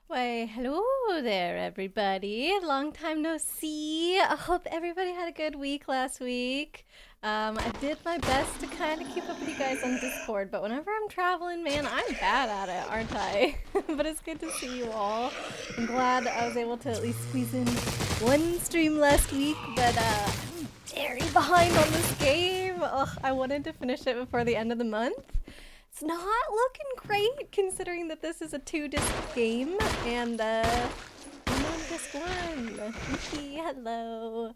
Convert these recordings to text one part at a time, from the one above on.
Why, hello there, everybody. Long time no see. I hope everybody had a good week last week. I did my best to kind of keep up with you guys on Discord, but whenever I'm traveling, man, I'm bad at it, aren't I? But it's good to see you all. I'm glad I was able to at least squeeze in one stream last week, but I'm very behind on this game. Ugh, I wanted to finish it before the end of the month. It's not looking great considering that this is a 2-disc game and I'm on disc 1. Yuki, hello.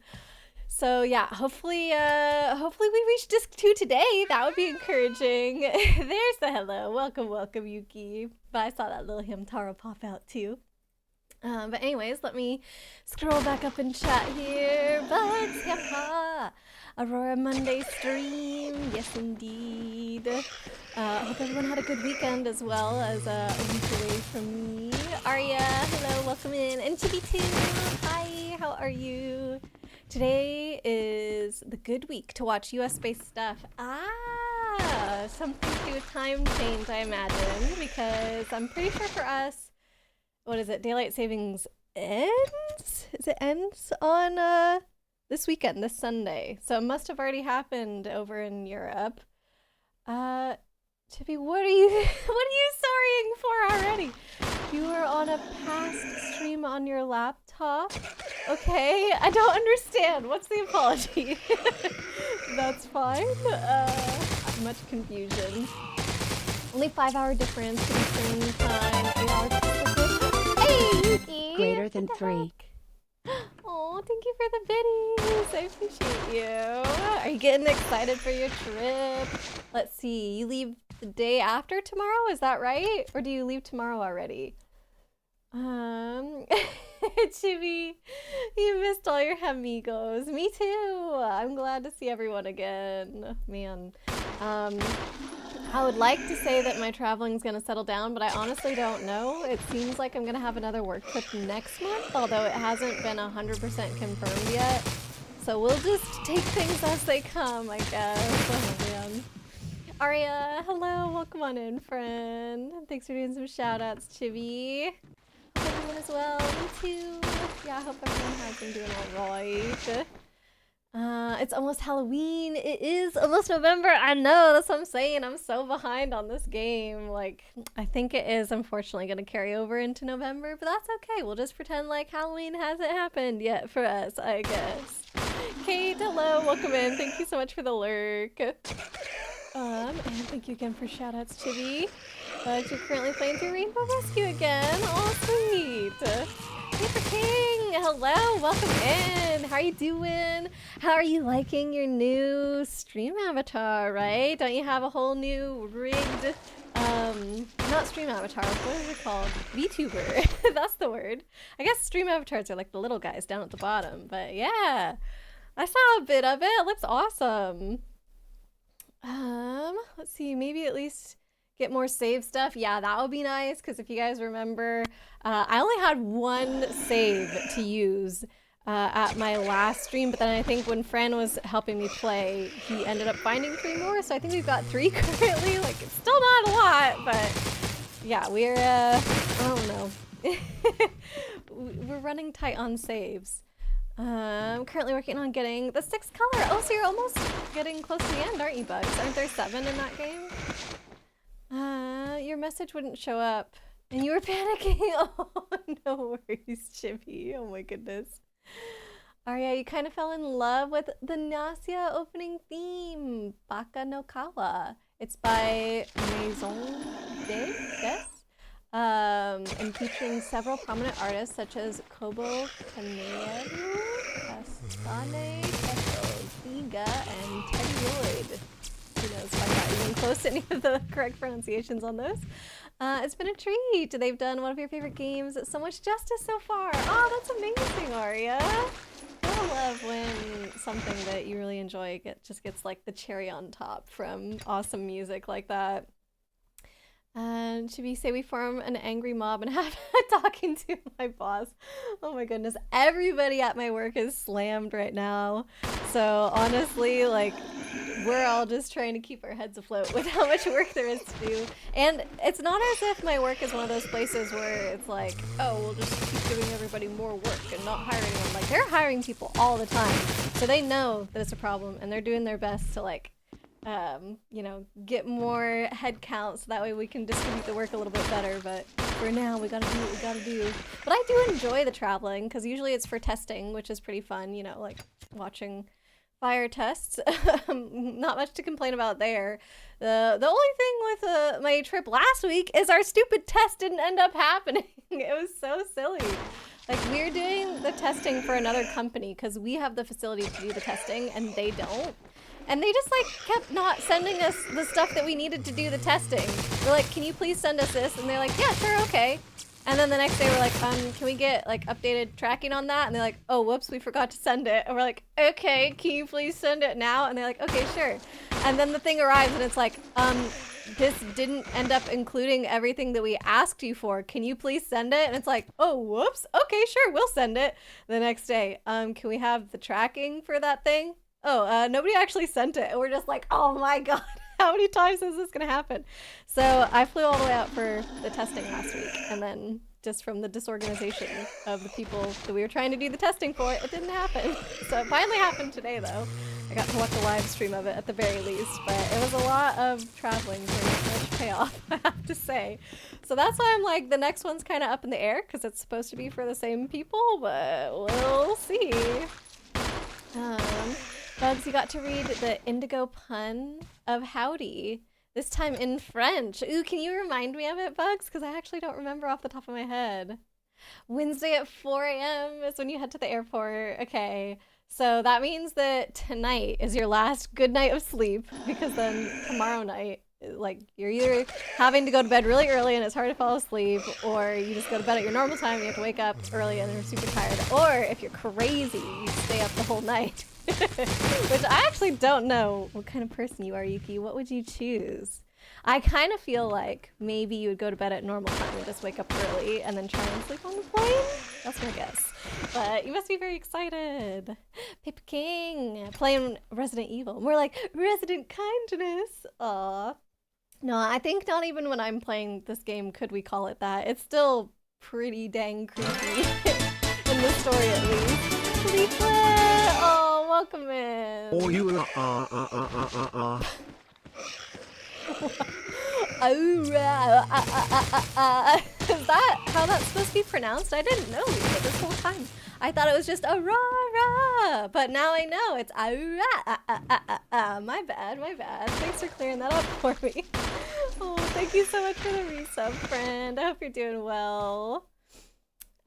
So yeah, hopefully we reach disc 2 today. That would be encouraging. There's the hello. Welcome Yuki. But I saw that little Hamtaro pop out too. But anyways, let me scroll back up in chat here. But yeah, Aurora Monday stream, yes indeed. Hope everyone had a good weekend as well as a week away from me. Arya, hello, welcome in. And Chibi too, hi, how are you? Today is the good week to watch US-based stuff. Something to do with time change, I imagine, because I'm pretty sure for us, what is it, daylight savings ends? It ends on this weekend, this Sunday. So it must have already happened over in Europe. Chippy, what are you sorrying for already? You were on a past stream on your laptop? Okay, I don't understand. What's the apology? That's fine. Much confusion. Only 5-hour difference between time. 8 hours. Hey, Yuki! Greater than 3. Oh, thank you for the biddies. I appreciate you. Are you getting excited for your trip? Let's see. You leave the day after tomorrow? Is that right? Or do you leave tomorrow already? Chibi, you missed all your amigos. Me too. I'm glad to see everyone again. Man. I would like to say that my traveling is going to settle down, but I honestly don't know. It seems like I'm going to have another work trip next month, although it hasn't been 100% confirmed yet. So we'll just take things as they come, I guess. Oh, man. Arya, hello. Welcome on in, friend. Thanks for doing some shout-outs, Chibi. Hope everyone is well. Me too. Yeah, I hope everyone has been doing all right. It's almost Halloween. It is almost November. I know, that's what I'm saying. I'm so behind on this game. Like, I think it is unfortunately going to carry over into November, but that's okay. We'll just pretend like Halloween hasn't happened yet for us, I guess. Kate, hello. Welcome in. Thank you so much for the lurk. And thank you again for shoutouts, Chibi. But you're currently playing through Rainbow Rescue again. Oh, sweet. Paper King, hello, welcome in. How are you doing? How are you liking your new stream avatar, right? Don't you have a whole new rigged, not stream avatar, what is it called? VTuber, that's the word. I guess stream avatars are like the little guys down at the bottom, but yeah. I saw a bit of it, it looks awesome. Let's see, maybe at least get more save stuff. Yeah, that would be nice, because if you guys remember, I only had one save to use at my last stream, but then I think when Fran was helping me play, he ended up finding 3 more, so I think we've got 3 currently. Like, it's still not a lot, but yeah, we're, I don't know. We're running tight on saves. I'm currently working on getting the 6th color. Oh, so you're almost getting close to the end, aren't you, Bugs? Aren't there 7 in that game? Your message wouldn't show up and you were panicking. Oh, no worries, Chibi. Oh my goodness. Arya, you kind of fell in love with the Nausea opening theme, Baka no Kawa. It's by Maison des, and featuring several prominent artists such as Kobo Kaneru, Kastane, Keto, Giga, and Teddy Lloyd. Who knows if I got even close to any of the correct pronunciations on those. It's been a treat. They've done one of your favorite games. So much justice so far. Oh, that's amazing, Arya. I love when something that you really enjoy just gets like the cherry on top from awesome music like that. And should we say we form an angry mob and have talking to my boss? Oh my goodness. Everybody at my work is slammed right now. So honestly, like, we're all just trying to keep our heads afloat with how much work there is to do. And it's not as if my work is one of those places where it's like, oh, we'll just keep giving everybody more work and not hiring them. Like, they're hiring people all the time. So they know that it's a problem and they're doing their best to like, you know, get more head count so that way we can distribute the work a little bit better. But for now, we gotta do what we gotta do. But I do enjoy the traveling because usually it's for testing, which is pretty fun, you know, like watching fire tests. Not much to complain about there. The only thing with my trip last week is our stupid test didn't end up happening. It was so silly. Like, we're doing the testing for another company because we have the facility to do the testing and they don't. And they just like kept not sending us the stuff that we needed to do the testing. We're like, can you please send us this? And they're like, yeah, sure, okay. And then the next day we're like, can we get like updated tracking on that? And they're like, oh, whoops, we forgot to send it. And we're like, okay, can you please send it now? And they're like, okay, sure. And then the thing arrives and it's like, this didn't end up including everything that we asked you for. Can you please send it? And it's like, oh, whoops. Okay, sure, we'll send it. The next day, can we have the tracking for that thing? Oh, nobody actually sent it. And we're just like, oh my God, how many times is this gonna happen? So I flew all the way out for the testing last week. And then just from the disorganization of the people that we were trying to do the testing for, it didn't happen. So it finally happened today though. I got to watch a live stream of it at the very least, but it was a lot of traveling for not much payoff, I have to say. So that's why I'm like, the next one's kind of up in the air because it's supposed to be for the same people, but we'll see. Bugs, you got to read the indigo pun of howdy, this time in French. Ooh, can you remind me of it, Bugs? Because I actually don't remember off the top of my head. Wednesday at 4 a.m. is when you head to the airport. Okay, so that means that tonight is your last good night of sleep because then tomorrow night, like, you're either having to go to bed really early and it's hard to fall asleep, or you just go to bed at your normal time and you have to wake up early and you're super tired. Or if you're crazy, you stay up the whole night. Which I actually don't know what kind of person you are, Yuki. What would you choose? I kind of feel like maybe you would go to bed at normal time and just wake up early and then try and sleep on the plane. That's my guess. But you must be very excited. Paper King, playing Resident Evil. More like Resident Kindness. Aw. No, I think not even when I'm playing this game could we call it that. It's still pretty dang creepy. In the story at least. Leaflet! Oh, welcome in. Oh, you Is that how that's supposed to be pronounced? I didn't know Leaflet this whole time. I thought it was just a rah, but now I know it's my bad, my bad. Thanks for clearing that up for me. Oh, thank you so much for the resub, friend. I hope you're doing well.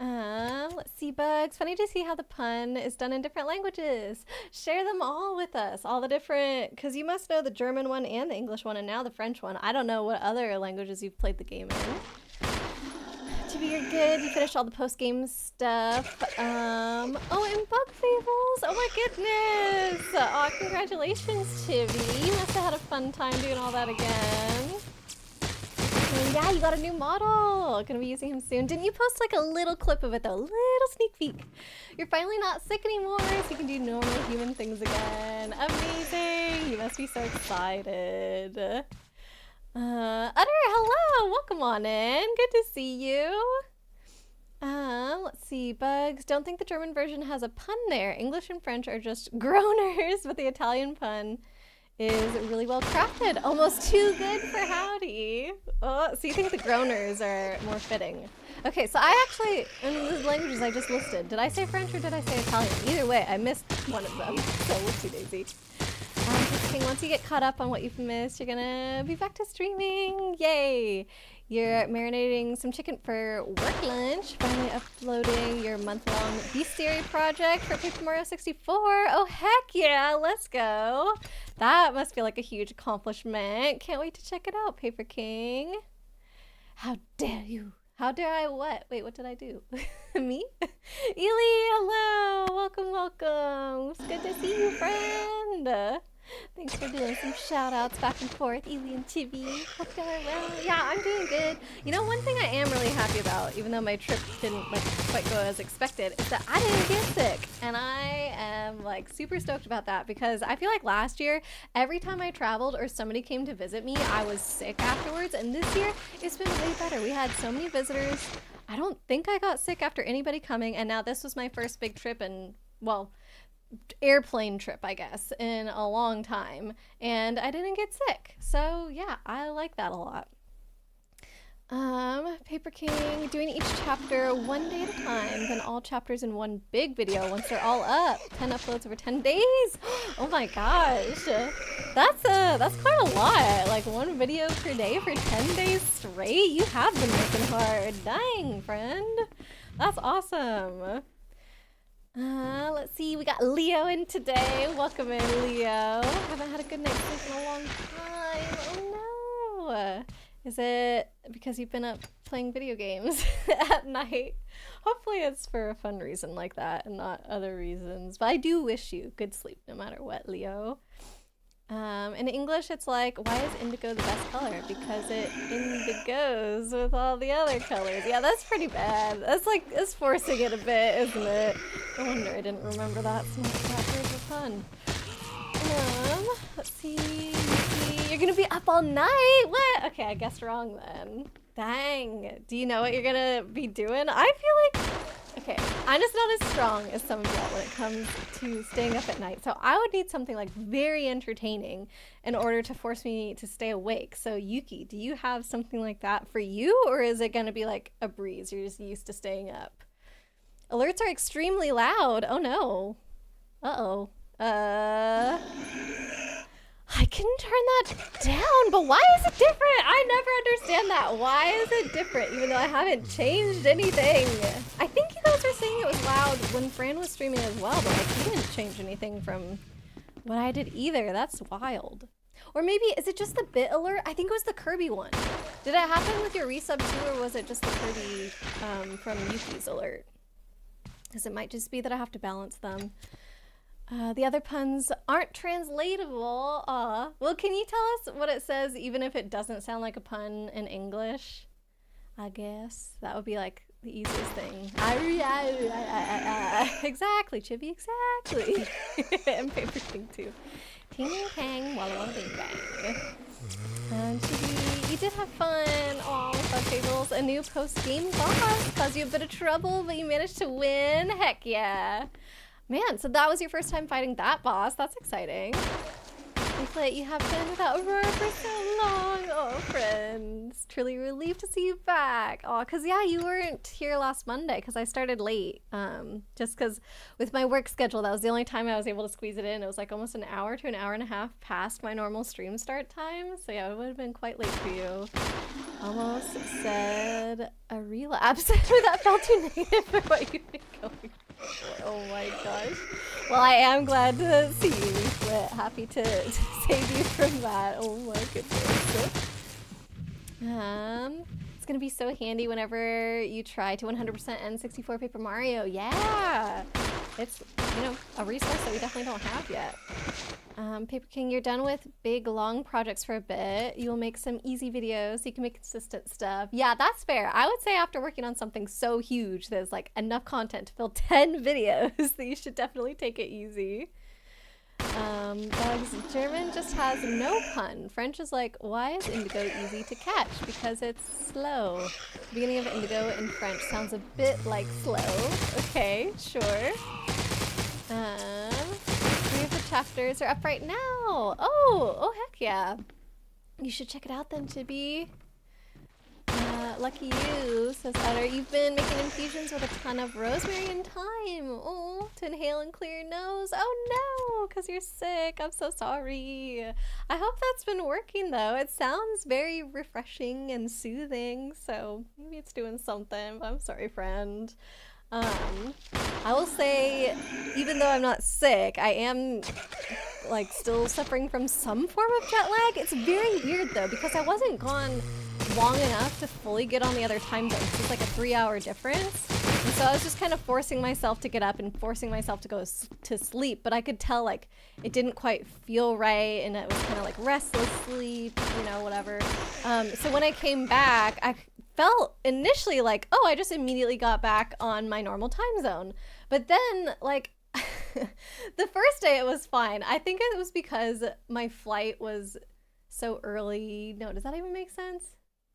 Let's see, Bugs. Funny to see how the pun is done in different languages. Share them all with us, all the different, because you must know the German one and the English one and now the French one. I don't know what other languages you've played the game in. Chibi, you're good. You finished all the post-game stuff. Oh, and Bug Fables. Oh my goodness. Oh, congratulations, Chibi. You must have had a fun time doing all that again. And yeah, you got a new model. Gonna be using him soon. Didn't you post like a little clip of it though? Little sneak peek. You're finally not sick anymore, so you can do normal human things again. Amazing. You must be so excited. Utter, hello. Welcome on in. Good to see you. Let's see. Bugs. Don't think the German version has a pun there. English and French are just groaners, but the Italian pun is really well crafted. Almost too good for howdy. Oh, so you think the groaners are more fitting. Okay, so I actually, in the languages I just listed, did I say French or did I say Italian? Either way, I missed one of them, so whoopsie daisy. Once you get caught up on what you've missed, you're gonna be back to streaming. Yay! You're marinating some chicken for work lunch, finally uploading your month-long bestiary project for Paper Mario 64. Oh, heck yeah, let's go. That must feel like a huge accomplishment. Can't wait to check it out, Paper King. How dare you? How dare I what? Wait, what did I do? Me? Ely, hello. Welcome, welcome. It's good to see you, friend. Thanks for doing some shout outs back and forth, Ely and Chibi. Hope y'all are well. Yeah, I'm doing good. You know, one thing I am really happy about, even though my trip didn't like quite go as expected, is that I didn't get sick. And I am like super stoked about that because I feel like last year, every time I traveled or somebody came to visit me, I was sick afterwards. And this year, it's been way better. We had so many visitors. I don't think I got sick after anybody coming. And now this was my first big trip and, well, airplane trip, I guess, in a long time, and I didn't get sick. So yeah, I like that a lot. Paper King, doing each chapter one day at a time, then all chapters in one big video once they're all up. 10 uploads over 10 days. Oh my gosh, that's quite a lot. Like one video per day for 10 days straight. You have been working hard. Dang, friend, that's awesome. Let's see, we got Leo in today. Welcome in, Leo. Haven't had a good night's sleep in a long time. Oh no. Is it because you've been up playing video games at night? Hopefully it's for a fun reason like that and not other reasons. But I do wish you good sleep no matter what, Leo. In English, it's like, why is indigo the best color? Because it indigos with all the other colors. Yeah, that's pretty bad. That's like, it's forcing it a bit, isn't it? No wonder I didn't remember that. So much that was fun. Let's see. You're gonna be up all night? What? Okay, I guessed wrong then. Dang. Do you know what you're gonna be doing? I feel like, okay, I'm just not as strong as some of y'all when it comes to staying up at night. So I would need something like very entertaining in order to force me to stay awake. So Yuki, do you have something like that for you? Or is it gonna be like a breeze? You're just used to staying up. Alerts are extremely loud. Oh no. Uh-oh. I can turn that down, but why is it different? I never understand that. Why is it different, even though I haven't changed anything? I think you guys were saying it was loud when Fran was streaming as well, but like he didn't change anything from what I did either. That's wild. Or maybe, is it just the bit alert? I think it was the Kirby one. Did it happen with your resub too, or was it just the Kirby from Yuki's alert? Because it might just be that I have to balance them. The other puns aren't translatable. Aw. Well, can you tell us what it says even if it doesn't sound like a pun in English? I guess. That would be like the easiest thing. Exactly, Chibi, exactly. And Paper King too. Ting tang, walla walla bing bang. Chibi, you did have fun. Aw, with our tables. A new post-game boss caused you a bit of trouble, but you managed to win. Heck yeah. Man, so that was your first time fighting that boss. That's exciting. You have been without Aurora for so long. Oh, friends. Truly relieved to see you back. Oh, because, yeah, you weren't here last Monday because I started late. Just because with my work schedule, that was the only time I was able to squeeze it in. It was like almost an hour to an hour and a half past my normal stream start time. So, yeah, it would have been quite late for you. Almost said a relapse. That felt too negative for what you've been going for. Oh my gosh. Well, I am glad to see you, but happy to save you from that. Oh my goodness. It's gonna be so handy whenever you try to 100% N64 Paper Mario. Yeah! It's, you know, a resource that we definitely don't have yet. Paper King, you're done with big, long projects for a bit. You'll make some easy videos so you can make consistent stuff. Yeah, that's fair. I would say after working on something so huge, there's like enough content to fill 10 videos that you should definitely take it easy. Doug's German just has no pun. French is like, why is indigo easy to catch? Because it's slow. The beginning of indigo in French sounds a bit like slow. Okay, sure. 3 of the chapters are up right now. Oh heck yeah. You should check it out then, Chibi. Lucky you, says Utter. You've been making infusions with a ton of rosemary and thyme. Oh, to inhale and clear your nose. Oh no, because you're sick. I'm so sorry. I hope that's been working though. It sounds very refreshing and soothing, so maybe it's doing something. But I'm sorry, friend. I will say, even though I'm not sick, I am like still suffering from some form of jet lag. It's very weird though, because I wasn't gone long enough to fully get on the other time zones. It's like a 3-hour difference. And so I was just kind of forcing myself to get up and forcing myself to go to sleep, but I could tell like it didn't quite feel right, and it was kind of like restless sleep, you know, whatever. So when I came back, I felt initially like, oh, I just immediately got back on my normal time zone. But then like the first day it was fine. I think it was because my flight was so early. No, does that even make sense?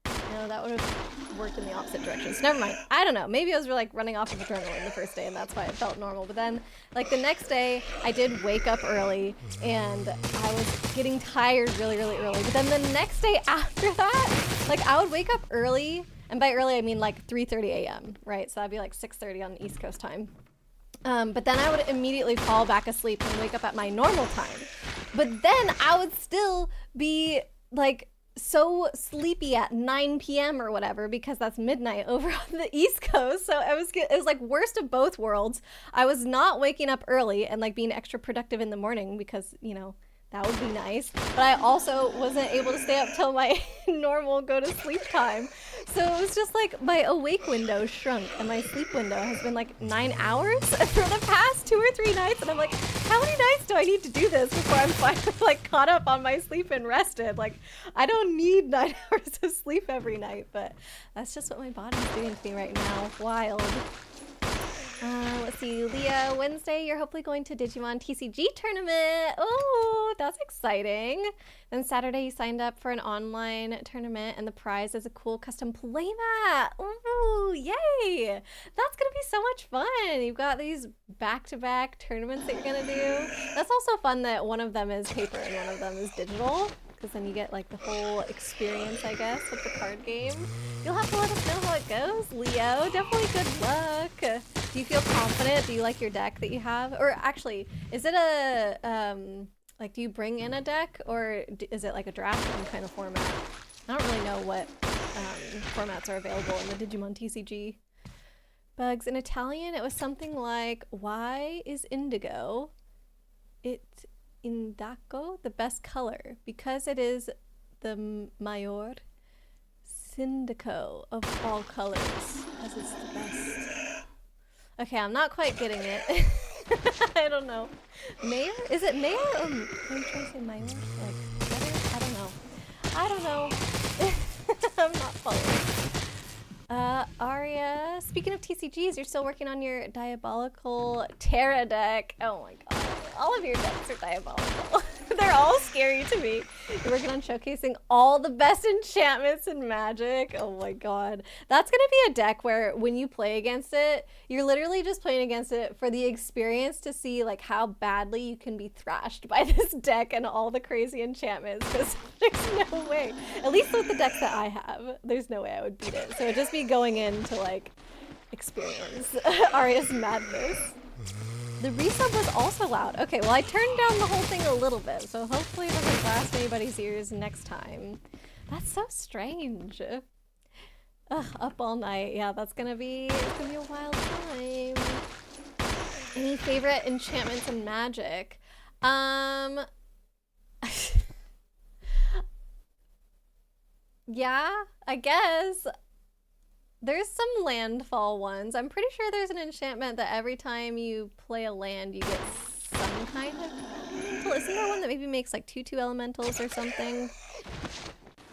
No, that would have worked in the opposite direction. So never mind. I don't know. Maybe I was like running off of adrenaline the first day and that's why it felt normal. But then like the next day I did wake up early and I was getting tired really, really early. But then the next day after that, like I would wake up early, and by early I mean like 3:30 a.m., right? So that'd be like 6:30 on the East Coast time. But then I would immediately fall back asleep and wake up at my normal time. But then I would still be like so sleepy at 9 p.m. or whatever, because that's midnight over on the East Coast. So it was like worst of both worlds. I was not waking up early and like being extra productive in the morning because, you know, that would be nice. But I also wasn't able to stay up till my normal go to sleep time. So it was just like my awake window shrunk and my sleep window has been like 9 hours for the past 2 or 3 nights. And I'm like, how many nights do I need to do this before I'm finally like caught up on my sleep and rested? Like, I don't need 9 hours of sleep every night, but that's just what my body's doing to me right now. Wild. Let's see, Leah, Wednesday, you're hopefully going to Digimon TCG tournament. Oh, that's exciting. Then Saturday, you signed up for an online tournament, and the prize is a cool custom playmat. Ooh, yay. That's going to be so much fun. You've got these back-to-back tournaments that you're going to do. That's also fun that one of them is paper and one of them is digital, because then you get like the whole experience, I guess, with the card game. You'll have to let us know how it goes, Leo. Definitely good luck. Do you feel confident? Do you like your deck that you have? Or actually, is it a, like, do you bring in a deck, or is it like a drafting kind of format? I don't really know what formats are available in the Digimon TCG. Bugs, in Italian, it was something like, why is indigo? Indaco, the best color, because it is the mayor syndico of all colors, as it's the best. Okay, I'm not quite getting it. I don't know. Mayor? Is it mayor or I'm trying to say mayor? Like, better? I don't know. I'm not following. Arya, speaking of TCGs, you're still working on your diabolical Terra deck. Oh my god. All of your decks are diabolical. They're all scary to me. You're working on showcasing all the best enchantments in Magic. Oh my god. That's gonna be a deck where when you play against it, you're literally just playing against it for the experience to see like how badly you can be thrashed by this deck and all the crazy enchantments, because there's no way, at least with the decks that I have, there's no way I would beat it. So it'd just be going in to like experience Arya's madness. The resub was also loud. Okay, well I turned down the whole thing a little bit, so hopefully it doesn't blast anybody's ears next time. That's so strange. Ugh, up all night. Yeah, it's gonna be a wild time. Any favorite enchantments in Magic? Yeah, I guess. There's some landfall ones. I'm pretty sure there's an enchantment that every time you play a land, you get some kind of elemental. Isn't there one that maybe makes like 2/2 elementals or something?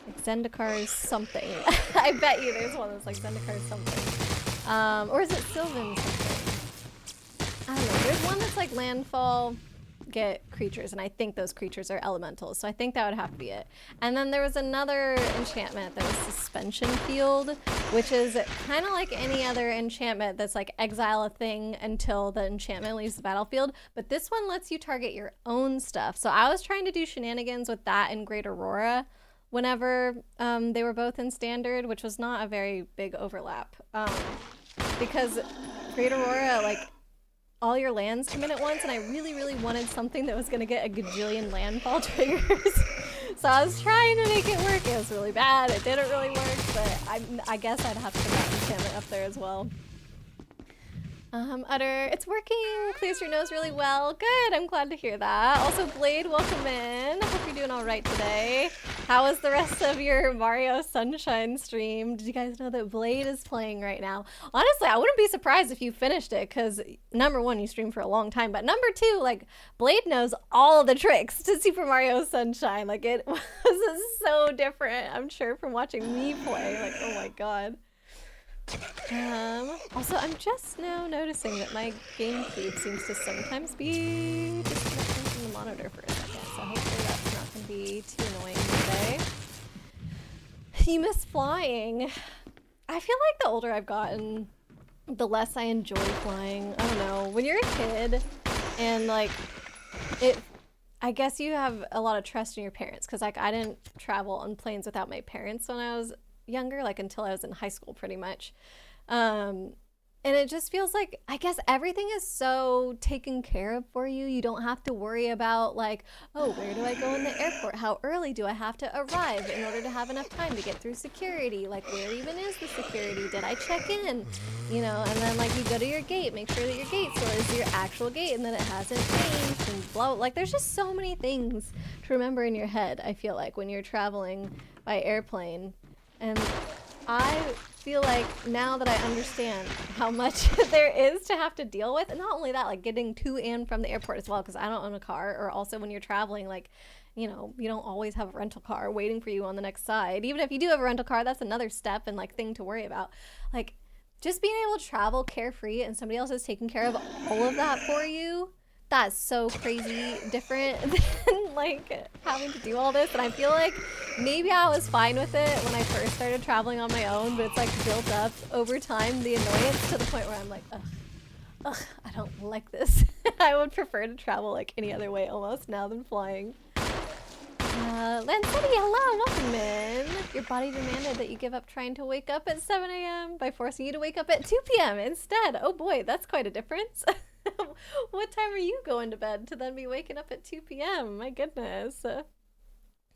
Like Zendikar something. I bet you there's one that's like Zendikar something. Or is it Sylvan something? I don't know. There's one that's like landfall, get creatures, and I think those creatures are elementals, so I think that would have to be it. And then there was another enchantment that was Suspension Field, which is kind of like any other enchantment that's like exile a thing until the enchantment leaves the battlefield, but this one lets you target your own stuff. So I was trying to do shenanigans with that in Great Aurora whenever they were both in Standard, which was not a very big overlap, because Great Aurora, like, all your lands come in at once, and I really, really wanted something that was going to get a gajillion landfall triggers. So I was trying to make it work. It was really bad. It didn't really work, but I guess I'd have to put that enchantment up there as well. Utter, it's working. Clears your nose really well. Good, I'm glad to hear that. Also, Blade, welcome in. Hope you're doing all right today. How was the rest of your Mario Sunshine stream? Did you guys know that Blade is playing right now? Honestly, I wouldn't be surprised if you finished it, because number one, you streamed for a long time, but number two, like, Blade knows all the tricks to Super Mario Sunshine. Like, it was so different, I'm sure, from watching me play. Like, oh my god. Also, I'm just now noticing that my GameCube seems to sometimes be disconnecting from the monitor for a second, so hopefully that's not going to be too annoying today. You miss flying. I feel like the older I've gotten, the less I enjoy flying. I don't know. When you're a kid and like I guess you have a lot of trust in your parents, because like I didn't travel on planes without my parents when I was younger, like until I was in high school pretty much. And it just feels like, I guess everything is so taken care of for you. You don't have to worry about like, oh, where do I go in the airport? How early do I have to arrive in order to have enough time to get through security? Like, where even is the security? Did I check in? You know, and then like you go to your gate, make sure that your gate still is your actual gate and that it hasn't changed and blah. Like, there's just so many things to remember in your head, I feel like, when you're traveling by airplane. And I feel like now that I understand how much there is to have to deal with, and not only that, like getting to and from the airport as well, because I don't own a car, or also when you're traveling, like, you know, you don't always have a rental car waiting for you on the next side. Even if you do have a rental car, that's another step and like thing to worry about. Like, just being able to travel carefree and somebody else is taking care of all of that for you, that's so crazy different than like having to do all this. And I feel like maybe I was fine with it when I first started traveling on my own, but it's like built up over time, the annoyance, to the point where I'm like, ugh, I don't like this. I would prefer to travel like any other way almost now than flying. Lancity, hello, welcome in. Your body demanded that you give up trying to wake up at 7 a.m. by forcing you to wake up at 2 p.m. instead. Oh boy, that's quite a difference. What time are you going to bed to then be waking up at 2 p.m.? My goodness.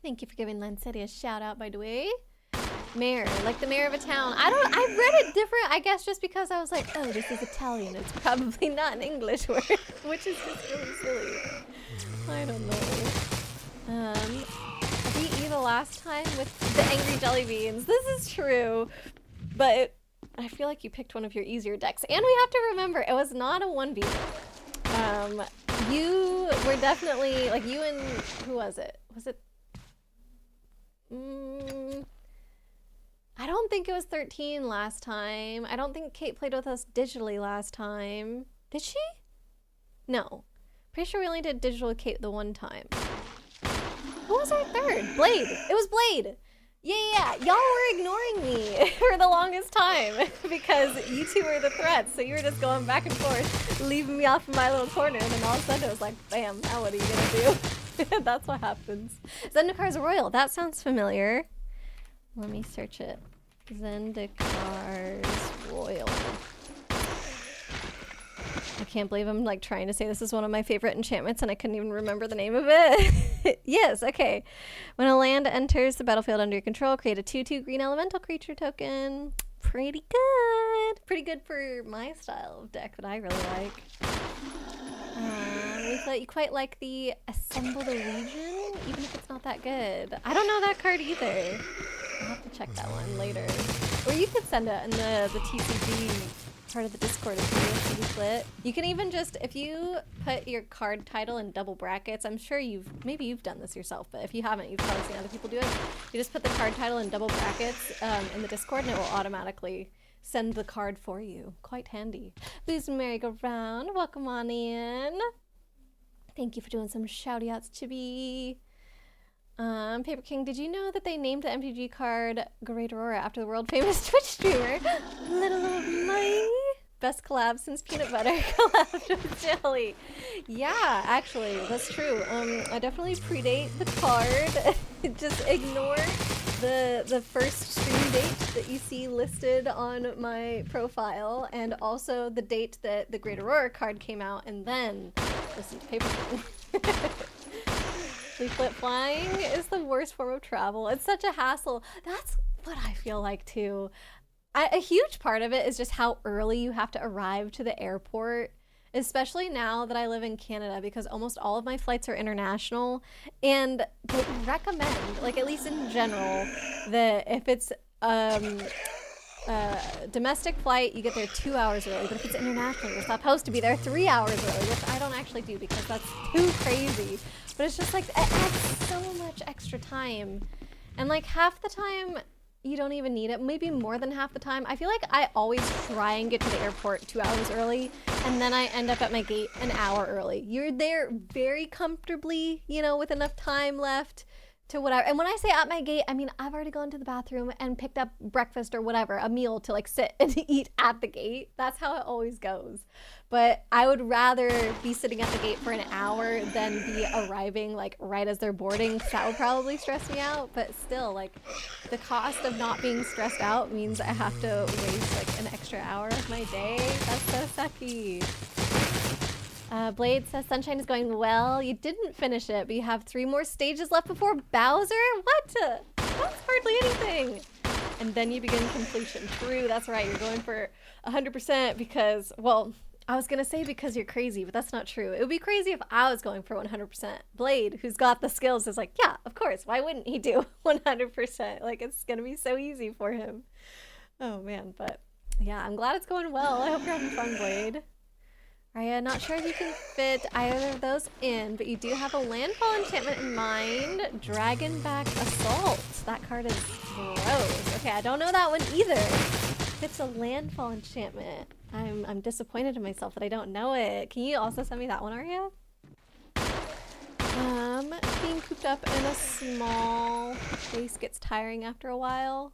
Thank you for giving Lancity a shout out, by the way. Mayor, like the mayor of a town. I read it different, I guess, just because I was like, oh, this is Italian. It's probably not an English word, which is just really silly. I don't know. I beat you the last time with the angry jelly beans. This is true, but I feel like you picked one of your easier decks. And we have to remember, it was not a 1v. You were definitely, like, you and, who was it? Was it, I don't think it was 13 last time. I don't think Kate played with us digitally last time. Did she? No. Pretty sure we only did digital with Kate the one time. Who was our third? Blade. It was Blade. Yeah. Y'all were ignoring me for the longest time because you two were the threats. So you were just going back and forth, leaving me off in my little corner. And then all of a sudden it was like, bam, now what are you gonna do? That's what happens. Zendikar's Royal. That sounds familiar. Let me search it. Zendikar's Royal. I can't believe I'm like trying to say this is one of my favorite enchantments and I couldn't even remember the name of it. Yes, okay. When a land enters the battlefield under your control, create a 2/2 green elemental creature token. Pretty good. Pretty good for my style of deck that I really like. We thought you quite like the Assemble the Legion, even if it's not that good. I don't know that card either. I'll have to check that one later. Or you could send it in the TCG part of the Discord if you split. You can even just, if you put your card title in double brackets, I'm sure maybe you've done this yourself, but if you haven't, you've probably seen other people do it. You just put the card title in double brackets in the Discord and it will automatically send the card for you. Quite handy. Booze Merry-Go-Round, welcome on in. Thank you for doing some shouty outs, Chibi. Paper King, did you know that they named the MTG card Great Aurora after the world famous Twitch streamer? Little of my best collab since peanut butter collabed with jelly. Yeah, actually, that's true. I definitely predate the card. Just ignore the first stream date that you see listed on my profile, and also the date that the Great Aurora card came out, and then listen to Paper King. Leaflet flying is the worst form of travel. It's such a hassle. That's what I feel like too. a huge part of it is just how early you have to arrive to the airport, especially now that I live in Canada, because almost all of my flights are international, and they recommend, like at least in general, that if it's domestic flight, you get there 2 hours early, but if it's international, you're supposed to be there 3 hours early, which I don't actually do because that's too crazy. But it's just like, it adds so much extra time. And like half the time, you don't even need it. Maybe more than half the time. I feel like I always try and get to the airport 2 hours early, and then I end up at my gate an hour early. You're there very comfortably, you know, with enough time left to whatever. And when I say at my gate, I mean I've already gone to the bathroom and picked up breakfast or whatever, a meal to like sit and eat at the gate. That's how it always goes. But I would rather be sitting at the gate for an hour than be arriving like right as they're boarding, because that would probably stress me out. But still, like, the cost of not being stressed out means I have to waste like an extra hour of my day. That's so sucky. Blade says Sunshine is going well. You didn't finish it, but you have 3 more stages left before Bowser? What? That's hardly anything. And then you begin completion. True, that's right. You're going for 100% because, well, I was going to say because you're crazy, but that's not true. It would be crazy if I was going for 100%. Blade, who's got the skills, is like, yeah, of course. Why wouldn't he do 100%? Like, it's going to be so easy for him. Oh, man. But, yeah, I'm glad it's going well. I hope you're having fun, Blade. Arya, not sure if you can fit either of those in, but you do have a landfall enchantment in mind. Dragonback Assault. That card is gross. Okay, I don't know that one either. It's a landfall enchantment. I'm disappointed in myself that I don't know it. Can you also send me that one, Arya? Being cooped up in a small place gets tiring after a while.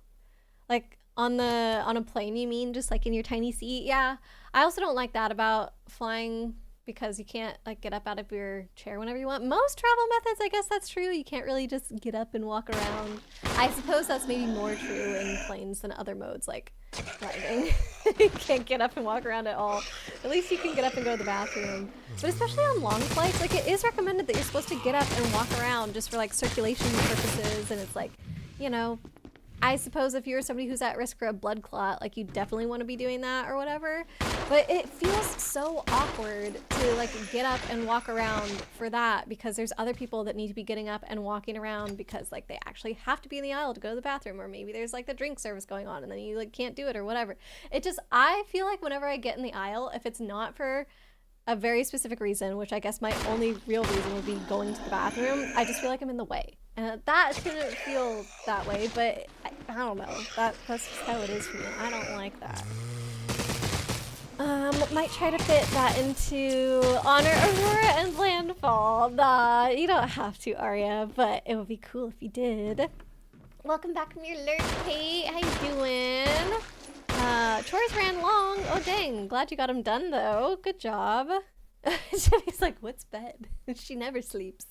Like on a plane, you mean? Just like in your tiny seat? Yeah. I also don't like that about flying because you can't like get up out of your chair whenever you want. Most travel methods, I guess that's true. You can't really just get up and walk around. I suppose that's maybe more true in planes than other modes like driving. You can't get up and walk around at all. At least you can get up and go to the bathroom. But especially on long flights, like it is recommended that you're supposed to get up and walk around just for like circulation purposes. And it's like, you know, I suppose if you're somebody who's at risk for a blood clot, like you definitely want to be doing that or whatever. But it feels so awkward to like get up and walk around for that because there's other people that need to be getting up and walking around because like they actually have to be in the aisle to go to the bathroom, or maybe there's like the drink service going on and then you like can't do it or whatever. It just, I feel like whenever I get in the aisle, if it's not for a very specific reason, which I guess my only real reason would be going to the bathroom, I just feel like I'm in the way. And that shouldn't feel that way, but I don't know. That's just how it is for me. I don't like that. Might try to fit that into Honor, Aurora, and Landfall. Nah, you don't have to, Arya, but it would be cool if you did. Welcome back from your lurk, Kate. How you doing? Chores ran long. Oh, dang. Glad you got them done, though. Good job. Jimmy's like, what's bed? She never sleeps.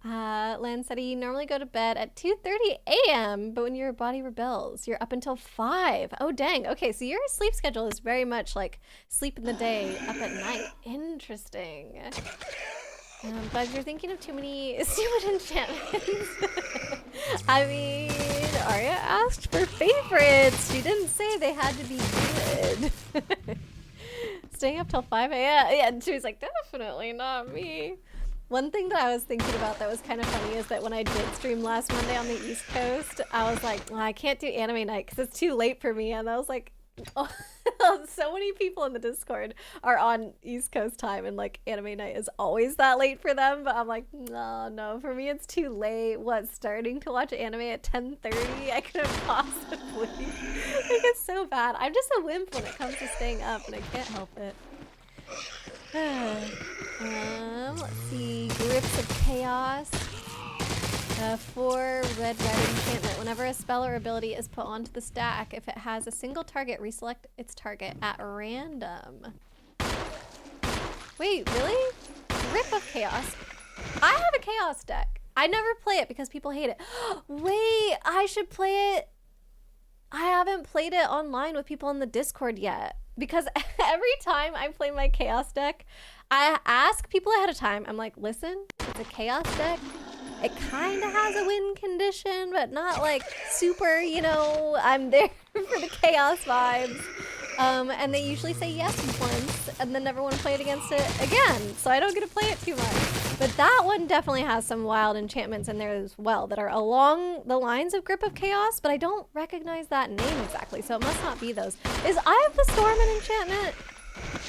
Lan said you normally go to bed at 2:30 a.m., but when your body rebels, you're up until 5. Oh, dang. Okay, so your sleep schedule is very much like sleep in the day, up at night. Interesting. But you're thinking of too many stupid enchantments. I mean, Arya asked for favorites. She didn't say they had to be good. Staying up till 5 a.m. Yeah, and she was like, definitely not me. One thing that I was thinking about that was kind of funny is that when I did stream last Monday on the East Coast, I was like, well, I can't do anime night because it's too late for me. And I was like, oh, so many people in the Discord are on East Coast time and like anime night is always that late for them. But I'm like, no, for me it's too late. What, starting to watch anime at 10:30? I couldn't possibly. Like, it's so bad. I'm just a wimp when it comes to staying up and I can't help it. Let's see. Grips of Chaos. 4 red enchantment. Whenever a spell or ability is put onto the stack, if it has a single target, reselect its target at random. Wait, really? Grip of Chaos. I have a Chaos deck. I never play it because people hate it. Wait, I should play it. I haven't played it online with people in the Discord yet. Because every time I play my Chaos deck, I ask people ahead of time. I'm like, listen, it's a Chaos deck. It kind of has a win condition, but not like super, you know, I'm there for the chaos vibes. And they usually say yes once and then never want to play it against it again, so I don't get to play it too much. But that one definitely has some wild enchantments in there as well that are along the lines of Grip of Chaos, but I don't recognize that name exactly, so it must not be those. Is Eye of the Storm an enchantment?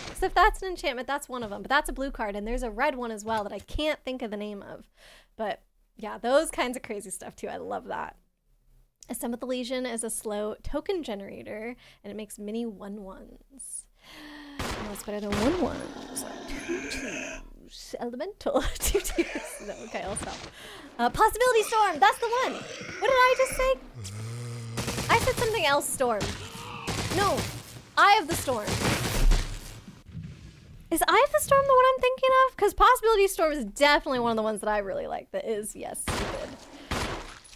Because if that's an enchantment, that's one of them, but that's a blue card, and there's a red one as well that I can't think of the name of. But yeah, those kinds of crazy stuff too. I love that. Assemble the Legion is a slow token generator, and it makes mini 1/1s. What's better than 1/1s? 2/2s. Elemental 2/2s. No, okay, I'll stop. Possibility Storm. That's the one. What did I just say? I said something else. Storm. No, Eye of the Storm. Is Eye of the Storm the one I'm thinking of? Because Possibility Storm is definitely one of the ones that I really like. That is, yes, stupid.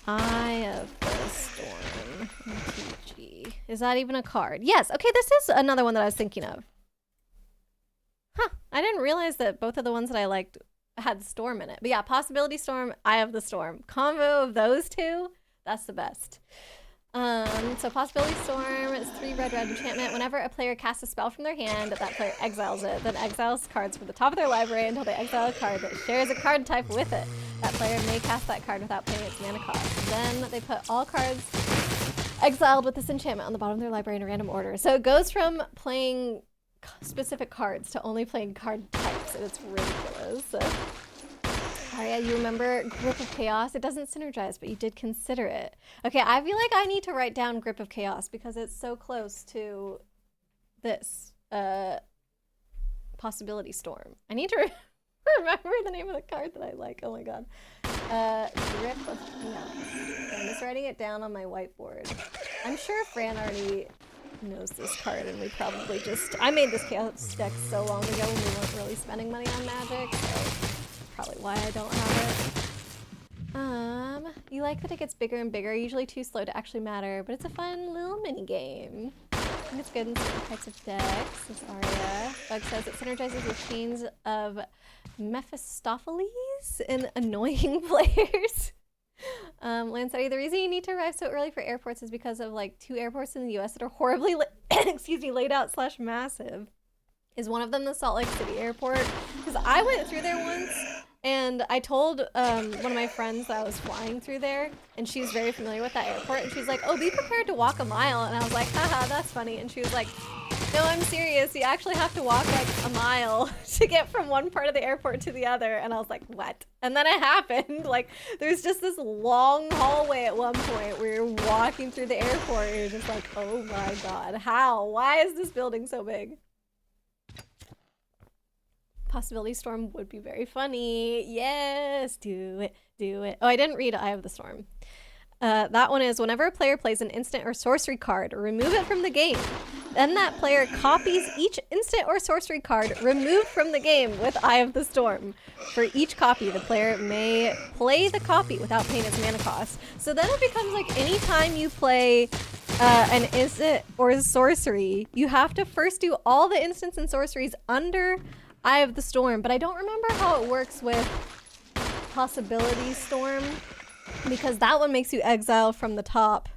Eye of the Storm. MTG. Is that even a card? Yes. Okay, this is another one that I was thinking of. Huh. I didn't realize that both of the ones that I liked had Storm in it. But yeah, Possibility Storm, Eye of the Storm. Combo of those two, that's the best. So Possibility Storm is 3 red enchantment. Whenever a player casts a spell from their hand, that player exiles it, then exiles cards from the top of their library until they exile a card that shares a card type with it. That player may cast that card without paying its mana cost. Then they put all cards exiled with this enchantment on the bottom of their library in a random order. So it goes from playing specific cards to only playing card types, and it's ridiculous. Aria, you remember Grip of Chaos? It doesn't synergize, but you did consider it. Okay, I feel like I need to write down Grip of Chaos because it's so close to this Possibility Storm. I need to remember the name of the card that I like. Oh my god. Grip of Chaos. I'm just writing it down on my whiteboard. I'm sure Fran already knows this card, and we probably just... I made this Chaos deck so long ago when we weren't really spending money on Magic, so... probably why I don't have it. You like that it gets bigger and bigger, usually too slow to actually matter, but it's a fun little mini game. I think it's good in certain types of decks, says Aria. Bug says it synergizes with chains of Mephistopheles and annoying players. Lancetti, the reason you need to arrive so early for airports is because of like 2 airports in the US that are horribly laid out / massive. Is one of them the Salt Lake City airport? Because I went through there once, and I told one of my friends that I was flying through there, and she's very familiar with that airport, and she's like, oh, be prepared to walk a mile. And I was like, haha, that's funny. And she was like, no, I'm serious. You actually have to walk like a mile to get from one part of the airport to the other. And I was like, what? And then it happened. Like, there's just this long hallway at one point where you're walking through the airport, and you're just like, oh my god, how? Why is this building so big? Possibility Storm would be very funny. Yes, do it, do it. Oh, I didn't read Eye of the Storm. That one is whenever a player plays an instant or sorcery card, remove it from the game. Then that player copies each instant or sorcery card removed from the game with Eye of the Storm. For each copy, the player may play the copy without paying its mana cost. So then it becomes like anytime you play an instant or sorcery, you have to first do all the instants and sorceries under Eye of the Storm, but I don't remember how it works with Possibility Storm, because that one makes you exile from the top.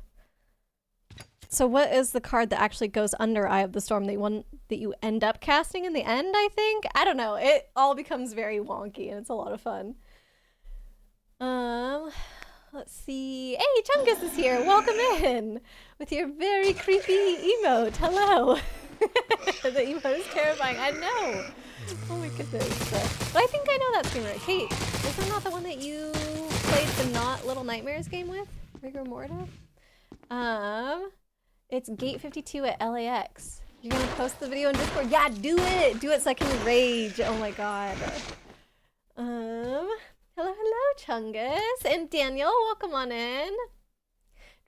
So what is the card that actually goes under Eye of the Storm? The one that you end up casting in the end, I think? I don't know. It all becomes very wonky, and it's a lot of fun. Let's see. Hey, Chungus is here. Welcome in with your very creepy emote. Hello. The emote is terrifying. I know. Oh my goodness. But I think I know that screamer. Kate, is that not the one that you played the Not Little Nightmares game with? Rigor Morta? It's Gate 52 at LAX. You're gonna post the video in Discord? Yeah, do it! Do it so I can rage. Oh my god. Hello, hello, Chungus. And Daniel, welcome on in.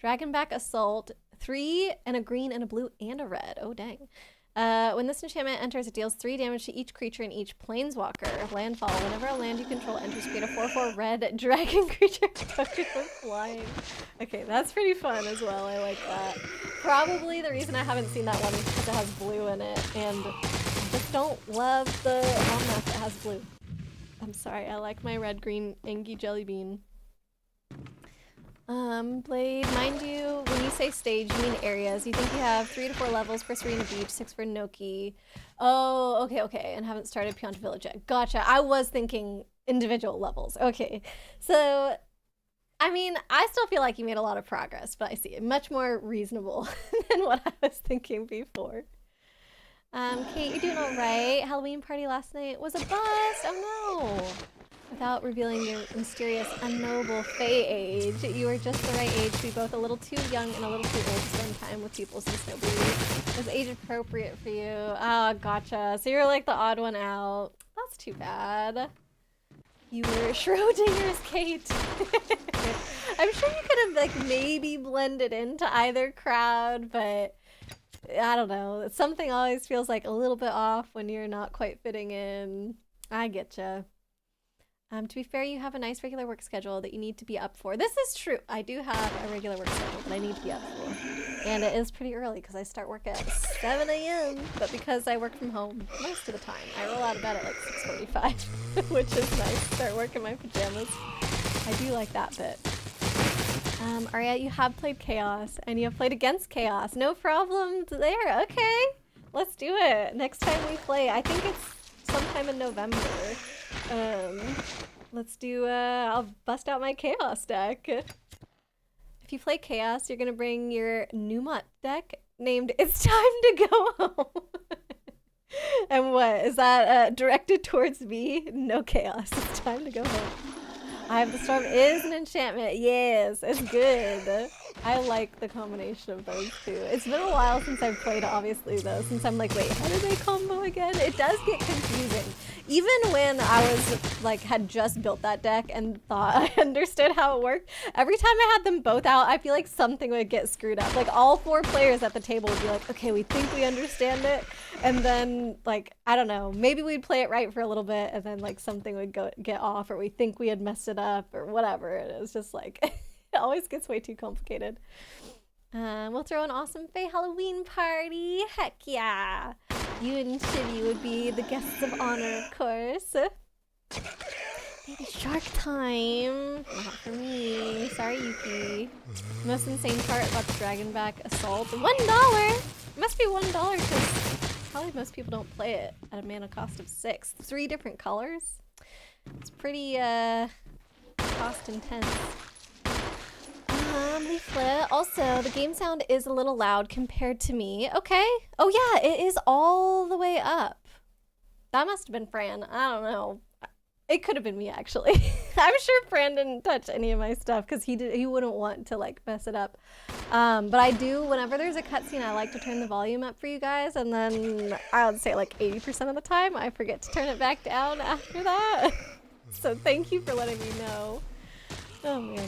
Dragonback Assault. 3 and a green and a blue and a red. Oh, dang. When this enchantment enters, it deals 3 damage to each creature in each planeswalker. Landfall. Whenever a land you control enters, create a 4/4 red dragon creature token with flying. Okay, that's pretty fun as well. I like that. Probably the reason I haven't seen that one is because it has blue in it, and I just don't love the Omnath that has blue. I'm sorry, I like my red-green Angie Jelly Bean. Blade, mind you, when you say stage, you mean areas. You think you have 3 to 4 levels for Serena Beach, 6 for Noki. Oh, okay, and haven't started Pianta Village yet. Gotcha. I was thinking individual levels. Okay, so, I mean, I still feel like you made a lot of progress, but I see it much more reasonable than what I was thinking before. Kate, you're doing all right. Halloween party last night was a bust. Oh no. Without revealing your mysterious, unknowable Fae age, you were just the right age to be both a little too young and a little too old to spend time with people since nobody was age appropriate for you. Ah, gotcha. So you're like the odd one out. That's too bad. You were Schrodinger's Kate. I'm sure you could have like maybe blended into either crowd, but I don't know. Something always feels like a little bit off when you're not quite fitting in. I getcha. To be fair, you have a nice regular work schedule that you need to be up for. This is true. I do have a regular work schedule that I need to be up for. And it is pretty early because I start work at 7 a.m. But because I work from home most of the time, I roll out of bed at like 6:45, which is nice. Start work in my pajamas. I do like that bit. Aria, you have played Chaos, and you have played against Chaos. No problems there. Okay, let's do it. Next time we play, I think it's sometime in November. Let's do, I'll bust out my Chaos deck. If you play Chaos, you're gonna bring your Numot deck named It's Time to Go Home. And what, is that directed towards me? No Chaos, it's time to go home. Eye of the Storm is an enchantment. Yes, it's good. I like the combination of those two. It's been a while since I've played, obviously, though, since I'm like, wait, how do they combo again? It does get confusing. Even when I was, like, had just built that deck and thought I understood how it worked, every time I had them both out, I feel like something would get screwed up. Like, all 4 players at the table would be like, okay, we think we understand it. And then, like, I don't know, maybe we'd play it right for a little bit, and then, like, something would get off, or we think we had messed it up, or whatever. It was just, like, it always gets way too complicated. We'll throw an awesome Fae Halloween party. Heck yeah. You and Shivy would be the guests of honor, of course. Baby shark time. Not for me. Sorry, Yuki. Most insane part about the Dragonback Assault. $1! It must be $1 because probably most people don't play it at a mana cost of 6. 3 different colors. It's pretty, cost intense. Leaflet. Also, the game sound is a little loud compared to me. Okay. Oh yeah, it is all the way up. That must have been Fran. I don't know. It could have been me, actually. I'm sure Fran didn't touch any of my stuff because he wouldn't want to like mess it up. But I do, whenever there's a cutscene, I like to turn the volume up for you guys, and then I would say like 80% of the time I forget to turn it back down after that. So thank you for letting me know. Oh man.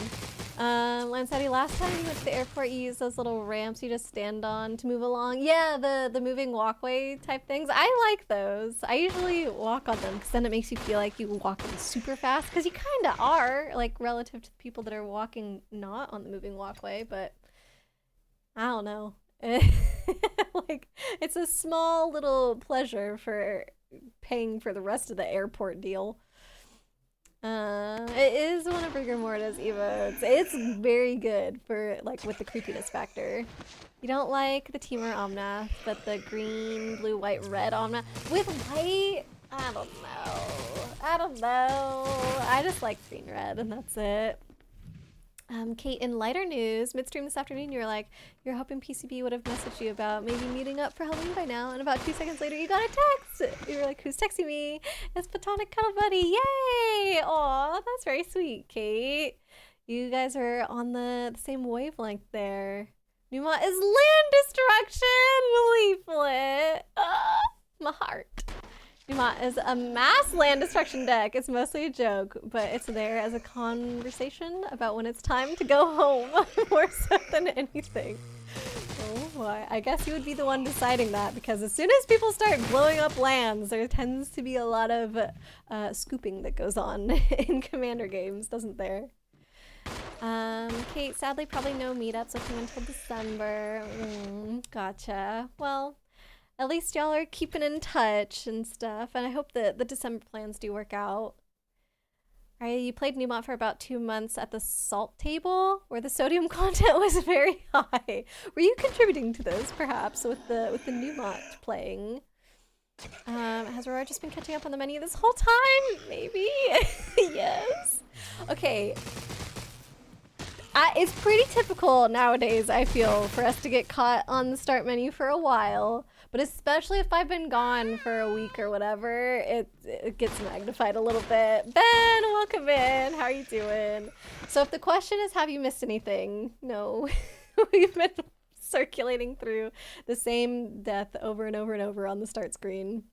Lancetti, last time you went to the airport, you used those little ramps you just stand on to move along. Yeah, the moving walkway type things. I like those. I usually walk on them because then it makes you feel like you're walking super fast, because you kind of are, like, relative to the people that are walking not on the moving walkway, but I don't know. Like, it's a small little pleasure for paying for the rest of the airport deal. It is one of Rigor Mortis emotes. It's very good for, like, with the creepiness factor. You don't like the Temur Omnath, but the green, blue, white, red Omnath. With white? I don't know. I just like green, red, and that's it. Kate, in lighter news, midstream this afternoon, you were like, you're hoping PCB would have messaged you about maybe meeting up for Halloween by now, and about 2 seconds later, you got a text! You were like, who's texting me? It's Platonic Cuddle Buddy, yay! Aw, that's very sweet, Kate. You guys are on the same wavelength there. Numa is land destruction! Leaflet! My heart. Numa is a mass land destruction deck. It's mostly a joke, but it's there as a conversation about when it's time to go home, more so than anything. Oh boy, I guess you would be the one deciding that, because as soon as people start blowing up lands, there tends to be a lot of scooping that goes on in Commander games, doesn't there? Kate, sadly probably no meetups with him until December. Gotcha. Well, at least y'all are keeping in touch and stuff, and I hope that the December plans do work out. You played Newmont for about 2 months at the salt table, where the sodium content was very high. Were you contributing to this, perhaps, with the Newmont playing? Has Aurora just been catching up on the menu this whole time? Maybe. Yes. Okay. It's pretty typical nowadays, I feel, for us to get caught on the start menu for a while. But especially if I've been gone for a week or whatever, it gets magnified a little bit. Ben, welcome in. How are you doing? So if the question is, have you missed anything? No. We've been circulating through the same death over and over and over on the start screen.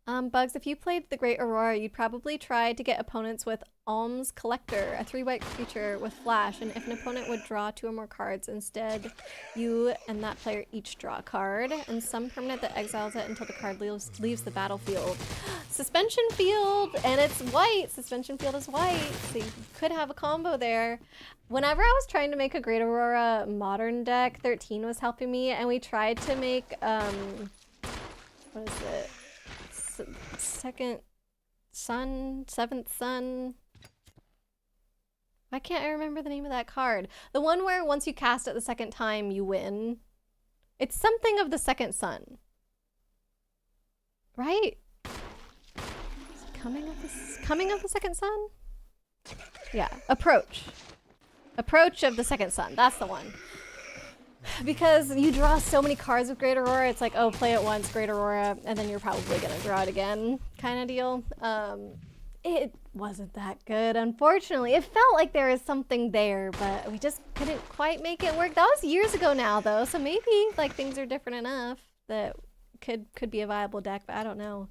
Bugs, if you played the Great Aurora, you'd probably try to get opponents with Alms Collector, a 3-white creature with flash, and if an opponent would draw 2 or more cards, instead you and that player each draw a card, and some permanent that exiles it until the card leaves the battlefield. Suspension Field, and it's white! Suspension Field is white, so you could have a combo there. Whenever I was trying to make a Great Aurora modern deck, 13 was helping me, and we tried to make, what is it? Second Sun, Seventh Sun. Why can't I remember the name of that card? The one where once you cast it the second time, you win. It's something of the Second Sun. Right? Coming of the Second Sun? Yeah, Approach. Approach of the Second Sun. That's the one. Because you draw so many cards with Great Aurora, it's like, oh, play it once, Great Aurora, and then you're probably gonna draw it again, kind of deal. It wasn't that good, unfortunately. It felt like there was something there, but we just couldn't quite make it work. That was years ago now, though, so maybe like things are different enough that could be a viable deck, but I don't know.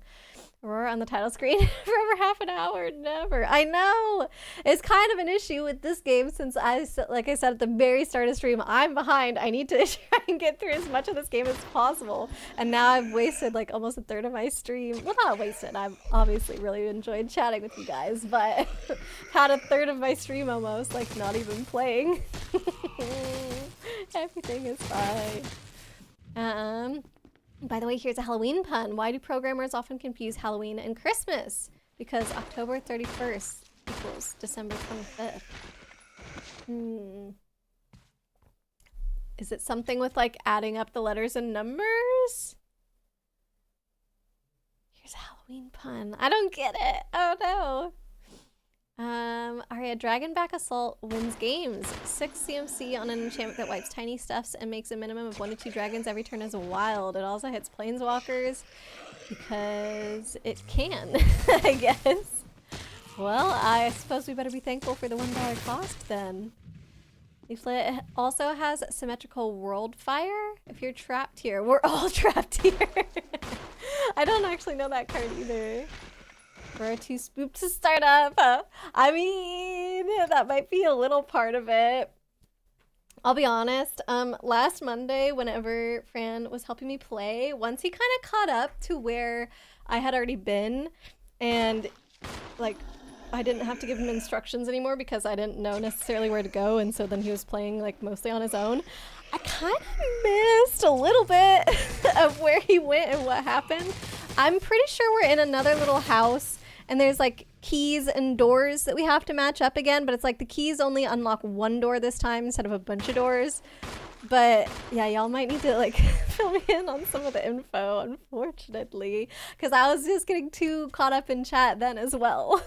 Aurora on the title screen for over half an hour, never. I know! It's kind of an issue with this game since like I said at the very start of stream, I'm behind. I need to try and get through as much of this game as possible. And now I've wasted like almost a third of my stream. Well, not wasted. I've obviously really enjoyed chatting with you guys, but had a third of my stream almost, like not even playing. Everything is fine. By the way, here's a Halloween pun. Why do programmers often confuse Halloween and Christmas? Because October 31st equals December 25th. Is it something with like adding up the letters and numbers? Here's a Halloween pun. I don't get it. Oh no. Alright, Dragonback Assault wins games. 6 CMC on an enchantment that wipes tiny stuffs and makes a minimum of 1 to 2 dragons every turn as a wild. It also hits planeswalkers because it can, I guess. Well, I suppose we better be thankful for the $1 cost then. Leaflet also has symmetrical world fire. If you're trapped here, we're all trapped here. I don't actually know that card either. We're too spooked to start up. I mean, that might be a little part of it. I'll be honest, last Monday, whenever Fran was helping me play, once he kind of caught up to where I had already been, and like, I didn't have to give him instructions anymore because I didn't know necessarily where to go, and so then he was playing like mostly on his own. I kind of missed a little bit of where he went and what happened. I'm pretty sure we're in another little house, and there's like keys and doors that we have to match up again, but it's like the keys only unlock one door this time instead of a bunch of doors. But yeah, y'all might need to like fill me in on some of the info, unfortunately, because I was just getting too caught up in chat then as well.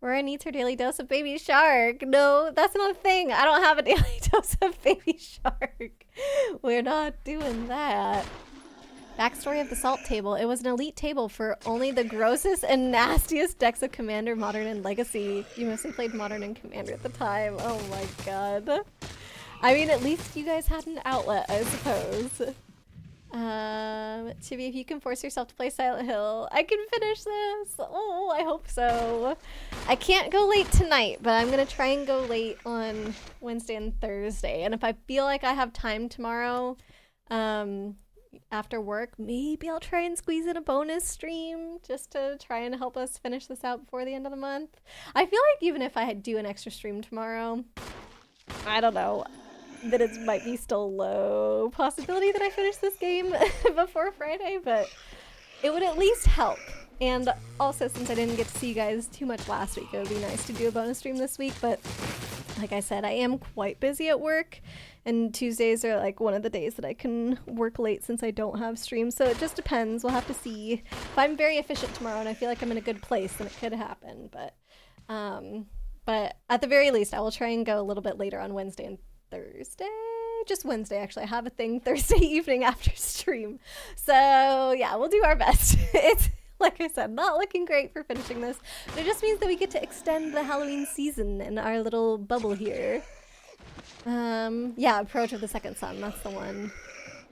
Rora needs her daily dose of baby shark. No, that's not a thing. I don't have a daily dose of baby shark. We're not doing that. Backstory of the salt table. It was an elite table for only the grossest and nastiest decks of Commander, Modern, and Legacy. You mostly played Modern and Commander at the time. Oh my god. I mean, at least you guys had an outlet, I suppose. Chibi, if you can force yourself to play Silent Hill, I can finish this. Oh, I hope so. I can't go late tonight, but I'm gonna try and go late on Wednesday and Thursday. And if I feel like I have time tomorrow, after work, maybe I'll try and squeeze in a bonus stream just to try and help us finish this out before the end of the month. I feel like even if I do an extra stream tomorrow, I don't know, that it might be still low possibility that I finish this game before Friday, but it would at least help And also, since I didn't get to see you guys too much last week, it would be nice to do a bonus stream this week, but like I said, I am quite busy at work, and Tuesdays are like one of the days that I can work late since I don't have streams, so it just depends. We'll have to see. If I'm very efficient tomorrow and I feel like I'm in a good place, then it could happen, but at the very least, I will try and go a little bit later on Wednesday and Thursday. Just Wednesday, actually. I have a thing Thursday evening after stream, so yeah, we'll do our best. It's, like I said, not looking great for finishing this, but it just means that we get to extend the Halloween season in our little bubble here. Yeah, Approach of the Second Sun, that's the one.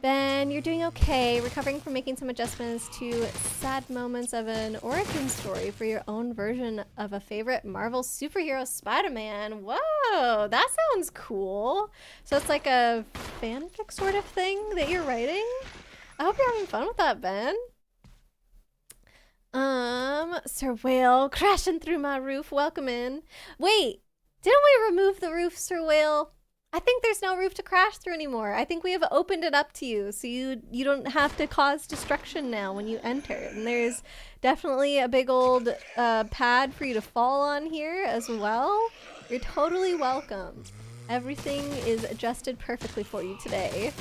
Ben, you're doing okay, recovering from making some adjustments to sad moments of an origin story for your own version of a favorite Marvel superhero Spider-Man. Whoa, that sounds cool. So it's like a fanfic sort of thing that you're writing? I hope you're having fun with that, Ben. Sir Whale crashing through my roof. Welcome in. Wait, didn't we remove the roof, Sir Whale? I think there's no roof to crash through anymore. I think we have opened it up to you, so you don't have to cause destruction now when you enter. And there's definitely a big old pad for you to fall on here as well. You're totally welcome. Everything is adjusted perfectly for you today.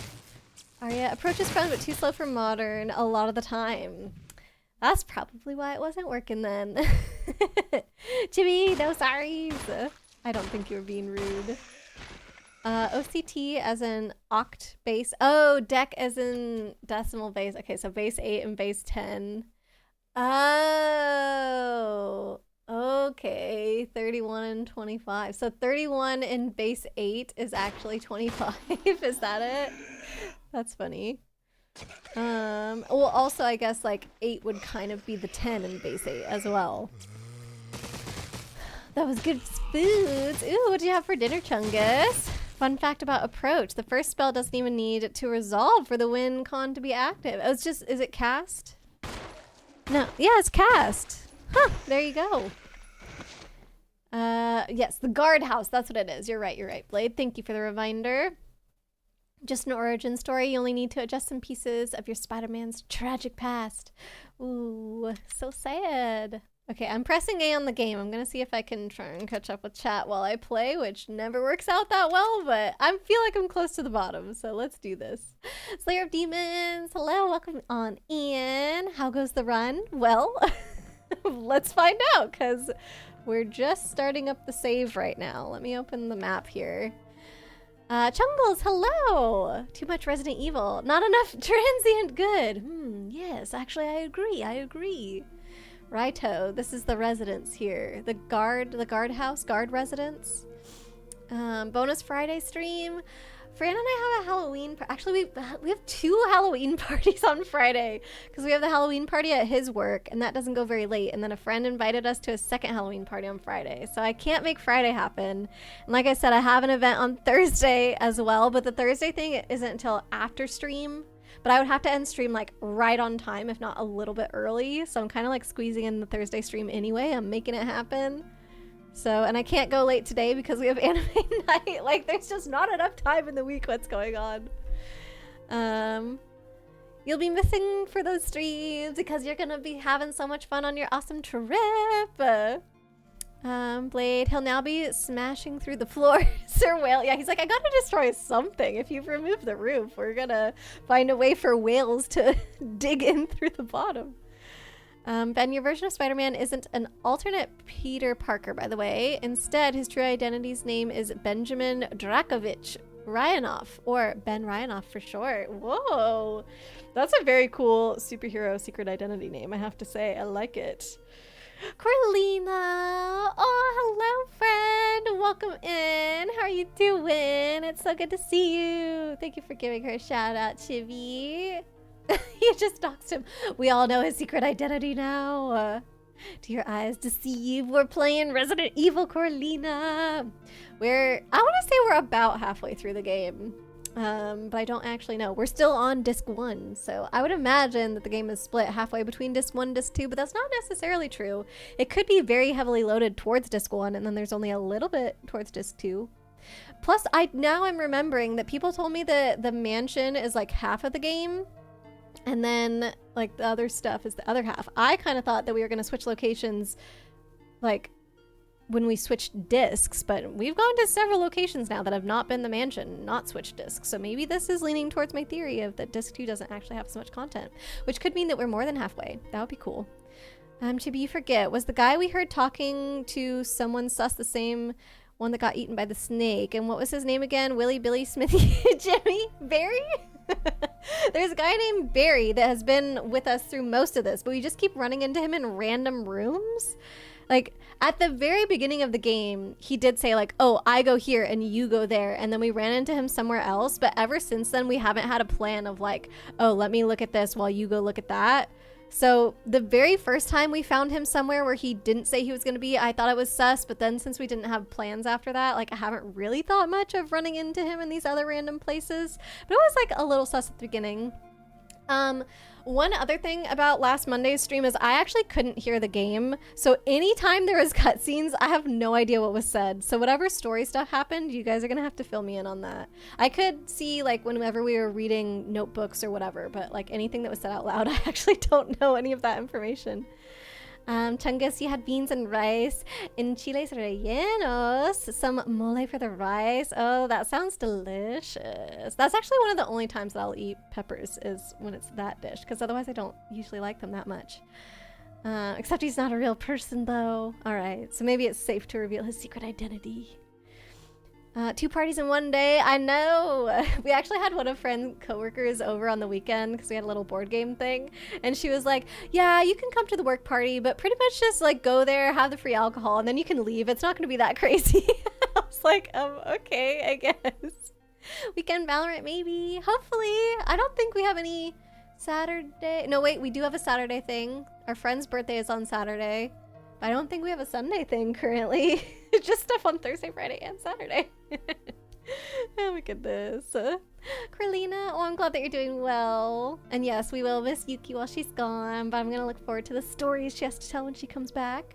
Arya, Approach is fun but too slow for modern a lot of the time. That's probably why it wasn't working then. Jimmy, no sorries. I don't think you were being rude. OCT as in oct base. Oh, dec as in decimal base. Okay, so base 8 and base 10. Oh, okay. 31 and 25. So 31 in base 8 is actually 25. Is that it? That's funny. Well, also, I guess, like, 8 would kind of be the 10 in base 8 as well. That was good foods. Ooh, what do you have for dinner, Chungus? Fun fact about Approach. The first spell doesn't even need to resolve for the win con to be active. Oh, it's just, is it cast? No, yeah, it's cast. Huh, there you go. Yes, the guardhouse, that's what it is. You're right, Blade. Thank you for the reminder. Just an origin story. You only need to adjust some pieces of your Spider-Man's tragic past. Ooh, so sad. Okay, I'm pressing A on the game. I'm gonna see if I can try and catch up with chat while I play, which never works out that well, but I feel like I'm close to the bottom, so let's do this. Slayer of Demons, hello, welcome on in. How goes the run? Well, let's find out, because we're just starting up the save right now. Let me open the map here. Chungles, hello! Too much Resident Evil. Not enough transient good. Yes, actually I agree. Righto, this is the residence here. The guard residence. Bonus Friday stream. Fran and I have a Halloween, actually we have 2 Halloween parties on Friday because we have the Halloween party at his work and that doesn't go very late, and then a friend invited us to a second Halloween party on Friday, so I can't make Friday happen. And like I said, I have an event on Thursday as well, but the Thursday thing isn't until after stream, but I would have to end stream like right on time, if not a little bit early, so I'm kind of like squeezing in the Thursday stream anyway. I'm making it happen. So, and I can't go late today because we have anime night. Like, there's just not enough time in the week. What's going on? You'll be missing for those streams because you're gonna be having so much fun on your awesome trip. Blade, he'll now be smashing through the floor. Sir Whale, yeah, he's like, I gotta destroy something. If you've removed the roof, we're gonna find a way for whales to dig in through the bottom. Ben, your version of Spider-Man isn't an alternate Peter Parker, by the way. Instead, his true identity's name is Benjamin Drakovich Ryanoff, or Ben Ryanoff for short. Whoa, that's a very cool superhero secret identity name, I have to say. I like it. Corlina, oh, hello, friend. Welcome in. How are you doing? It's so good to see you. Thank you for giving her a shout out, Chibi. You just doxed him. We all know his secret identity now. Do your eyes deceive? We're playing Resident Evil, Corlina. I want to say we're about halfway through the game, but I don't actually know. We're still on disc 1, so I would imagine that the game is split halfway between disc 1 and disc 2, but that's not necessarily true. It could be very heavily loaded towards disc 1, and then there's only a little bit towards disc 2. Plus, I'm remembering that people told me that the mansion is like half of the game, And then like the other stuff is the other half. I kind of thought that we were going to switch locations like when we switched discs, but we've gone to several locations now that have not been the mansion, not switched discs. So maybe this is leaning towards my theory of that disc 2 doesn't actually have so much content, which could mean that we're more than halfway. That would be cool. To be forget, was the guy we heard talking to someone sus the same one that got eaten by the snake? And what was his name again? Willie, Billy, Smithy, Jimmy, Barry? There's a guy named Barry that has been with us through most of this, but we just keep running into him in random rooms. Like at the very beginning of the game, he did say like, oh, I go here and you go there. And then we ran into him somewhere else. But ever since then, we haven't had a plan of like, oh, let me look at this while you go look at that. So the very first time we found him somewhere where he didn't say he was going to be, I thought it was sus. But then since we didn't have plans after that, like I haven't really thought much of running into him in these other random places. But it was like a little sus at the beginning. One other thing about last Monday's stream is I actually couldn't hear the game. So anytime there was cutscenes, I have no idea what was said. So whatever story stuff happened, you guys are gonna have to fill me in on that. I could see like whenever we were reading notebooks or whatever, but like anything that was said out loud, I actually don't know any of that information. Chungus, you had beans and rice. Enchiles rellenos. Some mole for the rice. Oh, that sounds delicious. That's actually one of the only times that I'll eat peppers is when it's that dish, because otherwise I don't usually like them that much. Except he's not a real person though. Alright, so maybe it's safe to reveal his secret identity. 2 parties in one day. I know. We actually had one of friend's coworkers over on the weekend because we had a little board game thing, and she was like, yeah, you can come to the work party, but pretty much just like go there, have the free alcohol, and then you can leave. It's not going to be that crazy. I was like, okay, I guess. Weekend Valorant maybe. Hopefully. I don't think we have any Saturday. No, wait, we do have a Saturday thing. Our friend's birthday is on Saturday. I don't think we have a Sunday thing currently. Just stuff on Thursday, Friday, and Saturday. Oh my goodness. Carlina, oh, I'm glad that you're doing well. And yes, we will miss Yuki while she's gone, but I'm gonna look forward to the stories she has to tell when she comes back.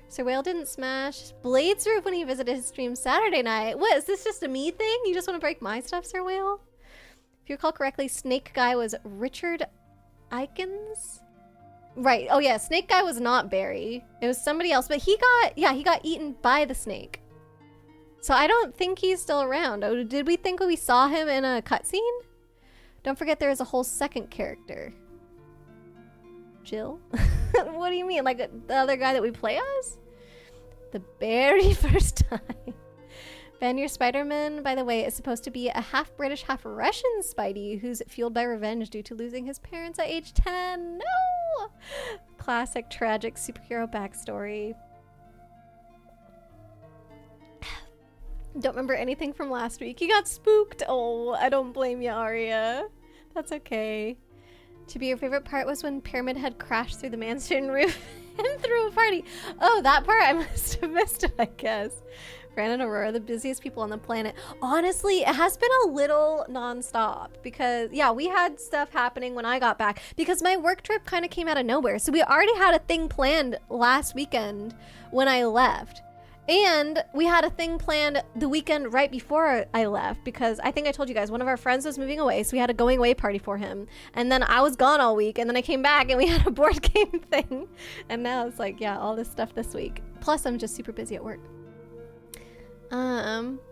Sir Whale didn't smash Blade's roof when he visited his stream Saturday night. What, is this just a me thing? You just want to break my stuff, Sir Whale? If you recall correctly, Snake Guy was Richard Aikens? Right. Oh yeah, Snake Guy was not Barry. It was somebody else, but he got eaten by the snake. So I don't think he's still around. Oh, did we think we saw him in a cutscene? Don't forget there is a whole second character. Jill? What do you mean? Like the other guy that we play as? The very first time. Ben, your Spider-Man, by the way, is supposed to be a half British, half Russian Spidey who's fueled by revenge due to losing his parents at age 10. No! Classic, tragic superhero backstory. Don't remember anything from last week. You got spooked. Oh, I don't blame you, Arya. That's okay. To be your favorite part was when Pyramid had crashed through the mansion roof and threw a party. Oh, that part I must have missed it, I guess. Fran and Aurora, the busiest people on the planet. Honestly, it has been a little nonstop because, yeah, we had stuff happening when I got back because my work trip kind of came out of nowhere. So we already had a thing planned last weekend when I left. And we had a thing planned the weekend right before I left because I think I told you guys one of our friends was moving away, so we had a going away party for him. And then I was gone all week, and then I came back and we had a board game thing. And now it's like, yeah, all this stuff this week. Plus, I'm just super busy at work.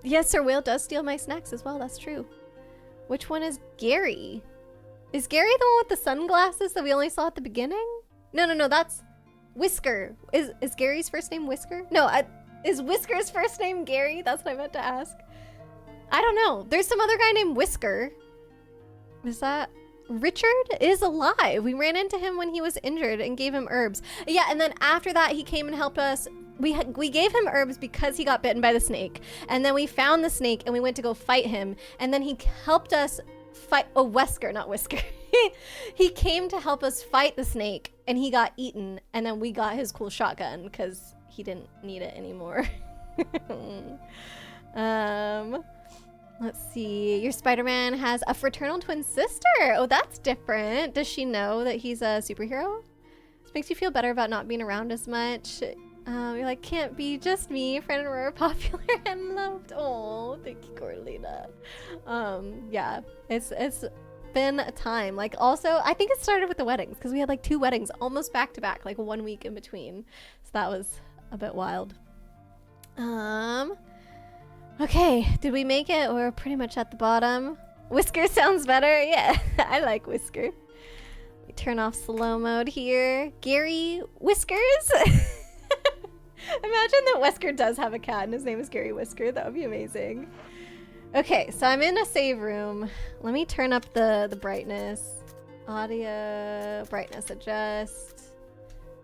Yes, Sir Whale does steal my snacks as well. That's true. Which one is Gary? Is Gary the one with the sunglasses that we only saw at the beginning? No, that's Whisker. Is Gary's first name Whisker? No, is Whisker's first name Gary? That's what I meant to ask. I don't know. There's some other guy named Whisker. Is that... Richard is alive. We ran into him when he was injured and gave him herbs. Yeah, and then after that, he came and helped us. We gave him herbs because he got bitten by the snake. And then we found the snake and we went to go fight him. And then he helped us fight... Oh, Wesker, not Whisker. He came to help us fight the snake and he got eaten. And then we got his cool shotgun because he didn't need it anymore. Let's see. Your Spider-Man has a fraternal twin sister. Oh, that's different. Does she know that he's a superhero? This makes you feel better about not being around as much. You're like, can't be just me. Friend and Aurora, popular and loved. Oh, thank you, Corlina. Yeah, it's been a time. Like, also, I think it started with the weddings because we had like 2 weddings almost back to back, like 1 week in between. So that was a bit wild. Okay, did we make it? We're pretty much at the bottom. Whisker sounds better. Yeah, I like Whisker. We turn off slow mode here. Gary Whiskers. Imagine that Whisker does have a cat and his name is Gary Whisker. That would be amazing. Okay, so I'm in a save room. Let me turn up the brightness. Audio, brightness adjust.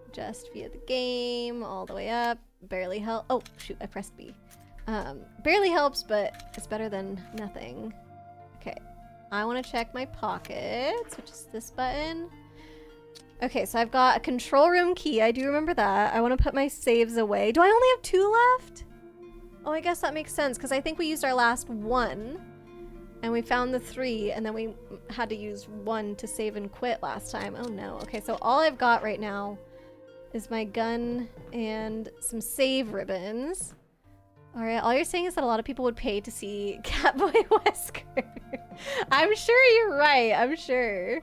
Adjust via the game, all the way up. Barely help. Oh, shoot, I pressed B. Barely helps, but it's better than nothing. Okay, I want to check my pockets, which is this button. Okay, so I've got a control room key. I do remember that. I want to put my saves away. Do I only have 2 left? Oh, I guess that makes sense, because I think we used our last 1, and we found the 3, and then we had to use 1 to save and quit last time. Oh no. Okay, so all I've got right now is my gun and some save ribbons. Alright, all you're saying is that a lot of people would pay to see Catboy Wesker. I'm sure you're right, I'm sure.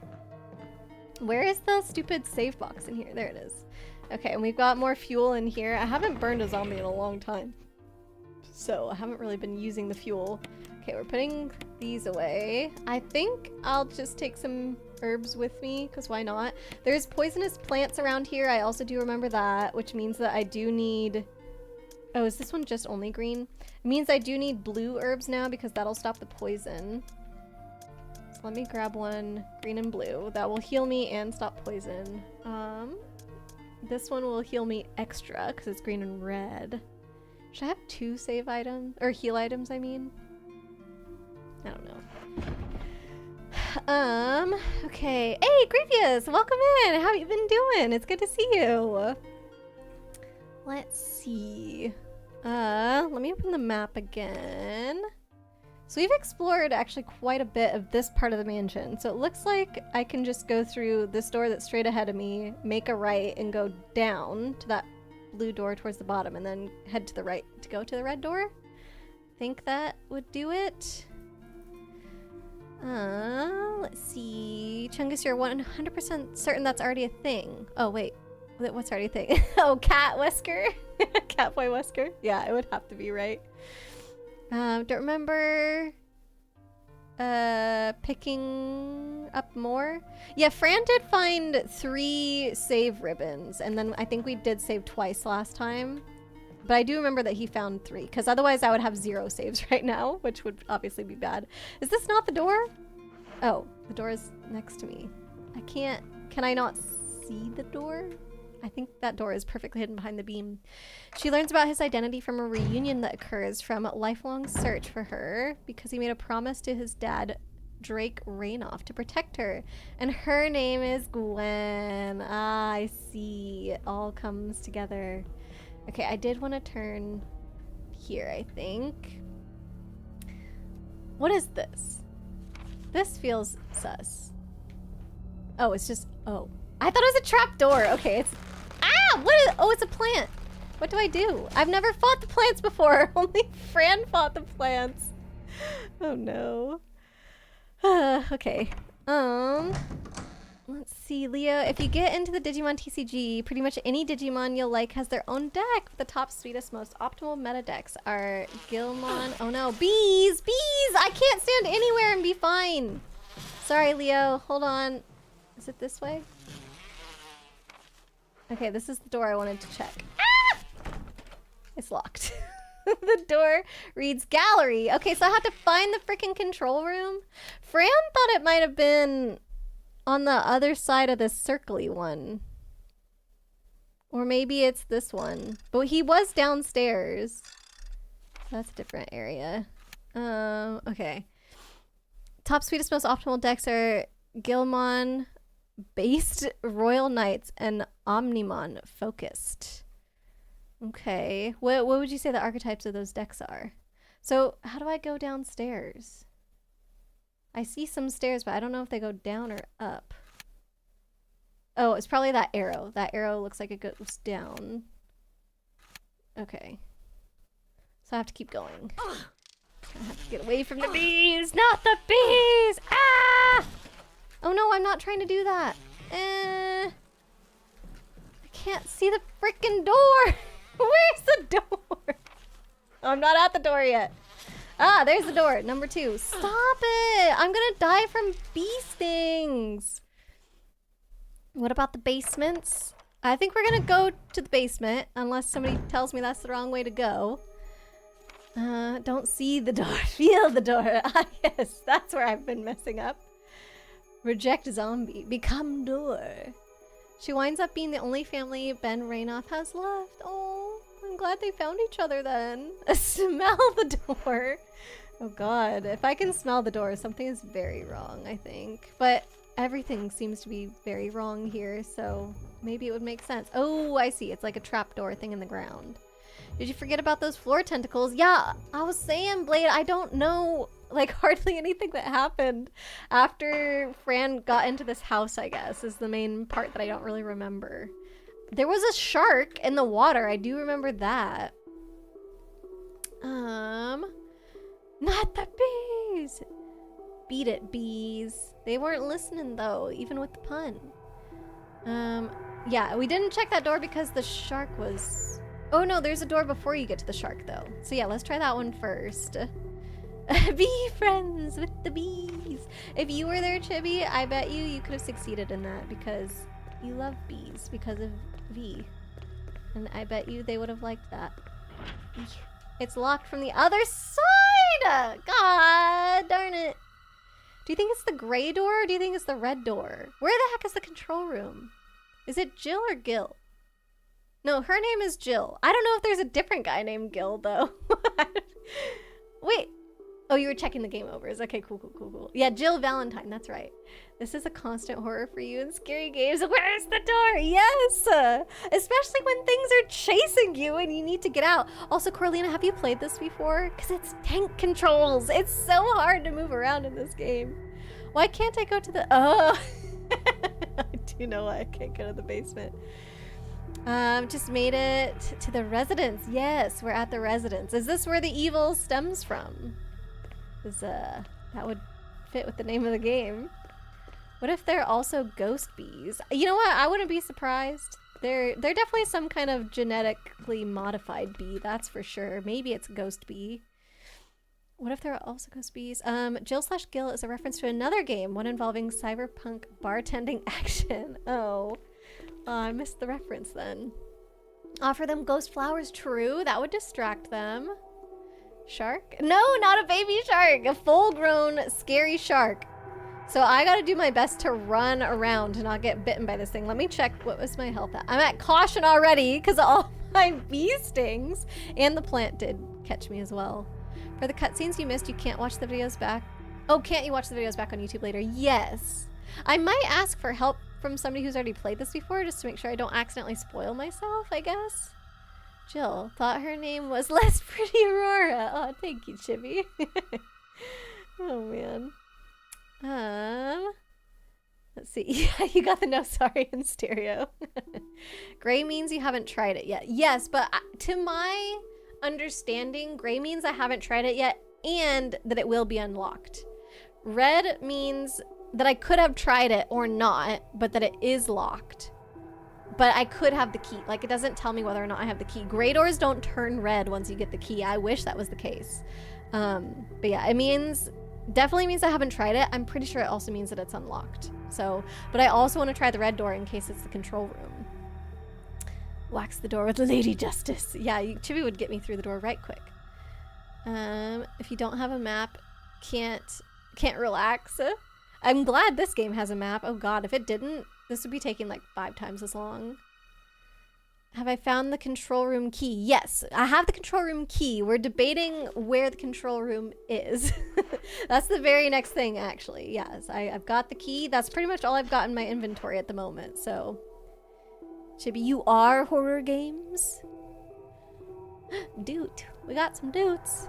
Where is the stupid save box in here? There it is. Okay, and we've got more fuel in here. I haven't burned a zombie in a long time, so I haven't really been using the fuel. Okay, we're putting these away. I think I'll just take some herbs with me, because why not? There's poisonous plants around here. I also do remember that, which means that I do need... Oh, is this one just only green? It means I do need blue herbs now, because that'll stop the poison. So let me grab one green and blue. That will heal me and stop poison. This one will heal me extra, because it's green and red. Should I have 2 save items? Or heal items, I mean? I don't know. Okay. Hey, Grievous! Welcome in! How you been doing? It's good to see you. Let's see. Let me open the map again. So we've explored actually quite a bit of this part of the mansion. So it looks like I can just go through this door that's straight ahead of me, make a right, and go down to that blue door towards the bottom, and then head to the right to go to the red door. Think that would do it. Let's see. Chungus, you're 100% certain that's already a thing. Oh, wait. What's already a thing? Oh, Cat Wesker? Catboy Wesker? Yeah, it would have to be, right? Don't remember picking up more. Yeah, Fran did find 3 save ribbons, and then I think we did save twice last time. But I do remember that he found 3, because otherwise I would have 0 saves right now, which would obviously be bad. Is this not the door? Oh, the door is next to me. I can't... Can I not see the door? I think that door is perfectly hidden behind the beam. She learns about his identity from a reunion that occurs from a lifelong search for her because he made a promise to his dad, Drake Rainoff, to protect her. And her name is Gwen. Ah, I see. It all comes together. Okay, I did want to turn here, I think. What is this? This feels sus. Oh, it's just... Oh. I thought it was a trap door. Okay, it's... Ah! What is... Oh, it's a plant. What do I do? I've never fought the plants before. Only Fran fought the plants. Oh, no. Okay. Let's see, Leo. If you get into the Digimon TCG, pretty much any Digimon you'll like has their own deck. The top, sweetest, most optimal meta decks are Gilmon. Oh, no. Bees! Bees! I can't stand anywhere and be fine. Sorry, Leo. Hold on. Is it this way? Okay, this is the door I wanted to check. Ah! It's locked. The door reads gallery. Okay, so I had to find the freaking control room. Fran thought it might have been on the other side of this circly one. Or maybe it's this one. But he was downstairs. That's a different area. Okay. Top, sweetest, most optimal decks are Gilmon based, Royal Knights, and Omnimon focused. Okay. What would you say the archetypes of those decks are? So how do I go downstairs? I see some stairs, but I don't know if they go down or up. Oh, it's probably that arrow. That arrow looks like it goes down. Okay. So I have to keep going. I have to get away from the bees! Not the bees! Ah! Oh no, I'm not trying to do that. I can't see the freaking door. Where's the door? Oh, I'm not at the door yet. Ah, there's the door. Number 2. Stop it. I'm gonna die from bee stings. What about the basements? I think we're gonna go to the basement unless somebody tells me that's the wrong way to go. Don't see the door. Feel the door. Ah, yes. That's where I've been messing up. Reject zombie. Become door. She winds up being the only family Ben Rainoff has left. Oh, I'm glad they found each other then. Smell the door. Oh god, if I can smell the door, something is very wrong, I think. But everything seems to be very wrong here, so maybe it would make sense. Oh, I see. It's like a trapdoor thing in the ground. Did you forget about those floor tentacles? Yeah, I was saying, Blade, I don't know, like, hardly anything that happened after Fran got into this house, I guess, is the main part that I don't really remember. There was a shark in the water. I do remember that. Not the bees! Beat it, bees. They weren't listening, though, even with the pun. Yeah, we didn't check that door because the shark was... Oh no, there's a door before you get to the shark though. So yeah, let's try that one first. Be friends with the bees. If you were there, Chibi, I bet you could have succeeded in that because you love bees because of V. And I bet you they would have liked that. It's locked from the other side! God darn it. Do you think it's the gray door or do you think it's the red door? Where the heck is the control room? Is it Jill or Gil? No, her name is Jill. I don't know if there's a different guy named Gil, though. Wait. Oh, you were checking the game overs. Okay, cool. Yeah, Jill Valentine. That's right. This is a constant horror for you in scary games. Where's the door? Yes! Especially when things are chasing you and you need to get out. Also, Corlina, have you played this before? Because it's tank controls. It's so hard to move around in this game. Why can't I go to the... Oh! I do know why I can't go to the basement. Just made it to the residence. Yes, we're at the residence. Is this where the evil stems from? Is that would fit with the name of the game. What if they're also ghost bees? You know what? I wouldn't be surprised. They're definitely some kind of genetically modified bee, that's for sure. Maybe it's a ghost bee. What if there are also ghost bees? Jill/Gil is a reference to another game, one involving cyberpunk bartending action. Oh. I missed the reference then. Offer them ghost flowers, true. That would distract them. Shark? No, not a baby shark. A full-grown, scary shark. So I gotta do my best to run around to not get bitten by this thing. Let me check what was my health at. I'm at caution already because all my bee stings. And the plant did catch me as well. For the cutscenes you missed, you can't watch the videos back. Oh, can't you watch the videos back on YouTube later? Yes. I might ask for help from somebody who's already played this before just to make sure I don't accidentally spoil myself, I guess. Jill thought her name was less pretty Aurora. Oh, thank you, Chibi. Oh, man. Let's see. Yeah, you got the no sorry in stereo. Gray means you haven't tried it yet. Yes, but to my understanding, gray means I haven't tried it yet and that it will be unlocked. Red means that I could have tried it or not, but that it is locked. But I could have the key. Like, it doesn't tell me whether or not I have the key. Gray doors don't turn red once you get the key. I wish that was the case. But yeah, it means, definitely means I haven't tried it. I'm pretty sure it also means that it's unlocked. So, but I also want to try the red door in case it's the control room. Wax the door with Lady Justice. Yeah, Chibi would get me through the door right quick. If you don't have a map, can't relax. I'm glad this game has a map. Oh god, if it didn't, this would be taking like 5 times as long. Have I found the control room key? Yes, I have the control room key. We're debating where the control room is. That's the very next thing, actually. Yes, I've got the key. That's pretty much all I've got in my inventory at the moment, so. Chibi, you are horror games? Doot. We got some doots.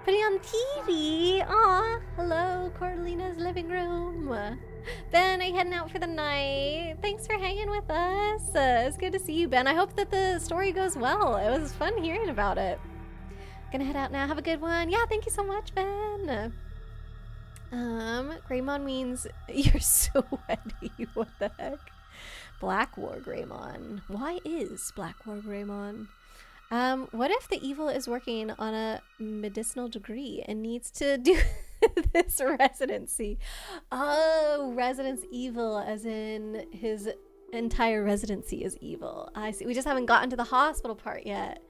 Putting on TV. Aw, hello, Cordelina's living room. Ben, are you heading out for the night? Thanks for hanging with us. It's good to see you, Ben. I hope that the story goes well. It was fun hearing about it. Gonna head out now. Have a good one. Yeah, thank you so much, Ben. Greymon means you're sweaty. What the heck? Black War Greymon. Why is Black War Greymon? What if the evil is working on a medicinal degree and needs to do this residency? Oh, residence evil, as in his entire residency is evil. I see. We just haven't gotten to the hospital part yet.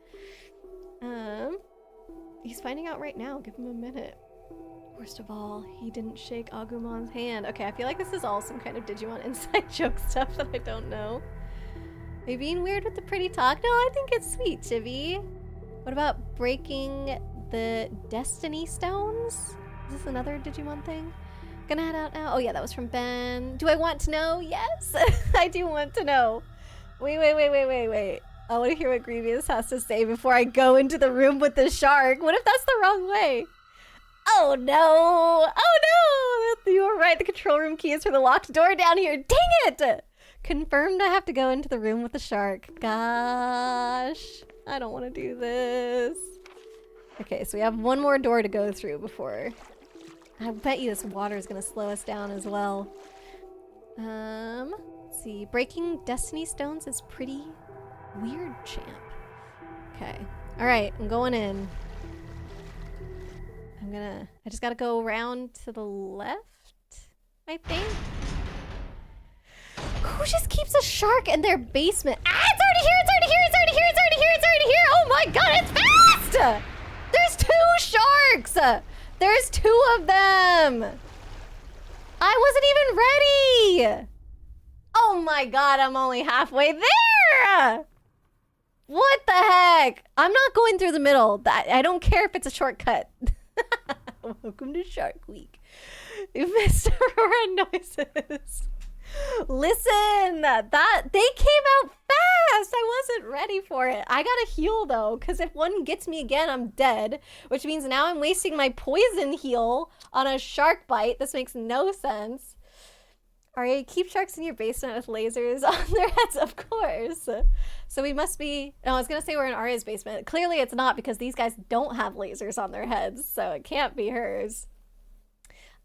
He's finding out right now. Give him a minute. Worst of all, he didn't shake Agumon's hand. Okay, I feel like this is all some kind of Digimon inside joke stuff that I don't know. Are you being weird with the pretty talk? No, I think it's sweet, Chibi. What about breaking the Destiny Stones? Is this another Digimon thing? Gonna head out now. Oh yeah, that was from Ben. Do I want to know? Yes, I do want to know. Wait. I want to hear what Grievous has to say before I go into the room with the shark. What if that's the wrong way? Oh no! Oh no! You were right. The control room key is for the locked door down here. Dang it! Confirmed I have to go into the room with the shark. Gosh. I don't want to do this. Okay, so we have one more door to go through before. I bet you this water is going to slow us down as well. Let's see. Breaking Destiny Stones is pretty weird, champ. Okay. Alright, I'm going in. I just gotta go around to the left, I think. Who just keeps a shark in their basement? Ah, it's already here, it's already here, it's already here, it's already here, it's already here! Oh my god, it's fast! There's 2 sharks! There's 2 of them! I wasn't even ready! Oh my god, I'm only halfway there! What the heck? I'm not going through the middle. I don't care if it's a shortcut. Welcome to Shark Week. You missed red noises. Listen, they came out fast. I wasn't ready for it. I gotta heal though, because if one gets me again, I'm dead. Which means now I'm wasting my poison heal on a shark bite. This makes no sense. Aria, keep sharks in your basement with lasers on their heads, of course. So we must be... No, I was going to say we're in Aria's basement. Clearly it's not, because these guys don't have lasers on their heads, so it can't be hers.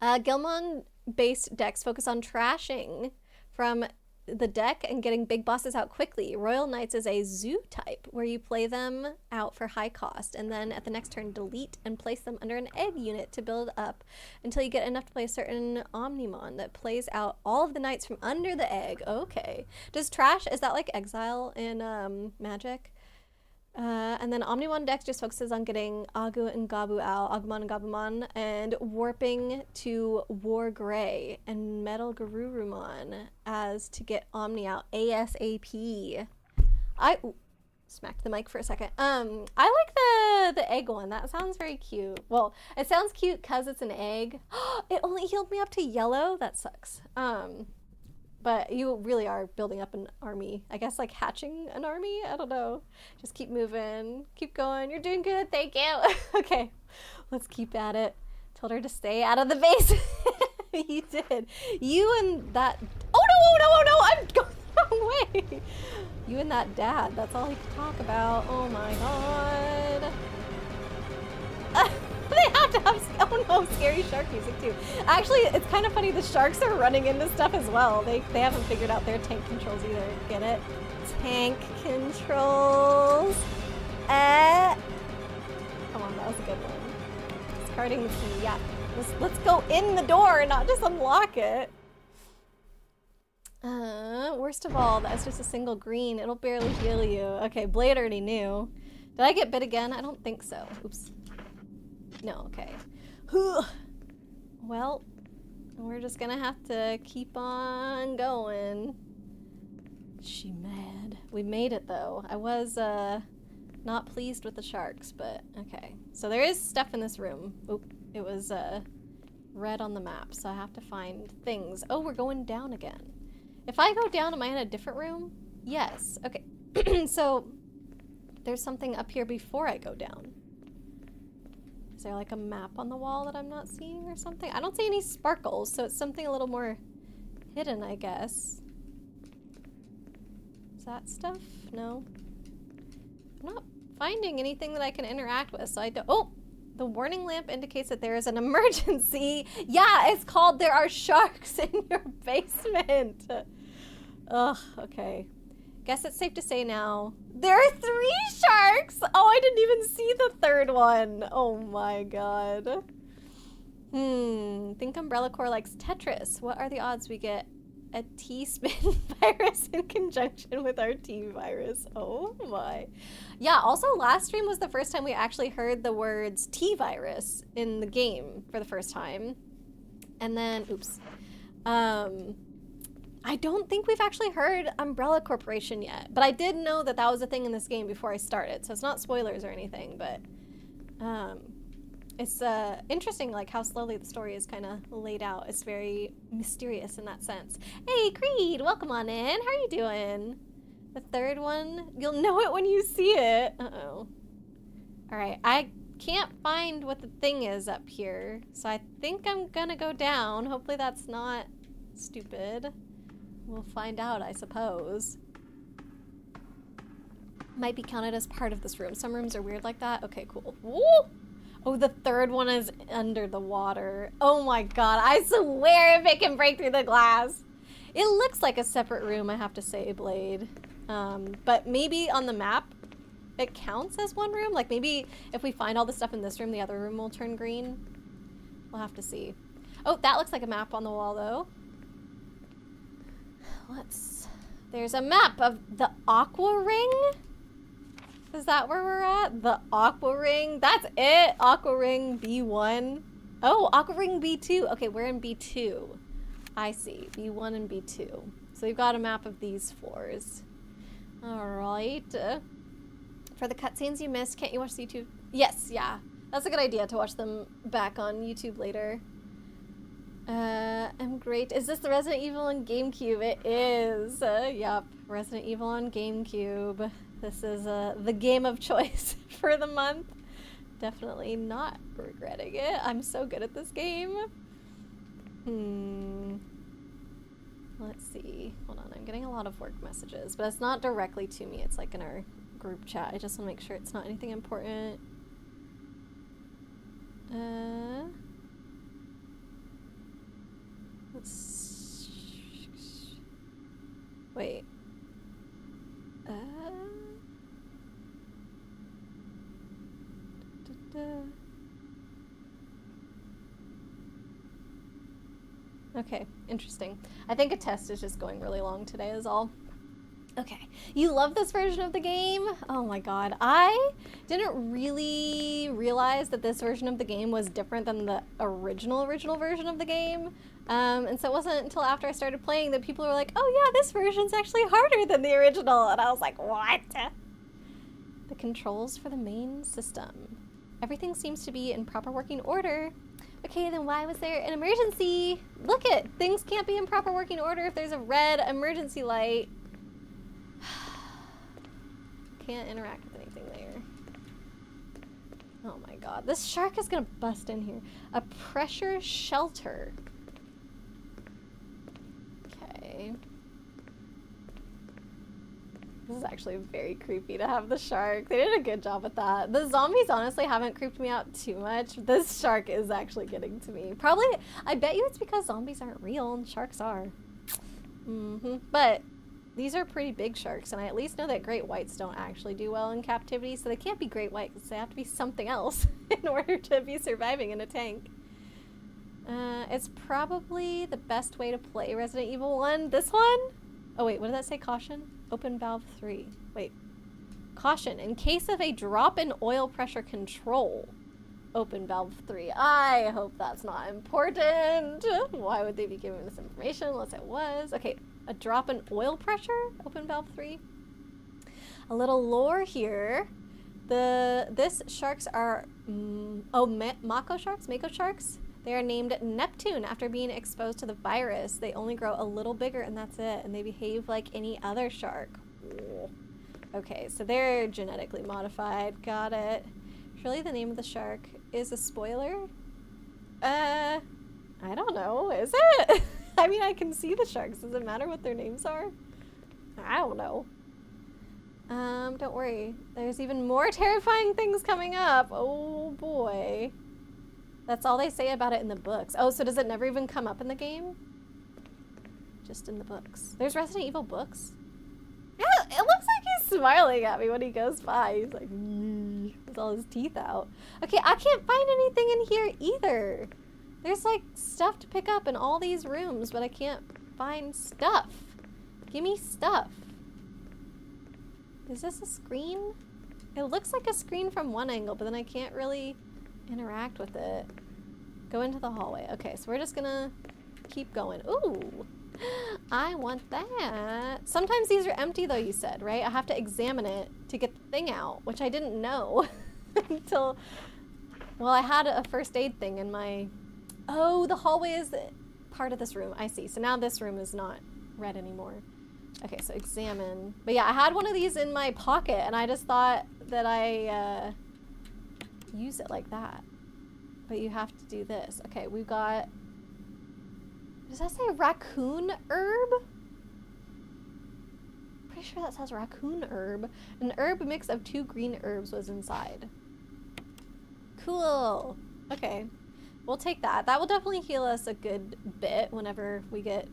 Gilmon-based decks focus on trashing from the deck and getting big bosses out quickly. Royal Knights is a zoo type, where you play them out for high cost, and then at the next turn delete and place them under an egg unit to build up until you get enough to play a certain Omnimon that plays out all of the knights from under the egg. Okay. Does trash, is that like Exile in Magic? And then Omnimon deck just focuses on getting Agu and Gabu out, Agumon and Gabumon, and warping to War Grey and Metal Garurumon as to get Omni out ASAP. Smacked the mic for a second. I like the egg one. That sounds very cute. Well, it sounds cute because it's an egg. It only healed me up to yellow. That sucks. But you really are building up an army. I guess like hatching an army? I don't know. Just keep moving. Keep going. You're doing good. Thank you. Okay. Let's keep at it. Told her to stay out of the base. You did. You and that... Oh no! I'm going the wrong way. You and that dad. That's all he could talk about. Oh my god. They have to have, oh no, scary shark music too. Actually, it's kind of funny, the sharks are running into stuff as well. They haven't figured out their tank controls either. Get it? Tank controls. Come on, that was a good one. Discarding the key, yeah. Let's go in the door and not just unlock it. Worst of all, that's just a single green. It'll barely heal you. Okay, Blade already knew. Did I get bit again? I don't think so. Oops. No, okay. Well, we're just gonna have to keep on going. She mad. We made it though. I was not pleased with the sharks, but okay. So there is stuff in this room. Oop, it was red on the map, so I have to find things. Oh, we're going down again. If I go down, am I in a different room? Yes. Okay. So there's something up here before I go down. Is there like a map on the wall that I'm not seeing or something? I don't see any sparkles, so it's something a little more hidden, I guess. Is that stuff? No. I'm not finding anything that I can interact with, so I don't... Oh! The warning lamp indicates that there is an emergency. Yeah, it's called there are sharks in your basement. Ugh, okay. Guess it's safe to say now. There are 3 sharks! Oh, I didn't even see the 3rd one. Oh my god. Think Umbrella Corps likes Tetris. What are the odds we get a T-spin virus in conjunction with our T virus? Oh my. Yeah, also last stream was the first time we actually heard the words T virus in the game for the first time. And then, oops. I don't think we've actually heard Umbrella Corporation yet, but I did know that that was a thing in this game before I started, so it's not spoilers or anything, but it's interesting like how slowly the story is kind of laid out. It's very mysterious in that sense. Hey Creed, welcome on in. How are you doing? The 3rd one, you'll know it when you see it. Uh-oh. All right, I can't find what the thing is up here, so I think I'm gonna go down. Hopefully that's not stupid. We'll find out, I suppose. Might be counted as part of this room. Some rooms are weird like that. Okay, cool. Woo! Oh, the 3rd one is under the water. Oh my god, I swear if it can break through the glass. It looks like a separate room, I have to say, Blade. But maybe on the map, it counts as one room? Like maybe if we find all the stuff in this room, the other room will turn green? We'll have to see. Oh, that looks like a map on the wall, though. There's a map of the Aqua Ring? Is that where we're at? The Aqua Ring? That's it? Aqua Ring B1? Oh, Aqua Ring B2. Okay, we're in B2. I see. B1 and B2. So we've got a map of these floors. Alright. For the cutscenes you missed, can't you watch the YouTube? Yes, yeah. That's a good idea to watch them back on YouTube later. I'm great. Is this the Resident Evil on GameCube? It is. Yep. Resident Evil on GameCube. This is the game of choice for the month. Definitely not regretting it. I'm so good at this game. Let's see. Hold on. I'm getting a lot of work messages, but it's not directly to me. It's like in our group chat. I just want to make sure it's not anything important. Wait. Okay, interesting. I think a test is just going really long today is all. Okay, you love this version of the game? Oh my god, I didn't really realize that this version of the game was different than the original version of the game. And so it wasn't until after I started playing that people were like, oh yeah, this version's actually harder than the original. And I was like, what? The controls for the main system. Everything seems to be in proper working order. Okay, then why was there an emergency? Look it, things can't be in proper working order if there's a red emergency light. Can't interact with anything there. Oh my god, this shark is gonna bust in here. A pressure shelter. Okay. This is actually very creepy to have the shark. They did a good job with that. The zombies honestly haven't creeped me out too much. This shark is actually getting to me. Probably, I bet you it's because zombies aren't real and sharks are. But these are pretty big sharks, and I at least know that great whites don't actually do well in captivity, so they can't be great whites. They have to be something else in order to be surviving in a tank. It's probably the best way to play Resident Evil 1. This one? Oh wait, what did that say? Caution? Open valve 3. Wait. Caution, in case of a drop in oil pressure control. Open valve 3. I hope that's not important. Why would they be giving this information unless it was? Okay, a drop in oil pressure? Open valve 3. A little lore here. This sharks are, mako sharks? They are named Neptune after being exposed to the virus. They only grow a little bigger and that's it. And they behave like any other shark. Okay, so they're genetically modified. Got it. Surely the name of the shark is a spoiler? I don't know. Is it? I mean, I can see the sharks. Does it matter what their names are? I don't know. Don't worry. There's even more terrifying things coming up. Oh boy. That's all they say about it in the books. Oh, so does it never even come up in the game? Just in the books. There's Resident Evil books? Yeah, it looks like he's smiling at me when he goes by. He's like, with all his teeth out. Okay, I can't find anything in here either. There's like stuff to pick up in all these rooms, but I can't find stuff. Give me stuff. Is this a screen? It looks like a screen from one angle, but then I can't really interact with it. Go into the hallway. Okay, so we're just gonna keep going. Ooh, I want that. Sometimes these are empty though, you said, right? I have to examine it to get the thing out, which I didn't know until, well, I had a first aid thing in my, oh, the hallway is part of this room. I see. So now this room is not red anymore. Okay, so examine. But yeah, I had one of these in my pocket and I just thought that I use it like that. But you have to do this. Okay, we've got, does that say raccoon herb? Pretty sure that says raccoon herb. An herb mix of 2 green herbs was inside. Cool. Okay, we'll take that. That will definitely heal us a good bit whenever we get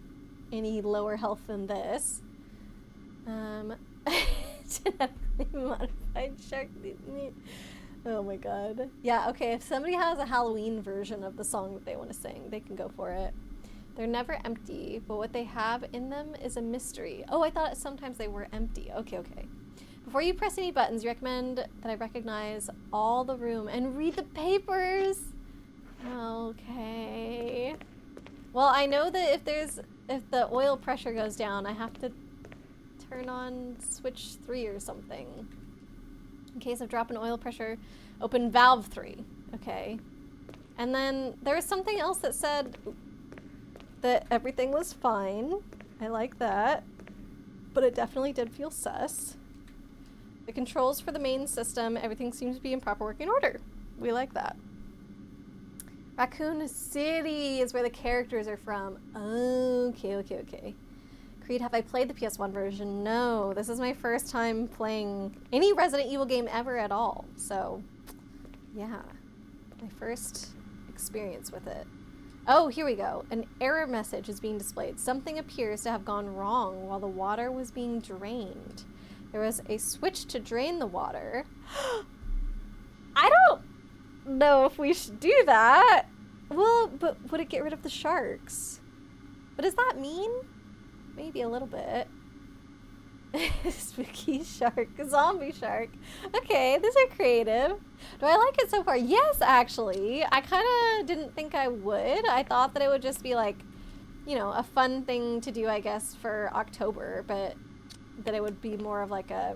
any lower health than this. Genetically modified shark meat. Oh my god. Yeah, okay, if somebody has a Halloween version of the song that they want to sing, they can go for it. They're never empty, but what they have in them is a mystery. Oh, I thought sometimes they were empty. Okay, okay. Before you press any buttons, you recommend that I recognize all the room and read the papers. Okay. Well, I know that if the oil pressure goes down, I have to turn on switch 3 or something. In case of drop in oil pressure, open valve 3. Okay. And then there was something else that said that everything was fine. I like that. But it definitely did feel sus. The controls for the main system, everything seems to be in proper working order. We like that. Raccoon City is where the characters are from. Okay, okay, okay. Creed, have I played the PS1 version? No, this is my first time playing any Resident Evil game ever at all. So, yeah, my first experience with it. Oh, here we go. An error message is being displayed. Something appears to have gone wrong while the water was being drained. There was a switch to drain the water. I don't know if we should do that. Well, but would it get rid of the sharks? What does that mean? Maybe a little bit. Spooky shark, zombie shark. Okay, these are creative. Do I like it so far? Yes, actually. I kind of didn't think I would. I thought that it would just be like, you know, a fun thing to do, I guess, for October, but that it would be more of like a,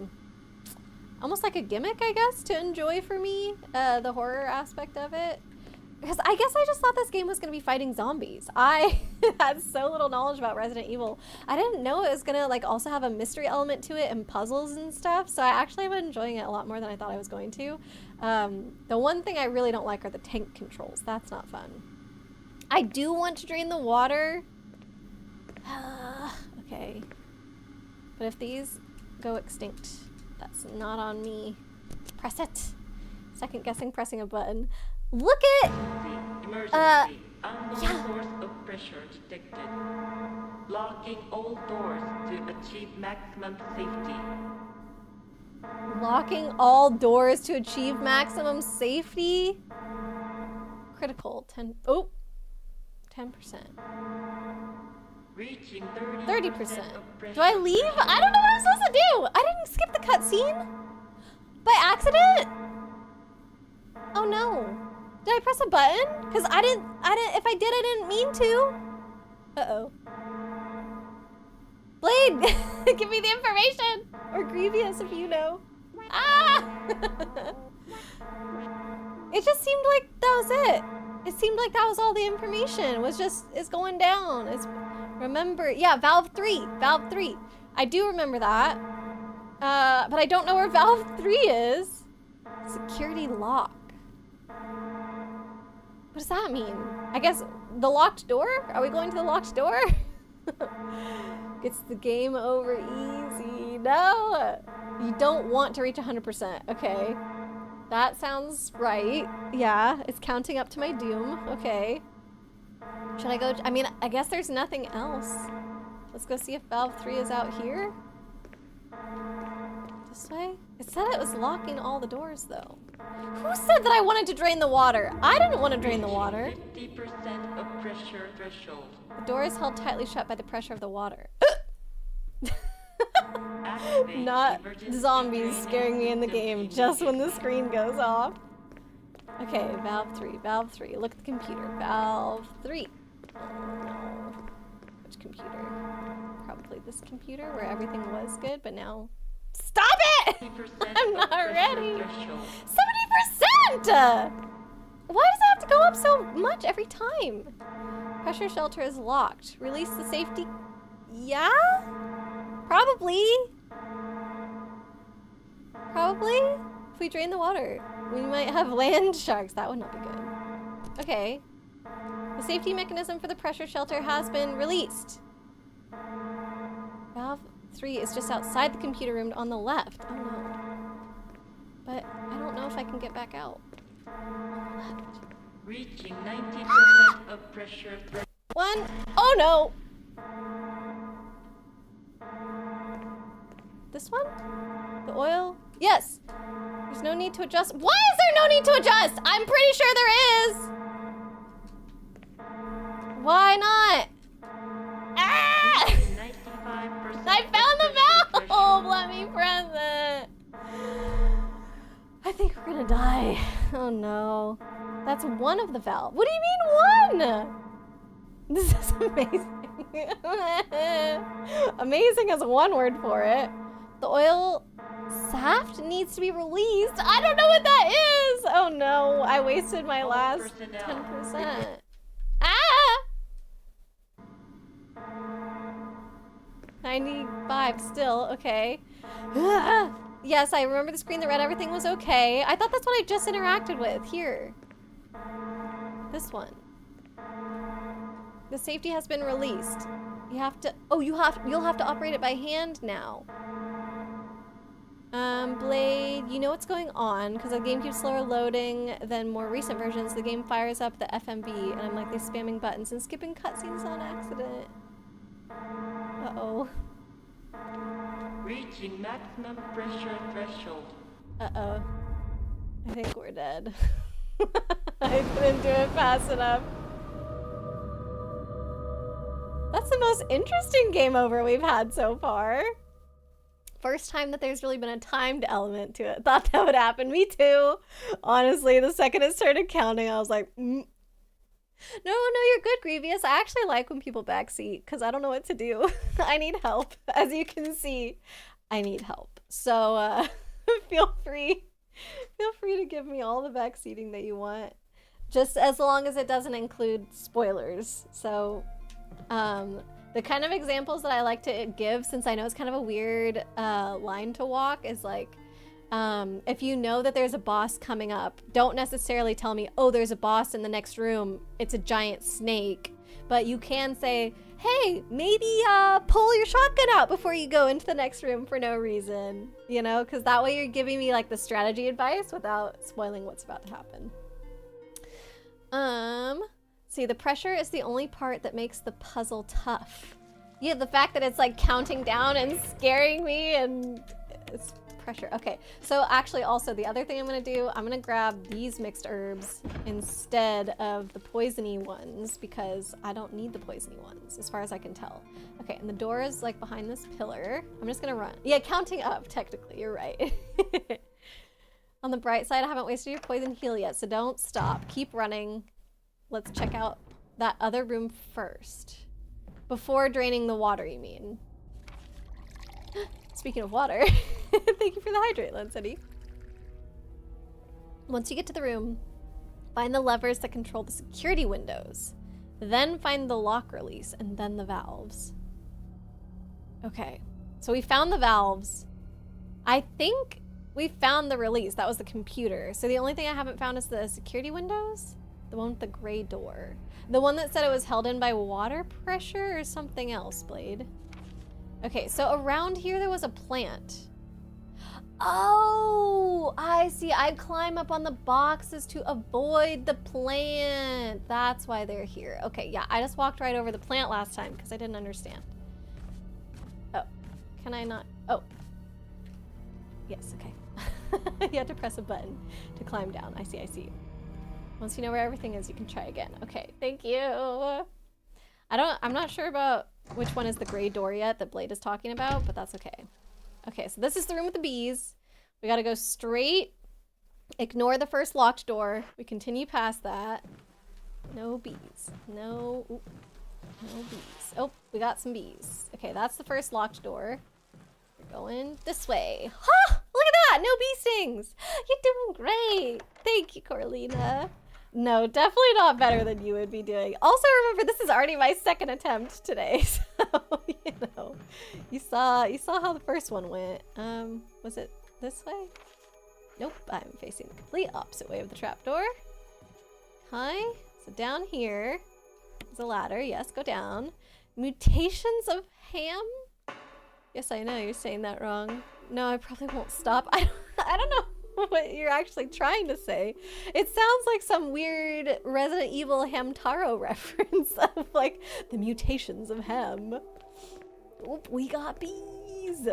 almost like a gimmick, I guess, to enjoy for me, the horror aspect of it. Because I guess I just thought this game was going to be fighting zombies. I had so little knowledge about Resident Evil. I didn't know it was going to like also have a mystery element to it and puzzles and stuff. So I actually am enjoying it a lot more than I thought I was going to. The one thing I really don't like are the tank controls. That's not fun. I do want to drain the water. Okay. But if these go extinct, that's not on me. Press it. Second guessing pressing a button. Look at Emergency. yeah. Source of pressure detected. Locking all doors to achieve maximum safety. Locking all doors to achieve maximum safety. Critical 10. Oh, 10%. Reaching 30%. Do I leave? I don't know what I'm supposed to do. I didn't skip the cutscene by accident. Oh no. Did I press a button? Because I didn't, if I did, I didn't mean to. Uh-oh. Blade, give me the information. Or Grievous, if you know. Ah! It just seemed like that was it. It seemed like that was all the information. Is going down. Remember, yeah, Valve 3. Valve 3. I do remember that. But I don't know where Valve 3 is. Security lock. What does that mean? I guess the locked door? Are we going to the locked door? Gets the game over easy. No! You don't want to reach 100%. Okay. That sounds right. Yeah, it's counting up to my doom. Okay. Should I go? I mean, I guess there's nothing else. Let's go see if valve 3 is out here. This way? It said it was locking all the doors, though. Who said that I wanted to drain the water? I didn't want to drain the water. 50% of pressure threshold. The door is held tightly shut by the pressure of the water. Activate Not emergency zombies training scaring me in the system game, just when the immediately. screen goes off. Okay, valve 3, valve 3. Look at the computer. Valve 3. Oh no. Which computer? Probably this computer where everything was good, but now... Stop it! 50% I'm of not pressure ready. threshold. 70%! Why does it have to go up so much every time? Pressure shelter is locked. Release the safety... Yeah? Probably. Probably? If we drain the water, we might have land sharks. That would not be good. Okay. The safety mechanism for the pressure shelter has been released. Valve 3 is just outside the computer room on the left. Oh no. But I don't know if I can get back out. On the left. Reaching 90% of pressure threshold. One. Oh no! This one? The oil? Yes! There's no need to adjust. Why is there no need to adjust? I'm pretty sure there is! Why not? Ah! 95% I found the valve! Let me press it. I think we're gonna die. Oh no. That's one of the valves. What do you mean one? This is amazing. Amazing is one word for it. The oil shaft needs to be released. I don't know what that is. Oh no, I wasted my last 10%. Ah! 95 still, okay. Ah! Yes, I remember the screen that read everything was okay. I thought that's what I just interacted with. Here. This one. The safety has been released. You have to, oh, you'll have to operate it by hand now. Blade, you know what's going on because the GameCube's slower loading than more recent versions. The game fires up the FMV and I'm likely spamming buttons and skipping cutscenes on accident. Uh-oh. Reaching maximum pressure threshold. Uh-oh. I think we're dead. I didn't do it fast enough. That's the most interesting game over we've had so far. First time that there's really been a timed element to it. Thought that would happen. Me too. Honestly, the second it started counting, I was like, No, you're good, Grievous. I actually like when people backseat because I don't know what to do. I need help. As you can see, I need help. So feel free to give me all the backseating that you want. Just as long as it doesn't include spoilers. So the kind of examples that I like to give, since I know it's kind of a weird line to walk, is like, if you know that there's a boss coming up, don't necessarily tell me, oh, there's a boss in the next room, it's a giant snake. But you can say, hey, maybe pull your shotgun out before you go into the next room for no reason. You know, because that way you're giving me like the strategy advice without spoiling what's about to happen. See, the pressure is the only part that makes the puzzle tough. Yeah, the fact that it's like counting down and scaring me and it's pressure. Okay, so actually also the other thing I'm gonna do, I'm gonna grab these mixed herbs instead of the poisony ones because I don't need the poisony ones as far as I can tell. Okay, and the door is like behind this pillar. I'm just gonna run. Yeah, counting up, technically, you're right. On the bright side, I haven't wasted your poison heal yet, so don't stop. Keep running. Let's check out that other room first. Before draining the water, you mean? Speaking of water, thank you for the hydrate, Lancity. Once you get to the room, find the levers that control the security windows. Then find the lock release, and then the valves. Okay, so we found the valves. I think we found the release. That was the computer. So the only thing I haven't found is the security windows. The one with the gray door. The one that said it was held in by water pressure or something else, Blade. Okay, so around here there was a plant. Oh, I see. I climb up on the boxes to avoid the plant. That's why they're here. Okay, yeah, I just walked right over the plant last time because I didn't understand. Oh, can I not? Oh, yes, okay. You have to press a button to climb down. I see, I see. Once you know where everything is, you can try again. Okay, thank you. I'm not sure about which one is the gray door yet that Blade is talking about, but that's okay. Okay, so this is the room with the bees. We gotta go straight, ignore the first locked door. We continue past that. No bees. No bees. Oh, we got some bees. Okay, that's the first locked door. We're going this way. Ha! Look at that! No bee stings! You're doing great! Thank you, Corlina. No, definitely not better than you would be doing. Also, remember, this is already my second attempt today, so, you know. You saw how the first one went. Was it this way? Nope, I'm facing the complete opposite way of the trapdoor. Hi, so down here is a ladder. Yes, go down. Mutations of ham? Yes, I know, you're saying that wrong. No, I probably won't stop. I don't know what you're actually trying to say. It sounds like some weird Resident Evil Hamtaro reference of like the mutations of Ham. Oop, we got bees.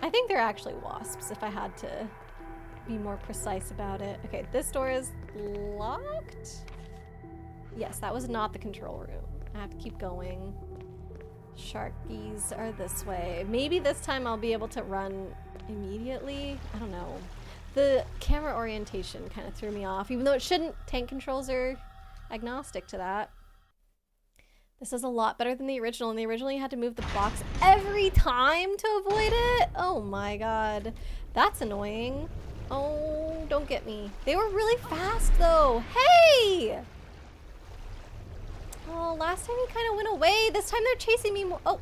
I think they're actually wasps if I had to be more precise about it. Okay, this door is locked. Yes, that was not the control room. I have to keep going. Sharkies are this way. Maybe this time I'll be able to run immediately. I don't know. The camera orientation kind of threw me off, even though it shouldn't. Tank controls are agnostic to that. This is a lot better than the original, and the original you had to move the box every time to avoid it. Oh my god. That's annoying. Oh, don't get me. They were really fast though. Hey! Oh, last time he kind of went away. This time they're chasing me more. Oh.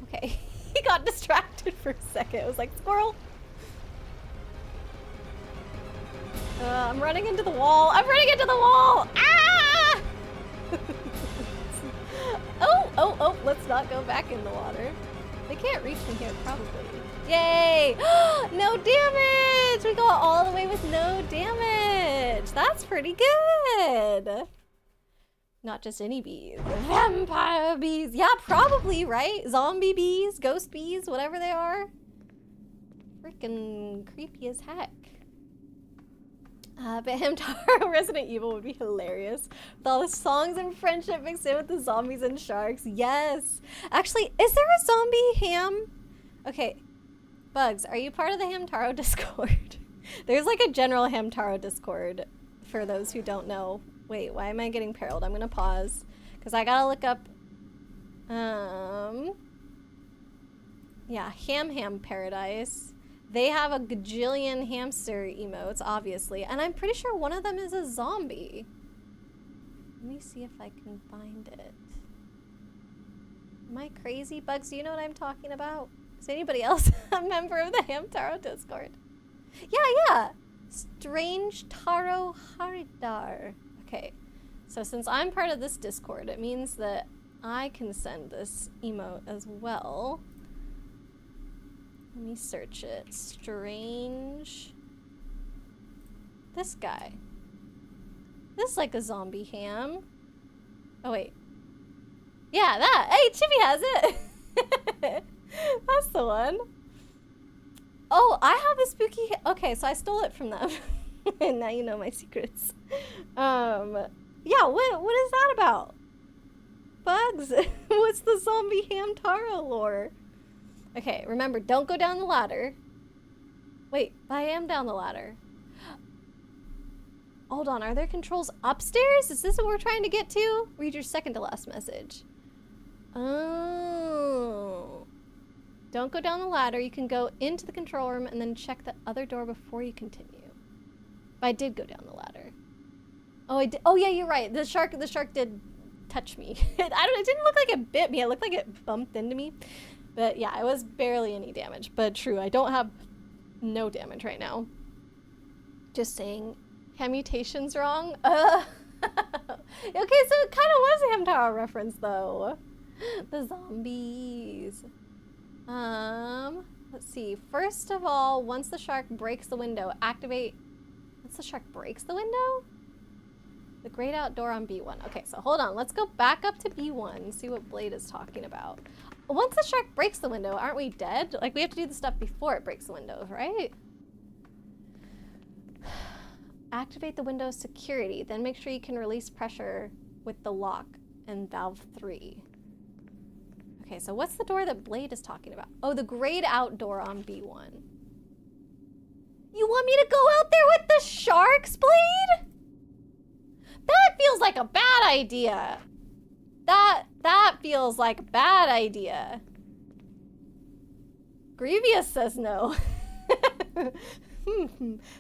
Okay. He got distracted for a second. It was like, squirrel. I'm running into the wall. I'm running into the wall. Ah! Oh, let's not go back in the water. They can't reach me here, probably. Yay! No damage! We got all the way with no damage. That's pretty good. Not just any bees. Vampire bees. Yeah, probably, right? Zombie bees, ghost bees, whatever they are. Freaking creepy as heck. But Hamtaro Resident Evil would be hilarious. With all the songs and friendship mixed in with the zombies and sharks. Yes. Actually, is there a zombie ham? Okay. Bugs, are you part of the Hamtaro Discord? There's like a general Hamtaro Discord for those who don't know. Wait, why am I getting perilled? I'm gonna pause because I gotta look up yeah, Ham Paradise. They have a gajillion hamster emotes, obviously, and I'm pretty sure one of them is a zombie. Let me see if I can find it. Am I crazy? Bugs, do you know what I'm talking about? Is anybody else a member of the Hamtaro Discord? Yeah. Strange Taro Haridar. Okay, so since I'm part of this Discord, it means that I can send this emote as well. Let me search it. Strange. This guy. This is like a zombie ham. Oh, wait. Yeah, that. Hey, Chippy has it. That's the one. Oh, I have a spooky... Okay, so I stole it from them. And now you know my secrets. Yeah, what is that about? Bugs. What's the zombie Hamtaro lore? Okay, remember, don't go down the ladder. Wait, I am down the ladder. Hold on, are there controls upstairs? Is this what we're trying to get to? Read your second to last message. Oh. Don't go down the ladder. You can go into the control room and then check the other door before you continue. But I did go down the ladder. Oh, I did. Oh, yeah, you're right. The shark did touch me. It didn't look like it bit me. It looked like it bumped into me. But yeah, it was barely any damage. But true, I don't have no damage right now. Just saying, ham mutation's wrong. Okay, so it kind of was a Hamtaro reference though. The zombies. Let's let's see. First of all, once the shark breaks the window, activate... Once the shark breaks the window? The great outdoor on B1. Okay, so hold on. Let's go back up to B1 and see what Blade is talking about. Once the shark breaks the window, aren't we dead? Like, we have to do the stuff before it breaks the window, right? Activate the window's security. Then make sure you can release pressure with the lock and valve 3. Okay, so what's the door that Blade is talking about? Oh, the great outdoor on B1. You want me to go out there with the sharks, Blade? That feels like a bad idea. That feels like a bad idea. Grievous says no.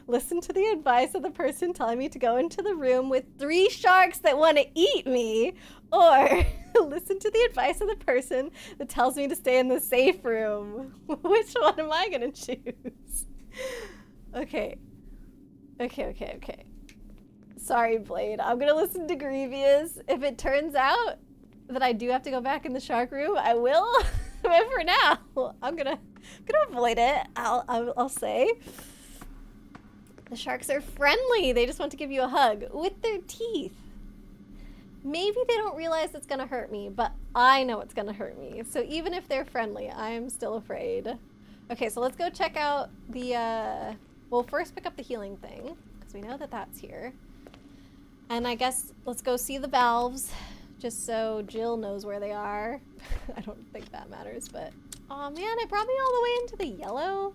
Listen to the advice of the person telling me to go into the room with 3 sharks that want to eat me, or listen to the advice of the person that tells me to stay in the safe room. Which one am I gonna choose? Okay. Sorry, Blade. I'm gonna listen to Grievous. If it turns out that I do have to go back in the shark room, I will. But for now, I'm gonna avoid it. I'll say. The sharks are friendly. They just want to give you a hug with their teeth. Maybe they don't realize it's gonna hurt me, but I know it's gonna hurt me. So even if they're friendly, I am still afraid. Okay, so let's go check out the, we'll first pick up the healing thing, because we know that that's here. And I guess let's go see the valves, just so Jill knows where they are. I don't think that matters, but... Aw, man, it brought me all the way into the yellow.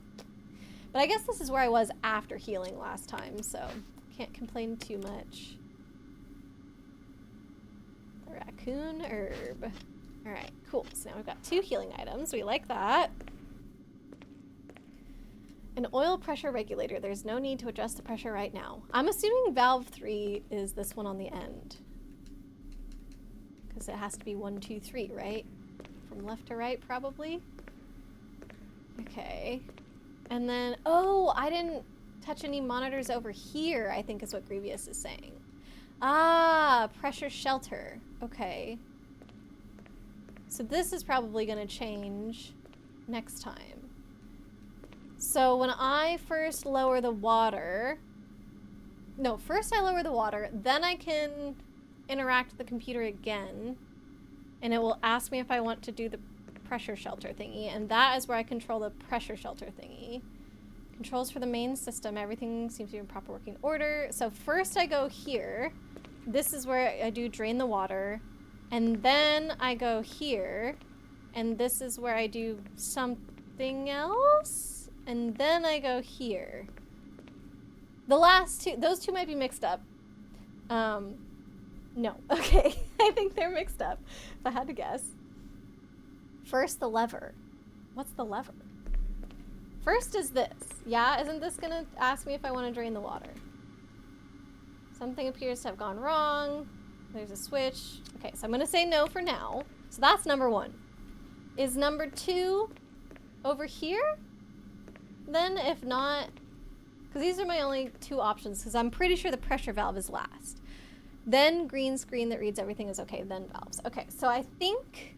But I guess this is where I was after healing last time, so can't complain too much. The raccoon herb. Alright, cool. So now we've got 2 healing items. We like that. An oil pressure regulator. There's no need to adjust the pressure right now. I'm assuming valve 3 is this one on the end. Because it has to be 1, 2, 3, right? From left to right, probably. Okay. And then, oh, I didn't touch any monitors over here, I think is what Grievous is saying. Ah, pressure shelter. Okay. So this is probably going to change next time. So when I first lower the water... No, first I lower the water, then I can interact with the computer again. And it will ask me if I want to do the pressure shelter thingy. And that is where I control the pressure shelter thingy. Controls for the main system. Everything seems to be in proper working order. So first I go here. This is where I do drain the water. And then I go here. And this is where I do something else. And then I go here. The last 2, those 2 might be mixed up. No, okay. I think they're mixed up, if I had to guess. First, the lever. What's the lever? First is this. Yeah, isn't this gonna ask me if I want to drain the water? Something appears to have gone wrong. There's a switch. Okay, so I'm gonna say no for now. So that's number 1. Is number 2 over here? Then if not, because these are my only 2 options, because I'm pretty sure the pressure valve is last. Then green screen that reads everything is okay, then valves. Okay, so I think,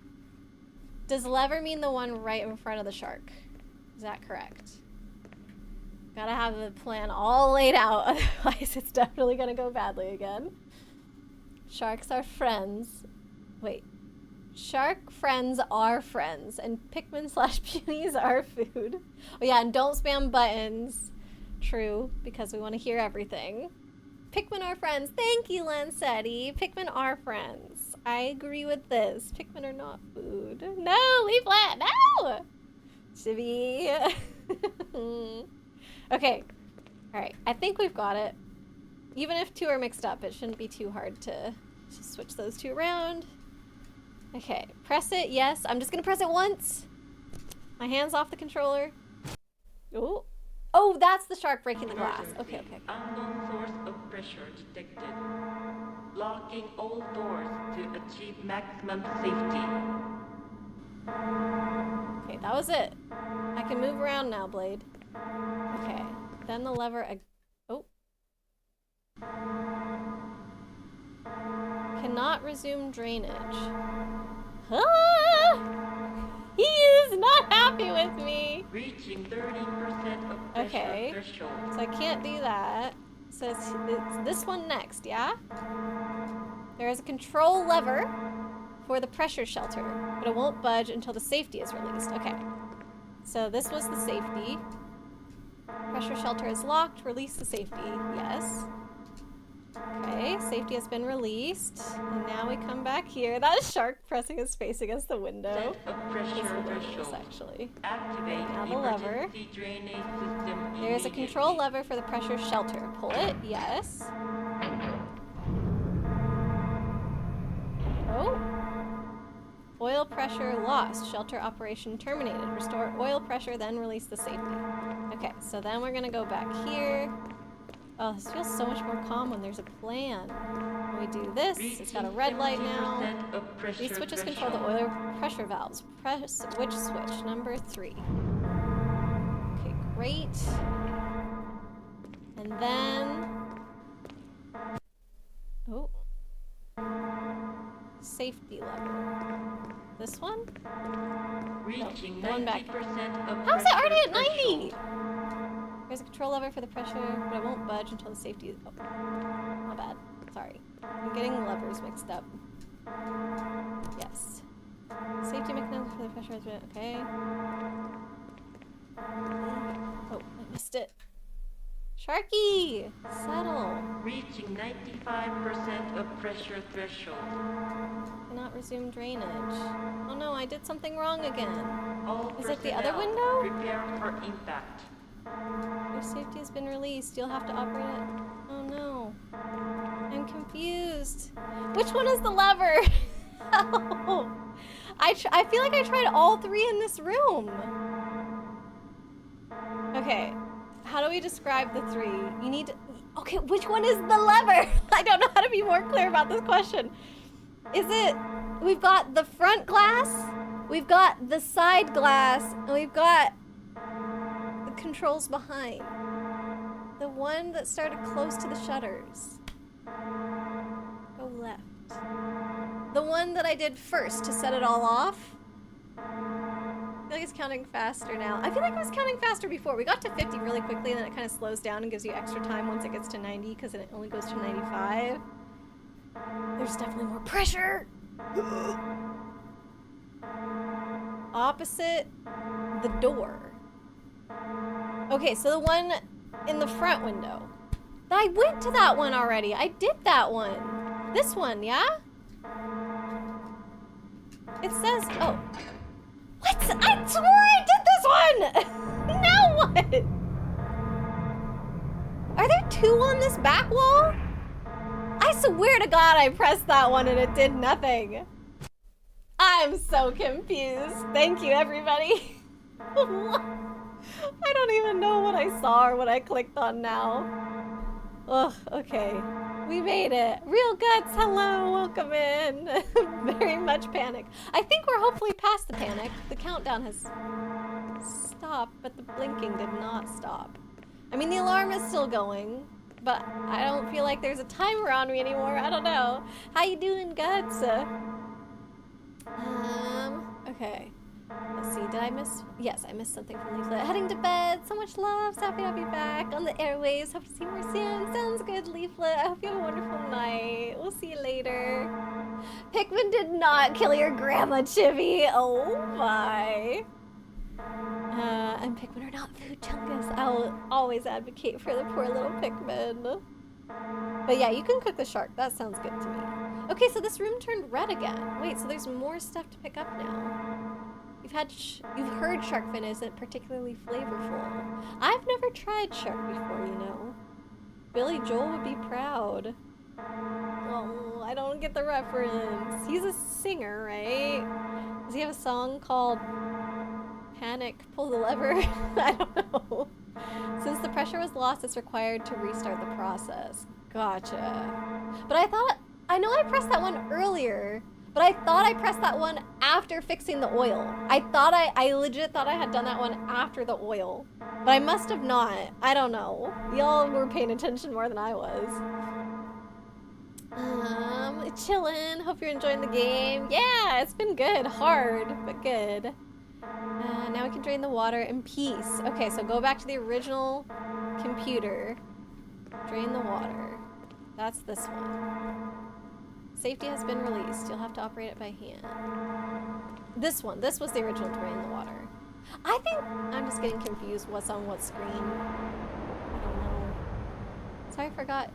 does lever mean the one right in front of the shark? Is that correct? Gotta have the plan all laid out, otherwise it's definitely gonna go badly again. Sharks are friends. Wait. Shark friends are friends, and Pikmin/Punies are food. Oh yeah, and don't spam buttons. True, because we want to hear everything. Pikmin are friends. Thank you, Lancetti. Pikmin are friends. I agree with this. Pikmin are not food. No, Leaflet, no! Chibi. Okay. Alright, I think we've got it. Even if 2 are mixed up, it shouldn't be too hard to just switch those 2 around. Okay, press it, yes. I'm just gonna press it once. My hand's off the controller. Oh. Oh, that's the shark breaking the glass. Okay. Unknown source of pressure detected. Locking all doors to achieve maximum safety. Okay, that was it. I can move around now, Blade. Okay, then the lever... Oh. Cannot resume drainage. Ah! He is not happy with me. Reaching 30% of pressure Okay. threshold. So I can't do that. So it's this one next, yeah? There is a control lever for the pressure shelter, but it won't budge until the safety is released. Okay. So this was the safety. Pressure shelter is locked. Release the safety. Yes. Okay, safety has been released. And now we come back here. That is Shark pressing his face against the window. Set of pressure It's hilarious, threshold. actually. Activate Now the lever. emergency drainage system There's a immediately. control lever for the pressure shelter. Pull it. Yes. Oh. Oil pressure lost. Shelter operation terminated. Restore oil pressure, then release the safety. Okay, so then we're gonna go back here. Oh, this feels so much more calm when there's a plan. When we do this, it's got a red light now. 70% of pressure These switches threshold. control the oil pressure valves. Press which switch? Number 3. Okay, great. And then... Oh. Safety lever. This one? Reaching No, one back. 90% of How is it already at pressure 90? threshold. There's a control lever for the pressure, but it won't budge until the safety is... Oh, my bad. Sorry. I'm getting levers mixed up. Yes. Safety mechanism for the pressure has been... Okay. Oh, I missed it. Sharky! Settle. Reaching 95% of pressure threshold. Cannot resume drainage. Oh no, I did something wrong again. All Is it the other personnel, window? prepare for impact. Your safety has been released. You'll have to operate it. Oh no. I'm confused. Which one is the lever? Help. I feel like I tried all 3 in this room. Okay. How do we describe the 3? You need to... Okay, which one is the lever? I don't know how to be more clear about this question. Is it... We've got the front glass, we've got the side glass, and we've got the controls behind. The one that started close to the shutters. Go left. The one that I did first to set it all off. I feel like it's counting faster now. I feel like it was counting faster before. We got to 50 really quickly, and then it kind of slows down and gives you extra time once it gets to 90, because then it only goes to 95. There's definitely more pressure. Opposite the door. Okay, so the one in the front window. I went to that one already. I did that one. This one, yeah? It says, oh. What? I swore I did this one! Now what? Are there 2 on this back wall? I swear to God I pressed that one and it did nothing. I'm so confused. Thank you, everybody. I don't even know what I saw or what I clicked on now. Ugh, okay. We made it. Real Guts, hello, welcome in. Very much panic. I think we're hopefully past the panic. The countdown has stopped, but the blinking did not stop. I mean, the alarm is still going, but I don't feel like there's a timer on me anymore. I don't know. How you doing, Guts? Okay. Let's see, did I miss? Yes, I missed something from Leaflet. Heading to bed. So much love. So happy to be back on the airwaves. Hope to see you more soon. Sounds good, Leaflet. I hope you have a wonderful night. We'll see you later. Pikmin did not kill your grandma, Chibi. Oh my. And Pikmin are not food chungus. I'll always advocate for the poor little Pikmin. But yeah, you can cook the shark. That sounds good to me. Okay, so this room turned red again. Wait, so there's more stuff to pick up now. You've heard shark fin isn't particularly flavorful. I've never tried shark before, you know. Billy Joel would be proud. Oh, I don't get the reference. He's a singer, right? Does he have a song called Panic, Pull the Lever? I don't know. Since the pressure was lost, it's required to restart the process. Gotcha. But I know I pressed that one earlier, but I thought I pressed that one after fixing the oil. I legit thought I had done that one after the oil, but I must have not. I don't know. Y'all were paying attention more than I was. Chillin'. Hope you're enjoying the game. Yeah, it's been good. Hard, but good. Now we can drain the water in peace. Okay, so go back to the original computer. Drain the water. That's this one. Safety has been released. You'll have to operate it by hand. This one. This was the original drain the water. I think I'm just getting confused what's on what screen. I don't know. Sorry, I forgot.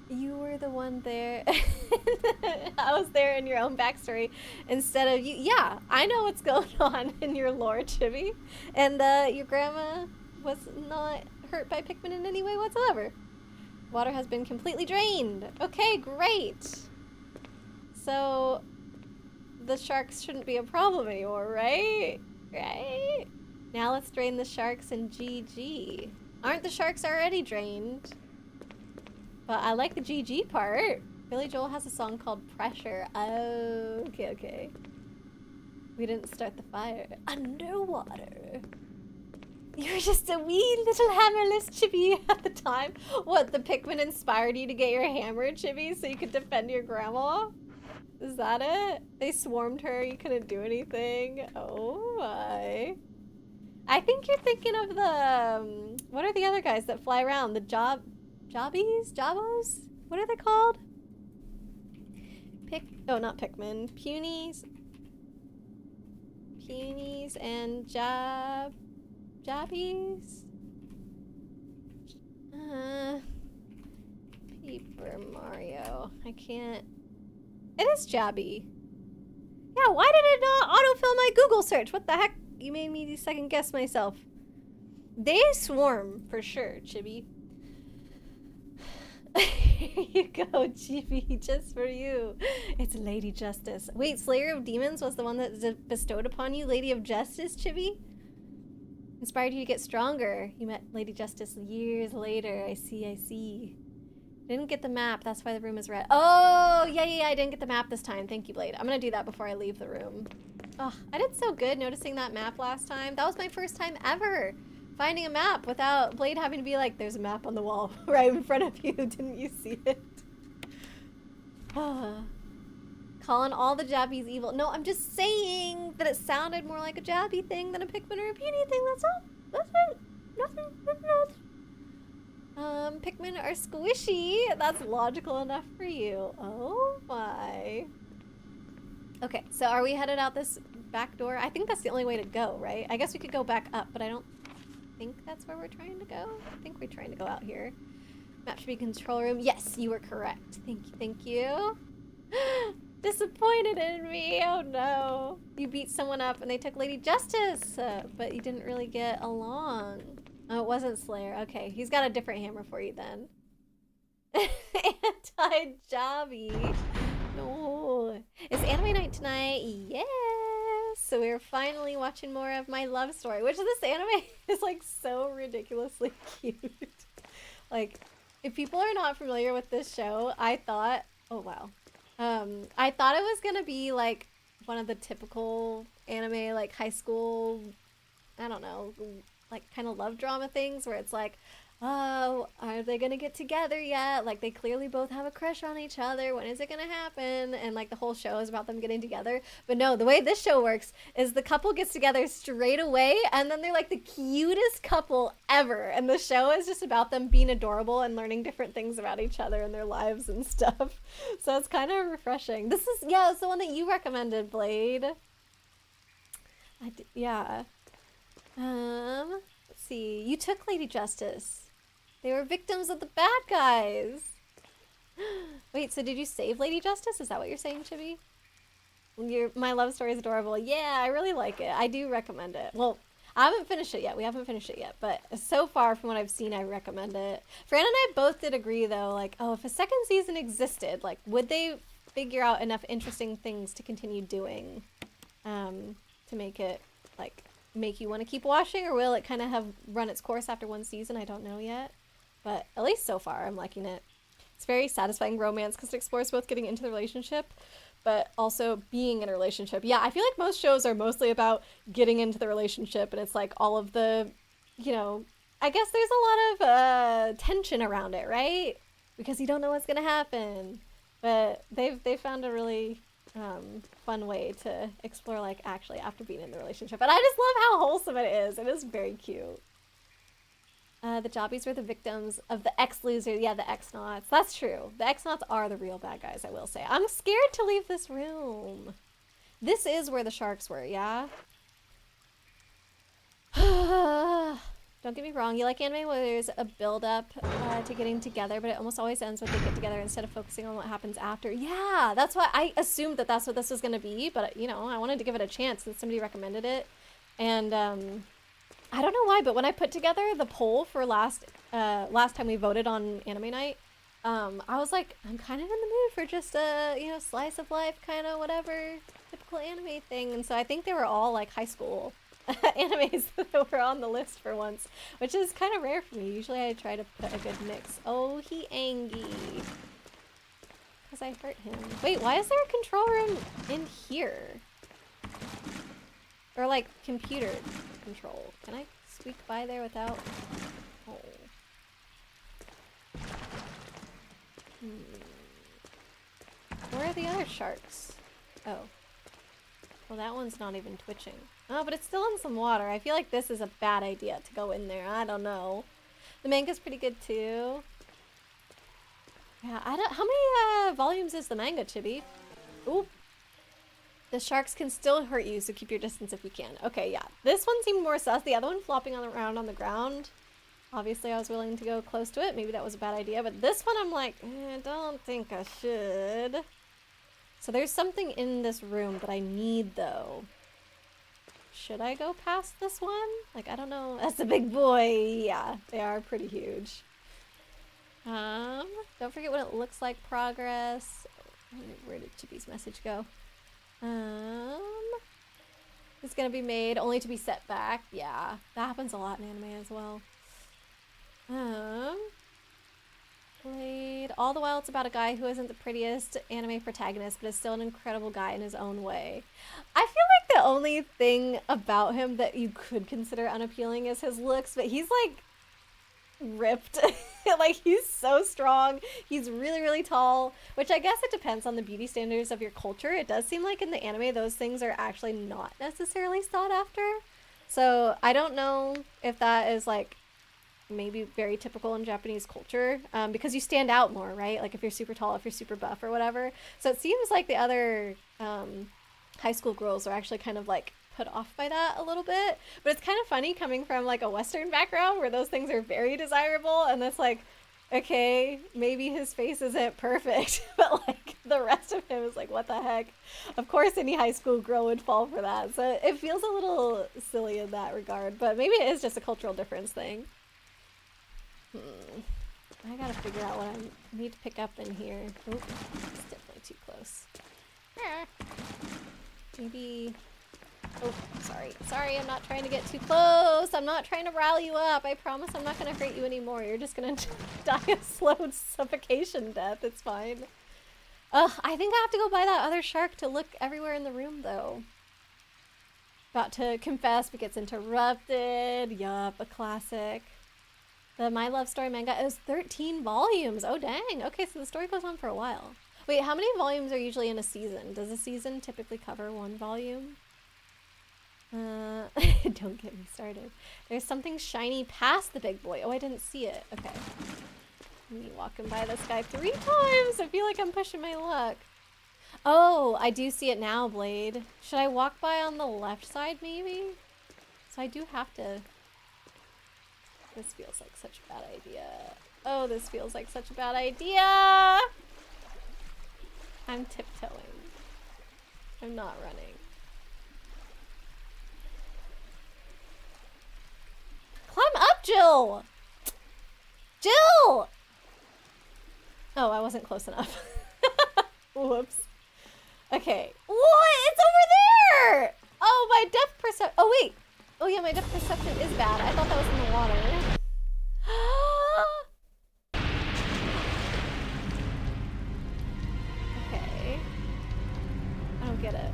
You were the one there. I was there in your own backstory instead of you. Yeah, I know what's going on in your lore, Chibi. And your grandma was not hurt by Pikmin in any way whatsoever. Water has been completely drained. Okay, great. So the sharks shouldn't be a problem anymore, right? Right? Now let's drain the sharks in GG. Aren't the sharks already drained? But I like the GG part. Billy Joel has a song called Pressure. Oh, okay. We didn't start the fire. Underwater. You were just a wee little hammerless Chibi at the time. What, the Pikmin inspired you to get your hammer, Chibi, so you could defend your grandma? Is that it? They swarmed her, you couldn't do anything? Oh my. I think you're thinking of the, what are the other guys that fly around? The Jobbies? Jabos? What are they called? Oh, not Pikmin. Punies. Punies and Jabbies? Paper Mario. I can't. It is Jabby. Yeah, why did it not autofill my Google search? What the heck? You made me second guess myself. They swarm, for sure, Chibi. Here you go, Chibi, just for you. It's Lady Justice. Wait, Slayer of Demons was the one that bestowed upon you Lady of Justice, Chibi? Inspired you to get stronger. You met Lady Justice years later. I see. Didn't get the map. That's why the room is red. Oh, yeah. I didn't get the map this time. Thank you, Blade. I'm gonna do that before I leave the room. Oh, I did so good noticing that map last time. That was my first time ever finding a map without Blade having to be like, there's a map on the wall right in front of you. Didn't you see it? Calling all the Jabbies evil. No, I'm just saying that it sounded more like a Jabby thing than a Pikmin or a Puny thing. That's all. That's it. Nothing. Pikmin are squishy. That's logical enough for you. Oh my. Okay, so are we headed out this back door? I think that's the only way to go, right? I guess we could go back up, but I don't think that's where we're trying to go. I think we're trying to go out here. Map should be control room. Yes, you were correct. Thank you. Disappointed in me. Oh no. You beat someone up and they took Lady Justice, but you didn't really get along. Oh, it wasn't Slayer. Okay, he's got a different hammer for you then. Anti-Jobby. No. It's anime night tonight. Yes. So we're finally watching more of My Love Story, which this anime is like so ridiculously cute. Like, if people are not familiar with this show, I thought, oh wow. I thought it was gonna be like one of the typical anime, like high school, I don't know, like kind of love drama things where it's like, oh, are they gonna get together yet? Like they clearly both have a crush on each other. When is it gonna happen? And like the whole show is about them getting together. But no, the way this show works is the couple gets together straight away and then they're like the cutest couple ever. And the show is just about them being adorable and learning different things about each other and their lives and stuff. So it's kind of refreshing. This is, yeah, it's the one that you recommended, Blade. Yeah. Let's see. You took Lady Justice. They were victims of the bad guys. Wait, so did you save Lady Justice? Is that what you're saying, Chibi? My Love Story is adorable. Yeah, I really like it. I do recommend it. Well, I haven't finished it yet. We haven't finished it yet. But so far from what I've seen, I recommend it. Fran and I both did agree, though, like, oh, if a second season existed, like, would they figure out enough interesting things to continue doing to make it, like, make you want to keep watching? Or will it kind of have run its course after one season? I don't know yet. But at least so far, I'm liking it. It's very satisfying romance because it explores both getting into the relationship, but also being in a relationship. Yeah, I feel like most shows are mostly about getting into the relationship, and it's like all of the, you know, I guess there's a lot of tension around it, right? Because you don't know what's gonna happen. But they've found a really fun way to explore, like, actually after being in the relationship. And I just love how wholesome it is. It is very cute. The jobbies were the victims of the ex-losers. Yeah, the ex-naughts. That's true. The ex-naughts are the real bad guys, I will say. I'm scared to leave this room. This is where the sharks were, yeah? Don't get me wrong, you like anime where there's a build-up to getting together, but it almost always ends when they get together instead of focusing on what happens after. Yeah, that's why I assumed that that's what this was going to be, but, you know, I wanted to give it a chance since somebody recommended it. And, I don't know why, but when I put together the poll for last time we voted on Anime Night, I was like, I'm kind of in the mood for just a, you know, slice of life kind of whatever typical anime thing. And so I think they were all like high school animes that were on the list for once, which is kind of rare for me. Usually I try to put a good mix. Oh, he angry. Because I hurt him. Wait, why is there a control room in here? Or like computer control. Can I squeak by there without... Oh. Where are the other sharks? Oh. Well, that one's not even twitching. Oh, but it's still in some water. I feel like this is a bad idea to go in there. I don't know. The manga's pretty good too. Yeah, I don't... How many volumes is the manga, Chibi? Ooh. The sharks can still hurt you, so keep your distance if you can. Okay, yeah. This one seemed more sus. The other one flopping around on the ground. Obviously, I was willing to go close to it. Maybe that was a bad idea. But this one, I'm like, I don't think I should. So there's something in this room that I need, though. Should I go past this one? Like, I don't know. That's a big boy. Yeah, they are pretty huge. Don't forget what it looks like. Progress. Where did Chibi's message go? It's gonna be made only to be set back. Yeah, that happens a lot in anime as well. Played all the while it's about a guy who isn't the prettiest anime protagonist, but is still an incredible guy in his own way. I feel like the only thing about him that you could consider unappealing is his looks, but he's like ripped. Like, he's so strong. He's really, really tall, which I guess it depends on the beauty standards of your culture. It does seem like in the anime those things are actually not necessarily sought after. So I don't know if that is like maybe very typical in Japanese culture, because you stand out more, right? Like if you're super tall, if you're super buff or whatever. So it seems like the other high school girls are actually kind of like put off by that a little bit, but it's kind of funny coming from like a Western background where those things are very desirable, and it's like, okay, maybe his face isn't perfect, but like the rest of him is like, what the heck? Of course any high school girl would fall for that, so it feels a little silly in that regard, but maybe it is just a cultural difference thing. I gotta figure out what I need to pick up in here. Oh, it's definitely too close. Maybe... Oh, sorry, I'm not trying to get too close. I'm not trying to rile you up. I promise I'm not gonna hurt you anymore. You're just gonna die a slow suffocation death. It's fine. Ugh, I think I have to go by that other shark to look everywhere in the room, though. About to confess, but gets interrupted. Yup, a classic. The My Love Story manga is 13 volumes. Oh, dang. Okay, so the story goes on for a while. Wait, how many volumes are usually in a season? Does a season typically cover one volume? Don't get me started. There's something shiny past the big boy. Oh, I didn't see it. Okay. Me walking by this guy 3 times. I feel like I'm pushing my luck. Oh, I do see it now, Blade. Should I walk by on the left side, maybe? So I do have to... This feels like such a bad idea. Oh, this feels like such a bad idea! I'm tiptoeing. I'm not running. Climb up, Jill! Jill! Oh, I wasn't close enough. Whoops. Okay. What? It's over there! Oh, my depth perception. Oh, wait. Oh, yeah, my depth perception is bad. I thought that was in the water. Okay. I don't get it.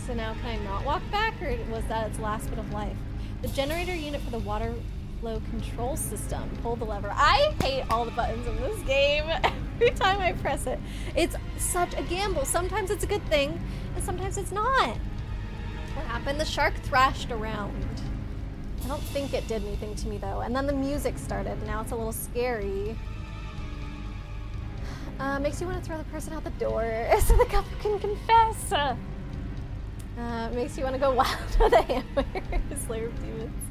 So now can I not walk back, or was that its last bit of life? The generator unit for the water Low control system. Pull the lever. I hate all the buttons in this game. Every time I press it. It's such a gamble. Sometimes it's a good thing, and sometimes it's not. What happened? The shark thrashed around. I don't think it did anything to me though. And then the music started. Now it's a little scary. Makes you want to throw the person out the door so the couple can confess. Makes you want to go wild with a hammer. Slayer of demons.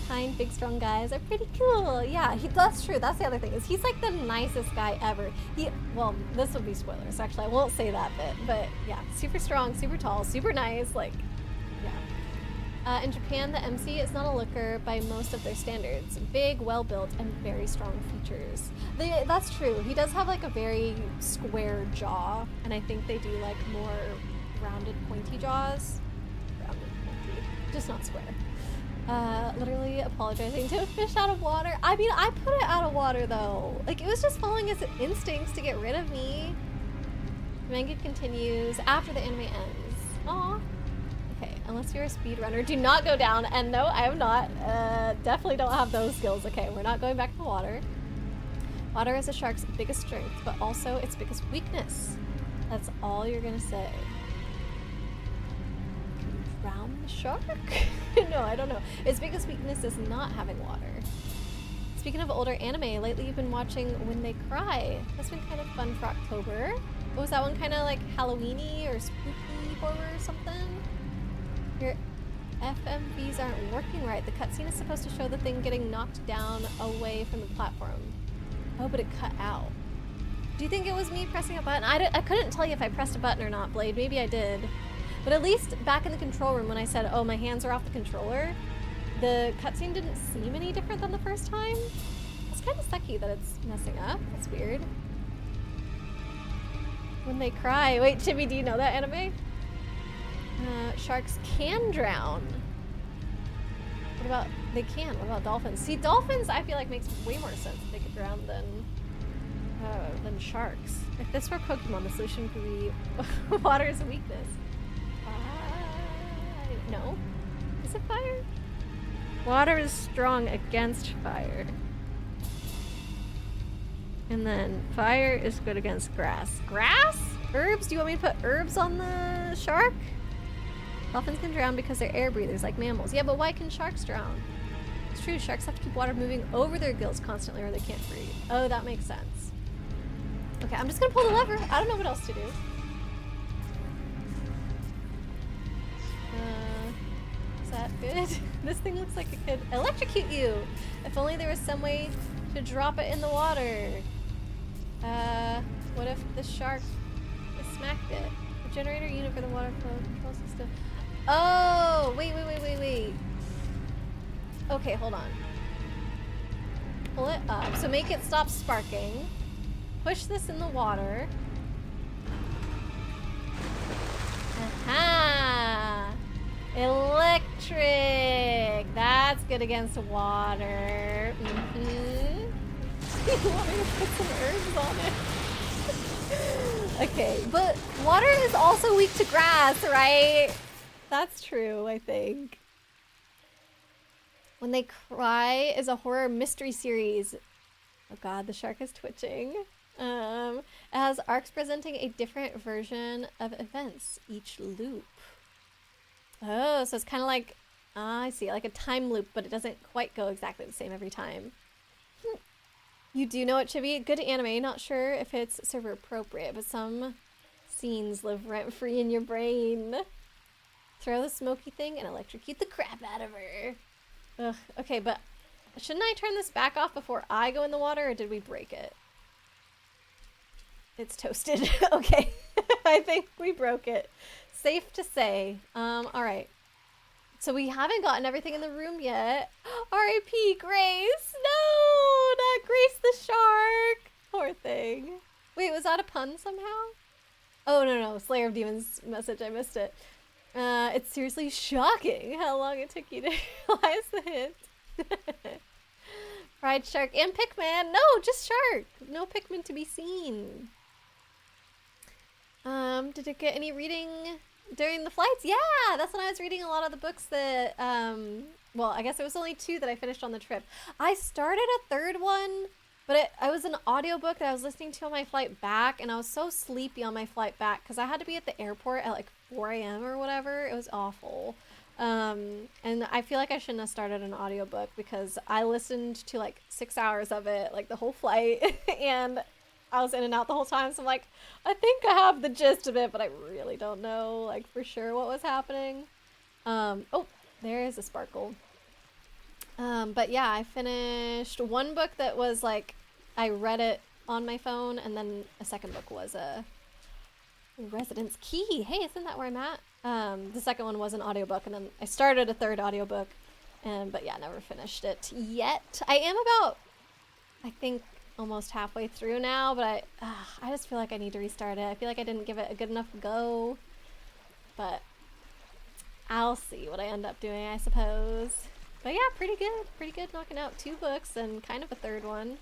Kind, big, strong guys are pretty cool. Yeah, that's true. That's the other thing. Is he's like the nicest guy ever. Well, this would be spoilers. Actually, I won't say that bit. But yeah, super strong, super tall, super nice. Like, yeah. In Japan, the MC is not a looker by most of their standards. Big, well-built, and very strong features. That's true. He does have like a very square jaw, and I think they do like more rounded, pointy jaws. Rounded, pointy, just not square. Literally apologizing to a fish out of water. I mean, I put it out of water though. Like, it was just following its instincts to get rid of me. Manga continues after the anime ends. Aw. Okay, unless you're a speedrunner, do not go down. And no, I am not. Definitely don't have those skills. Okay, we're not going back to the water. Water is a shark's biggest strength, but also its biggest weakness. That's all you're gonna say. Drown the shark? No, I don't know. Its biggest weakness is not having water. Speaking of older anime, lately you've been watching When They Cry. That's been kind of fun for October. What was that one, kind of like Halloween-y or spooky horror or something? Your FMVs aren't working right. The cutscene is supposed to show the thing getting knocked down away from the platform. Oh, but it cut out. Do you think it was me pressing a button? I couldn't tell you if I pressed a button or not, Blade. Maybe I did. But at least back in the control room when I said, oh, my hands are off the controller, the cutscene didn't seem any different than the first time. It's kind of sucky that it's messing up. That's weird. When They Cry. Wait, Chibi, do you know that anime? Sharks can drown. What about, they can. What about dolphins? See, dolphins I feel like makes way more sense if they could drown than sharks. If this were Pokemon, the solution would be water is a weakness. No. Is it fire? Water is strong against fire. And then fire is good against grass. Grass? Herbs? Do you want me to put herbs on the shark? Dolphins can drown because they're air breathers like mammals. Yeah, but why can sharks drown? It's true, sharks have to keep water moving over their gills constantly or they can't breathe. Oh, that makes sense. Okay, I'm just gonna pull the lever. I don't know what else to do. Is that good? This thing looks like it could electrocute you. If only there was some way to drop it in the water. What if the shark smacked it? The generator unit for the water flow control system. Oh, wait. Okay, hold on. Pull it up. So make it stop sparking. Push this in the water. Aha! Electric! That's good against water. Mm-hmm. You want me to put some herbs on it? Okay, but water is also weak to grass, right? That's true, I think. When They Cry is a horror mystery series. Oh god, the shark is twitching. It has arcs presenting a different version of events each loop. Oh, so it's kind of like, I see, like a time loop, but it doesn't quite go exactly the same every time. You do know it, Chibi. Good anime. Not sure if it's server appropriate, but some scenes live rent-free in your brain. Throw the smoky thing and electrocute the crap out of her. Ugh. Okay, but shouldn't I turn this back off before I go in the water, or did we break it? It's toasted. Okay. I think we broke it. Safe to say. Alright. So we haven't gotten everything in the room yet. R.I.P. Grace! No! Not Grace the shark! Poor thing. Wait, was that a pun somehow? Oh, no. Slayer of Demons message. I missed it. It's seriously shocking how long it took you to realize the hint. Fried shark and Pikmin. No, just shark. No Pikmin to be seen. Did it get any reading during the flights? Yeah, that's when I was reading a lot of the books that well, I guess it was only 2 that I finished on the trip. I started a 3rd one, but I was an audiobook that I was listening to on my flight back, and I was so sleepy on my flight back because I had to be at the airport at like 4 a.m. or whatever. It was awful. And I feel like I shouldn't have started an audiobook because I listened to like 6 hours of it, like the whole flight, and I was in and out the whole time. So I'm like, I think I have the gist of it, but I really don't know like for sure what was happening. Oh, there is a sparkle. But yeah, I finished one book that was like, I read it on my phone, and then a second book was a Residence Key. Hey, isn't that where I'm at? The second one was an audiobook, and then I started a 3rd audiobook, but yeah, never finished it yet. I am about, I think, almost halfway through now, but I just feel like I need to restart it. I feel like I didn't give it a good enough go, but I'll see what I end up doing, I suppose. But yeah, pretty good knocking out 2 books and kind of a 3rd one.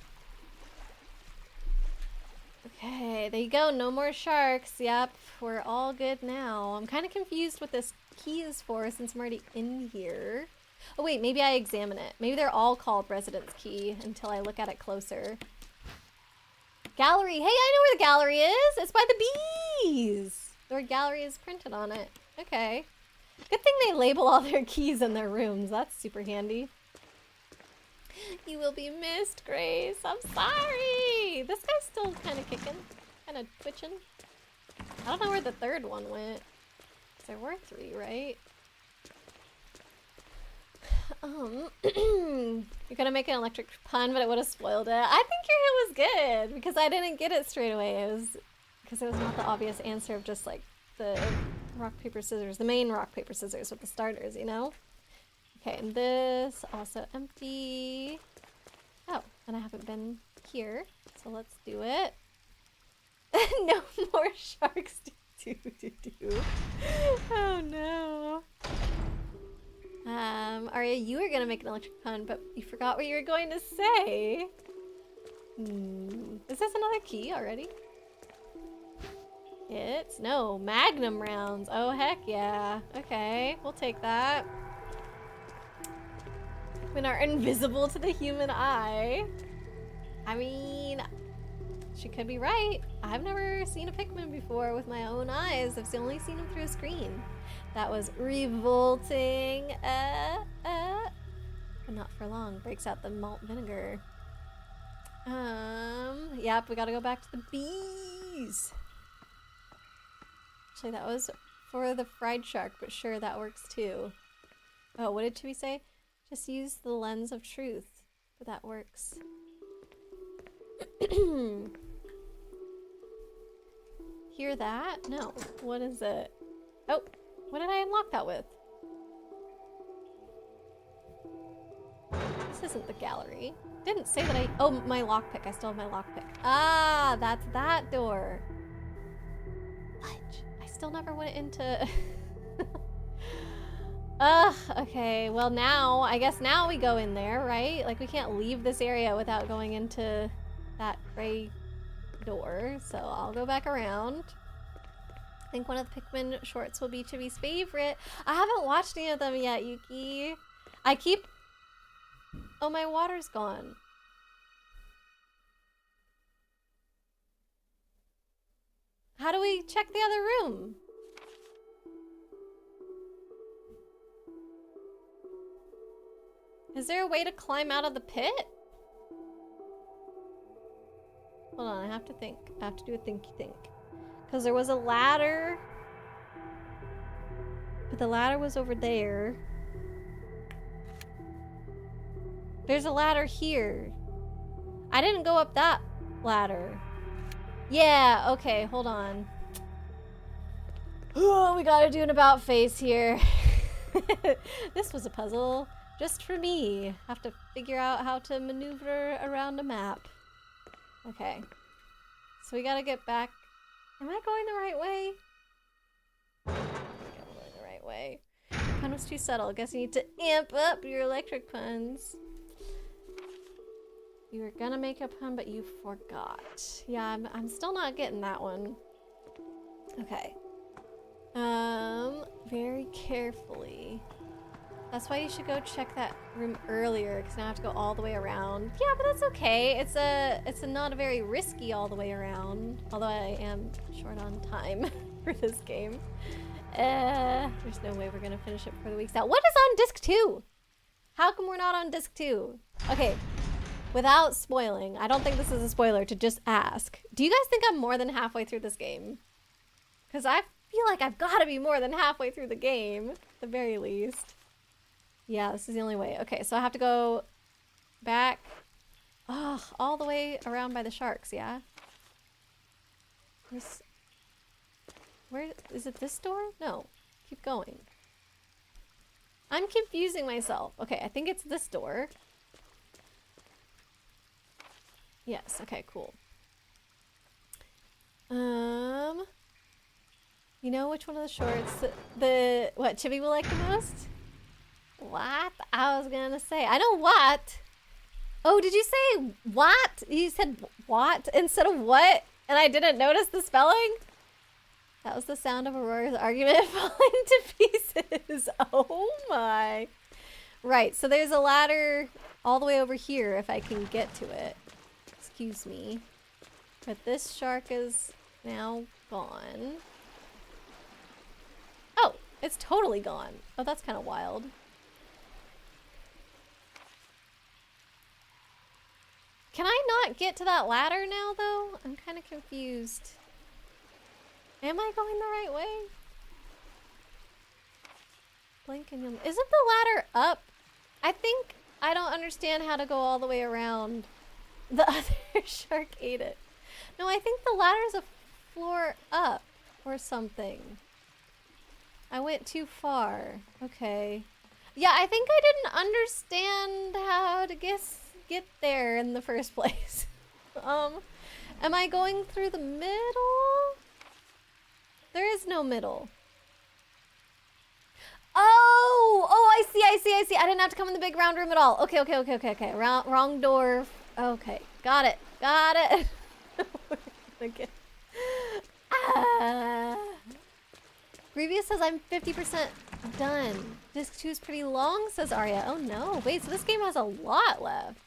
Okay, there you go. No more sharks. Yep, we're all good now. I'm kind of confused what this key is for since I'm already in here. Oh wait, maybe I examine it. Maybe they're all called Residence Key until I look at it closer. Gallery. Hey, I know where the gallery is. It's by the bees. The word gallery is printed on it. Okay. Good thing they label all their keys in their rooms. That's super handy. You will be missed, Grace. I'm sorry. This guy's still kind of kicking, kind of twitching. I don't know where the 3rd one went. There were 3, right? You're gonna make an electric pun, but it would have spoiled it. I think your hint was good because I didn't get it straight away. It was because it was not the obvious answer of just like the rock, paper, scissors, the main rock, paper, scissors with the starters, you know? Okay, and this also empty. Oh, and I haven't been here, so let's do it. No more sharks. Oh no. Aria, you were gonna make an electric pun, but you forgot what you were going to say. Is this another key already? It's no magnum rounds. Oh heck yeah. Okay, we'll take that. When are invisible to the human eye. I mean, she could be right. I've never seen a Pikmin before with my own eyes. I've only seen them through a screen. That was revolting. But not for long. Breaks out the malt vinegar. Yep, we gotta go back to the bees. Actually, that was for the fried shark, but sure, that works too. Oh, what did Chewie say? Just use the lens of truth, but that works. Hear that? No. What is it? Oh, what did I unlock that with? This isn't the gallery. Didn't say that I... Oh, my lockpick. I still have my lockpick. Ah, that's that door. Fudge. I still never went into... Ugh, okay. Well, now, I guess now we go in there, right? Like, we can't leave this area without going into that gray door. So I'll go back around. I think one of the Pikmin shorts will be Chibi's favorite. I haven't watched any of them yet, Yuki. I keep... Oh, my water's gone. How do we check the other room? Is there a way to climb out of the pit? Hold on, I have to think. I have to do a thinky think. Because there was a ladder. But the ladder was over there. There's a ladder here. I didn't go up that ladder. Yeah, okay, hold on. Oh, we gotta do an about face here. This was a puzzle. Just for me. Have to figure out how to maneuver around a map. Okay. So we gotta get back. Am I going the right way? I think I'm going the right way. Pun was too subtle. Guess you need to amp up your electric puns. You were gonna make a pun, but you forgot. Yeah, I'm still not getting that one. Okay. Very carefully. That's why you should go check that room earlier, because now I have to go all the way around. Yeah, but that's okay. It's a not a very risky all the way around. Although I am short on time for this game. There's no way we're gonna finish it before the week's out. What is on disc 2? How come we're not on disc 2? Okay, without spoiling, I don't think this is a spoiler to just ask. Do you guys think I'm more than halfway through this game? Because I feel like I've got to be more than halfway through the game, at the very least. Yeah, this is the only way. Okay, so I have to go back all the way around by the sharks, yeah? Where is it, this door? No, keep going. I'm confusing myself. Okay, I think it's this door. Yes, okay, cool. You know which one of the shorts what Chibi will like the most? What? I was gonna say, I know what. Oh, did you say what? You said what instead of what? And I didn't notice the spelling? That was the sound of Aurora's argument falling to pieces. Oh my. Right, so there's a ladder all the way over here if I can get to it. Excuse me. But this shark is now gone. Oh, it's totally gone. Oh, that's kind of wild. Can I not get to that ladder now, though? I'm kind of confused. Am I going the right way? Blink and you'll... Isn't the ladder up? I think I don't understand how to go all the way around. The other shark ate it. No, I think the ladder's a floor up or something. I went too far. Okay. Yeah, I think I didn't understand how to get there in the first place. Am I going through the middle? There is no middle. Oh, I see. I didn't have to come in the big round room at all. Okay. Wrong door. Okay, got it. Okay. Grievous says I'm 50% done. Disc 2 is pretty long, says Arya. Oh no, wait, so this game has a lot left.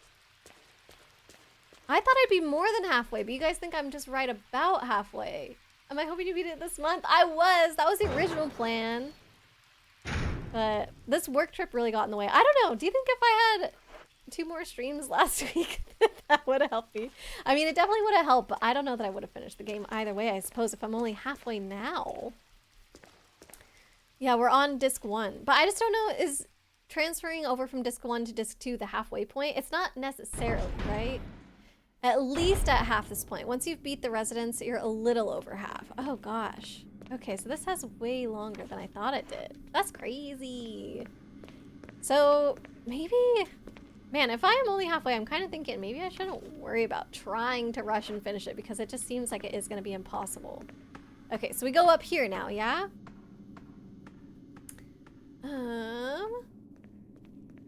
I thought I'd be more than halfway, but you guys think I'm just right about halfway. Am I hoping to beat it this month? I was! That was the original plan. But this work trip really got in the way. I don't know, do you think if I had 2 more streams last week, that would have helped me? I mean, it definitely would have helped, but I don't know that I would have finished the game either way, I suppose, if I'm only halfway now. Yeah, we're on disc 1. But I just don't know, is transferring over from disc 1 to disc 2 the halfway point? It's not necessarily, right? At least at half this point. Once you've beat the residents, you're a little over half. Oh gosh. Okay, so this has way longer than I thought it did. That's crazy. So maybe, man, if I am only halfway, I'm kind of thinking maybe I shouldn't worry about trying to rush and finish it because it just seems like it is going to be impossible. Okay, so we go up here now, yeah?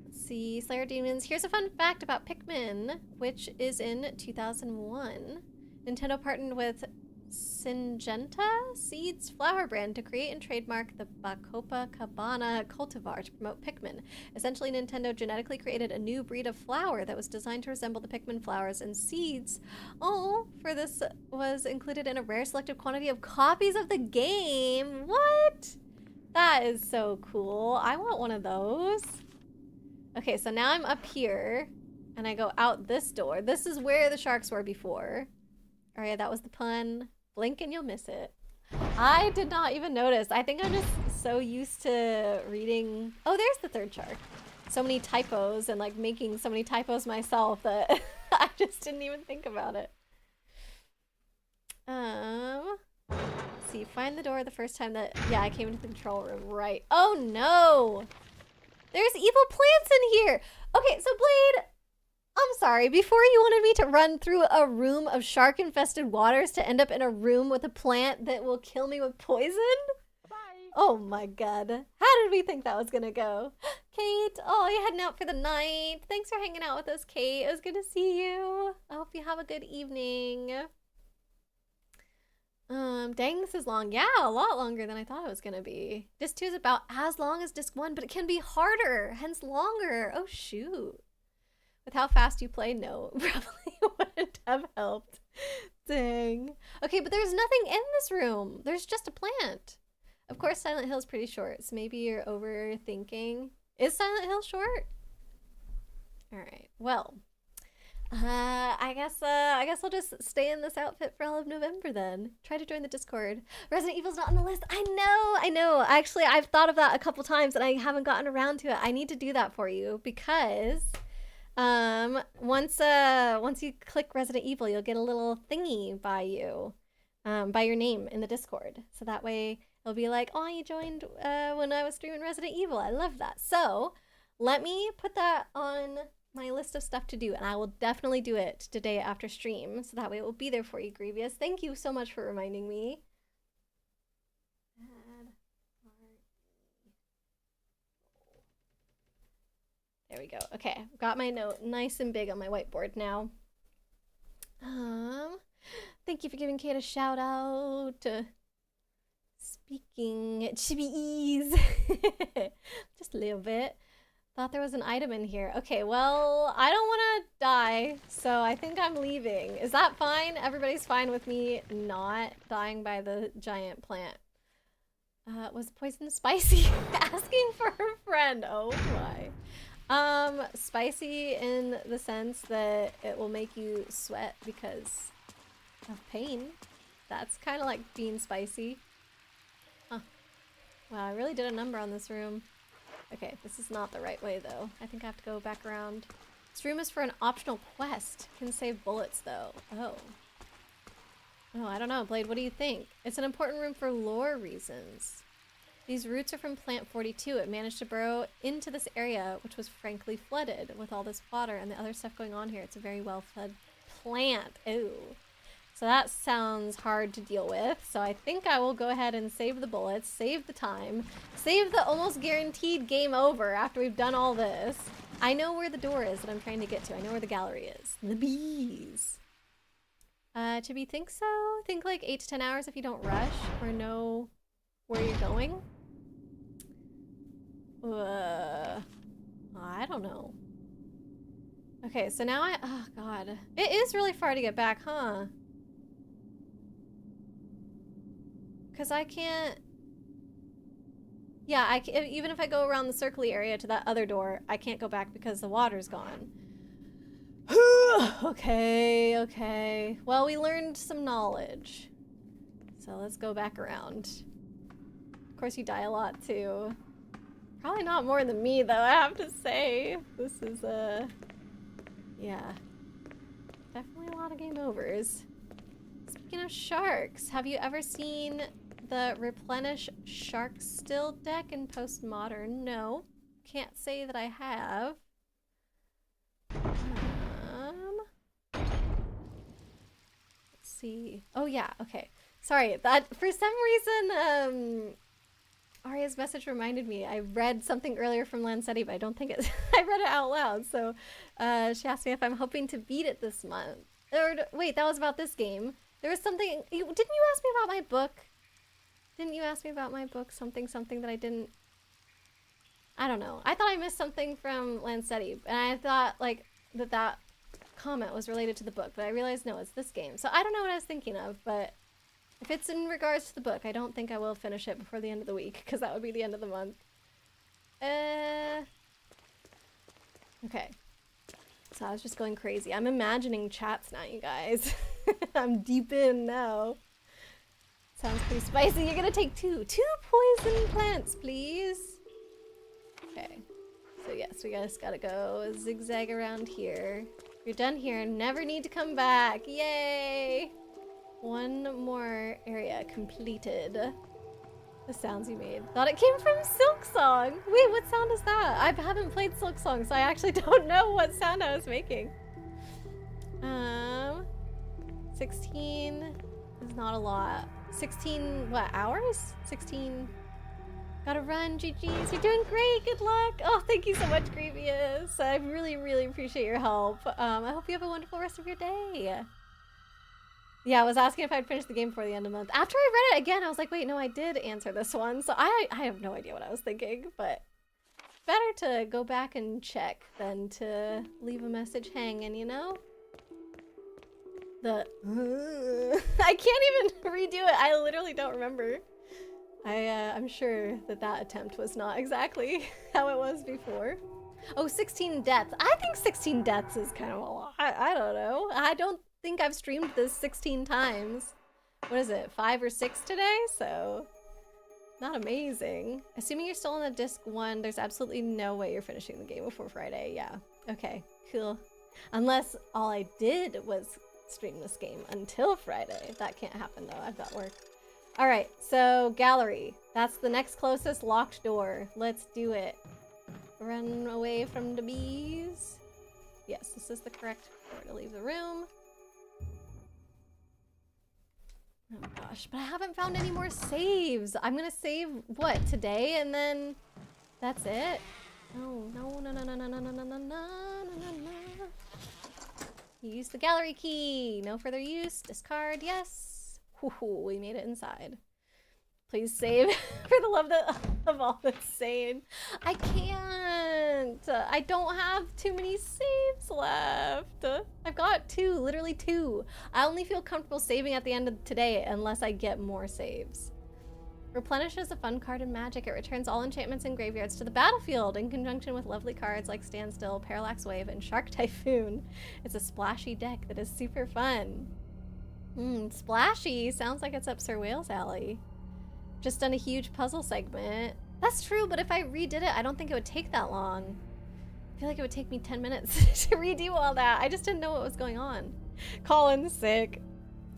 Let's see, Slayer Demons. Here's a fun fact about Pikmin, which is in 2001. Nintendo partnered with Syngenta Seeds flower brand to create and trademark the Bacopa Cabana cultivar to promote Pikmin. Essentially, Nintendo genetically created a new breed of flower that was designed to resemble the Pikmin flowers and seeds. For this was included in a rare selective quantity of copies of the game. What? That is so cool. I want one of those. Okay, so now I'm up here and I go out this door. This is where the sharks were before. All right, that was the pun. Blink and you'll miss it. I did not even notice. I think I'm just so used to reading. Oh, there's the third shark. So many typos and like making so many typos myself that I just didn't even think about it. Let's see, find the door the first time that, yeah, I came into the control room, right. Oh no! There's evil plants in here! Okay, so Blade, I'm sorry, before you wanted me to run through a room of shark-infested waters to end up in a room with a plant that will kill me with poison? Bye. Oh my god. How did we think that was gonna go? Kate, oh, you're heading out for the night. Thanks for hanging out with us, Kate. It was good to see you. I hope you have a good evening. Dang, this is long. Yeah, a lot longer than I thought it was gonna be. Disc 2 is about as long as Disc 1, but it can be harder, hence longer. Oh, shoot. With how fast you play, no, probably wouldn't have helped. Dang. Okay, but there's nothing in this room. There's just a plant. Of course, Silent Hill's pretty short, so maybe you're overthinking. Is Silent Hill short? All right, well, I guess I'll just stay in this outfit for all of November then. Try to join the Discord. Resident Evil's not on the list. I know. Actually, I've thought of that a couple times and I haven't gotten around to it. I need to do that for you because once you click Resident Evil, you'll get a little thingy by you, by your name in the Discord. So that way it'll be like, oh, you joined when I was streaming Resident Evil. I love that. So let me put that on my list of stuff to do, and I will definitely do it today after stream, so that way it will be there for you, Grievous. Thank you so much for reminding me. There we go. Okay, I've got my note nice and big on my whiteboard now. Thank you for giving Kate a shout out. Speaking chibis. Just a little bit. Thought there was an item in here. Okay, well, I don't want to die, so I think I'm leaving. Is that fine? Everybody's fine with me not dying by the giant plant. Was poison spicy? Asking for a friend. Oh my. Spicy in the sense that it will make you sweat because of pain. That's kind of like being spicy. Huh. Wow, I really did a number on this room. Okay, this is not the right way though. I think I have to go back around. This room is for an optional quest. Can save bullets though. Oh. Oh, I don't know. Blade, what do you think? It's an important room for lore reasons. These roots are from plant 42. It managed to burrow into this area, which was frankly flooded with all this water and the other stuff going on here. It's a very well-fed plant. Ooh. So that sounds hard to deal with. So I think I will go ahead and save the bullets, save the time, save the almost guaranteed game over after we've done all this. I know where the door is that I'm trying to get to. I know where the gallery is. The bees. Chibi, think so? Think like 8 to 10 hours if you don't rush or know where you're going? I don't know. Okay, so now oh god. It is really far to get back, huh? Because I can't... Yeah, even if I go around the circly area to that other door, I can't go back because the water's gone. Okay. Well, we learned some knowledge. So let's go back around. Of course, you die a lot, too. Probably not more than me, though, I have to say. This is, yeah. Definitely a lot of game overs. Speaking of sharks, have you ever seen the Replenish Shark Still deck in Postmodern? No. Can't say that I have. Let's see. Oh yeah, okay. Sorry, that for some reason, Aria's message reminded me. I read something earlier from Lancetti, but I don't think it's I read it out loud. So she asked me if I'm hoping to beat it this month. Or wait, that was about this game. There was something, didn't you ask me about my book? Didn't you ask me about my book? Something that I didn't, I don't know. I thought I missed something from Lancetti, and I thought like that comment was related to the book, but I realized no, it's this game. So I don't know what I was thinking of, but if it's in regards to the book, I don't think I will finish it before the end of the week, because that would be the end of the month. Okay. So I was just going crazy. I'm imagining chats now, you guys. I'm deep in now. Sounds pretty spicy. You're gonna take two poison plants, please. Okay. So yes, we just gotta go zigzag around here. You're done here. Never need to come back. Yay! One more area completed. The sounds you made. Thought it came from Silk Song. Wait, what sound is that? I haven't played Silk Song, so I actually don't know what sound I was making. 16 is not a lot. 16, what, hours? 16. Gotta run, GG's. You're doing great. Good luck. Oh, thank you so much, Grievous. I really, really appreciate your help. I hope you have a wonderful rest of your day. Yeah, I was asking if I'd finish the game before the end of the month. After I read it again, I was like, wait, no, I did answer this one. So I have no idea what I was thinking, but better to go back and check than to leave a message hanging, you know? I can't even redo it. I literally don't remember. I'm sure that attempt was not exactly how it was before. Oh, 16 deaths. I think 16 deaths is kind of a lot. I don't know. I don't think I've streamed this 16 times. What is it, 5 or 6 today? So, not amazing. Assuming you're still on the disc 1, there's absolutely no way you're finishing the game before Friday. Yeah, okay, cool. Unless all I did was stream this game until Friday. That can't happen though, I've got work. All right, so gallery. That's the next closest locked door. Let's do it. Run away from the bees. Yes, this is the correct door to leave the room. Oh gosh, but I haven't found any more saves. I'm gonna save, what, today and then that's it? No, no, no, no, no, no, no, no, no, no, no, no. Use the gallery key. No further use. Discard, yes. Woohoo, we made it inside. Please save for the love of all that's sane. I can't. I don't have too many saves left. I've got 2, literally 2. I only feel comfortable saving at the end of today unless I get more saves. Replenish is a fun card in Magic. It returns all enchantments and graveyards to the battlefield in conjunction with lovely cards like Standstill, Parallax Wave, and Shark Typhoon. It's a splashy deck that is super fun. Splashy sounds like it's up Sir Whale's alley. Just done a huge puzzle segment. That's true, but if I redid it, I don't think it would take that long. I feel like it would take me 10 minutes to redo all that. I just didn't know what was going on. Colin's sick.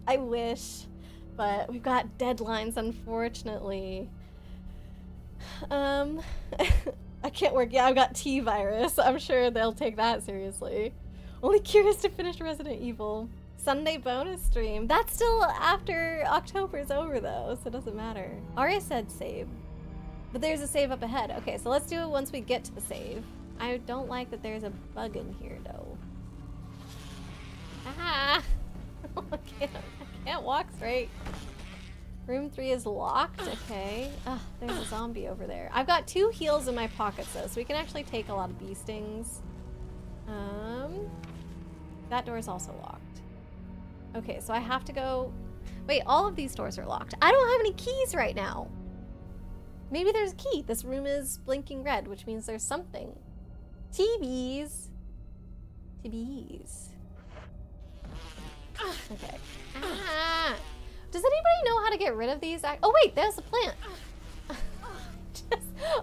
I wish. But we've got deadlines, unfortunately. I can't work. Yeah, I've got T-virus. I'm sure they'll take that seriously. Only curious to finish Resident Evil. Sunday bonus stream. That's still after October's over though, so it doesn't matter. Aria said save, but there's a save up ahead. Okay, so let's do it once we get to the save. I don't like that there's a bug in here though. Ah! I can't walk straight. Room 3 is locked, okay. There's a zombie over there. I've got 2 heals in my pockets though, so we can actually take a lot of bee stings. That door is also locked. Okay, so I have to go... Wait, all of these doors are locked. I don't have any keys right now. Maybe there's a key. This room is blinking red, which means there's something. TBs. TBs. Okay. Ah. Does anybody know how to get rid of these? Oh wait, there's a plant.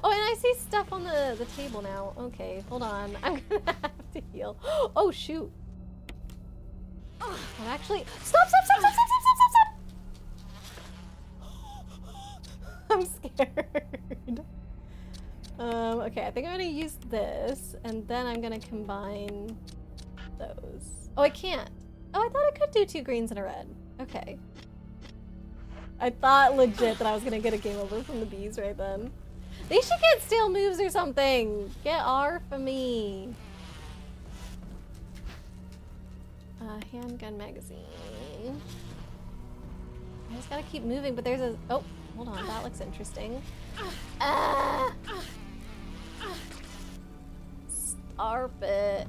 Oh, and I see stuff on the table now. Okay, hold on. I'm gonna have to heal. Oh shoot. I'm actually... Stop! I'm scared. Okay, I think I'm gonna use this, and then I'm gonna combine those. Oh, I can't. Oh, I thought I could do 2 greens and a red. Okay. I thought legit that I was gonna get a game over from the bees right then. They should get stale moves or something. Get R for me. Handgun magazine. I just gotta keep moving, but there's a... Oh, hold on. That looks interesting. Stop it.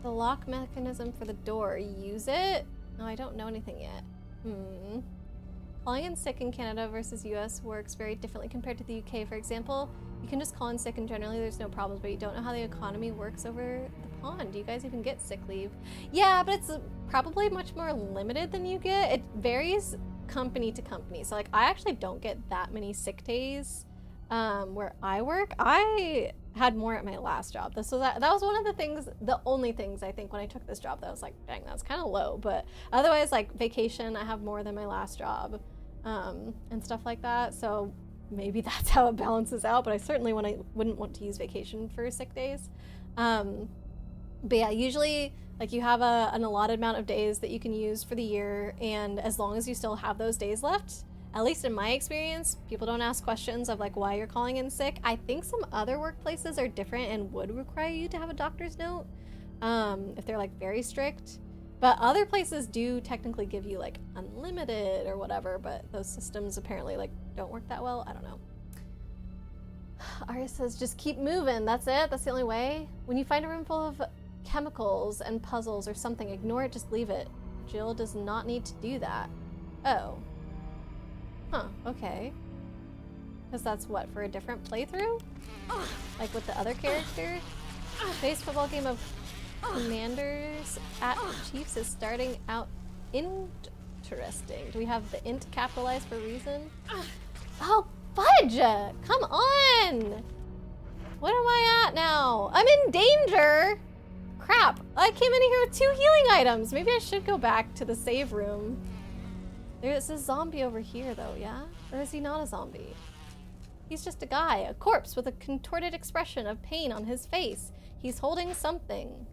The lock mechanism for the door. Use it? No, I don't know anything yet. Calling in sick in Canada versus US works very differently compared to the UK. For example, you can just call in sick and generally there's no problems, but you don't know how the economy works over the pond. Do you guys even get sick leave? Yeah, but it's probably much more limited than you get. It varies company to company. So like I actually don't get that many sick days where I work. I had more at my last job. That was one of the things, the only things I think when I took this job that I was like, dang, that's kind of low. But otherwise, like vacation, I have more than my last job and stuff like that. So maybe that's how it balances out, but I certainly wouldn't want to use vacation for sick days. But yeah, usually like you have an allotted amount of days that you can use for the year, and as long as you still have those days left, at least in my experience, people don't ask questions of like why you're calling in sick. I think some other workplaces are different and would require you to have a doctor's note if they're like very strict. But other places do technically give you like unlimited or whatever, but those systems apparently like don't work that well. I don't know. Arya says, just keep moving. That's it? That's the only way? When you find a room full of chemicals and puzzles or something, ignore it, just leave it. Jill does not need to do that. Oh. Huh, okay. Because that's what, for a different playthrough? Like with the other character? Base football game of Commanders at Chiefs is starting out interesting. Do we have the int capitalized for a reason? Oh, fudge! Come on! What am I at now? I'm in danger! Crap, I came in here with 2 healing items. Maybe I should go back to the save room. There's a zombie over here though, yeah? Or is he not a zombie? He's just a guy, a corpse with a contorted expression of pain on his face. He's holding something.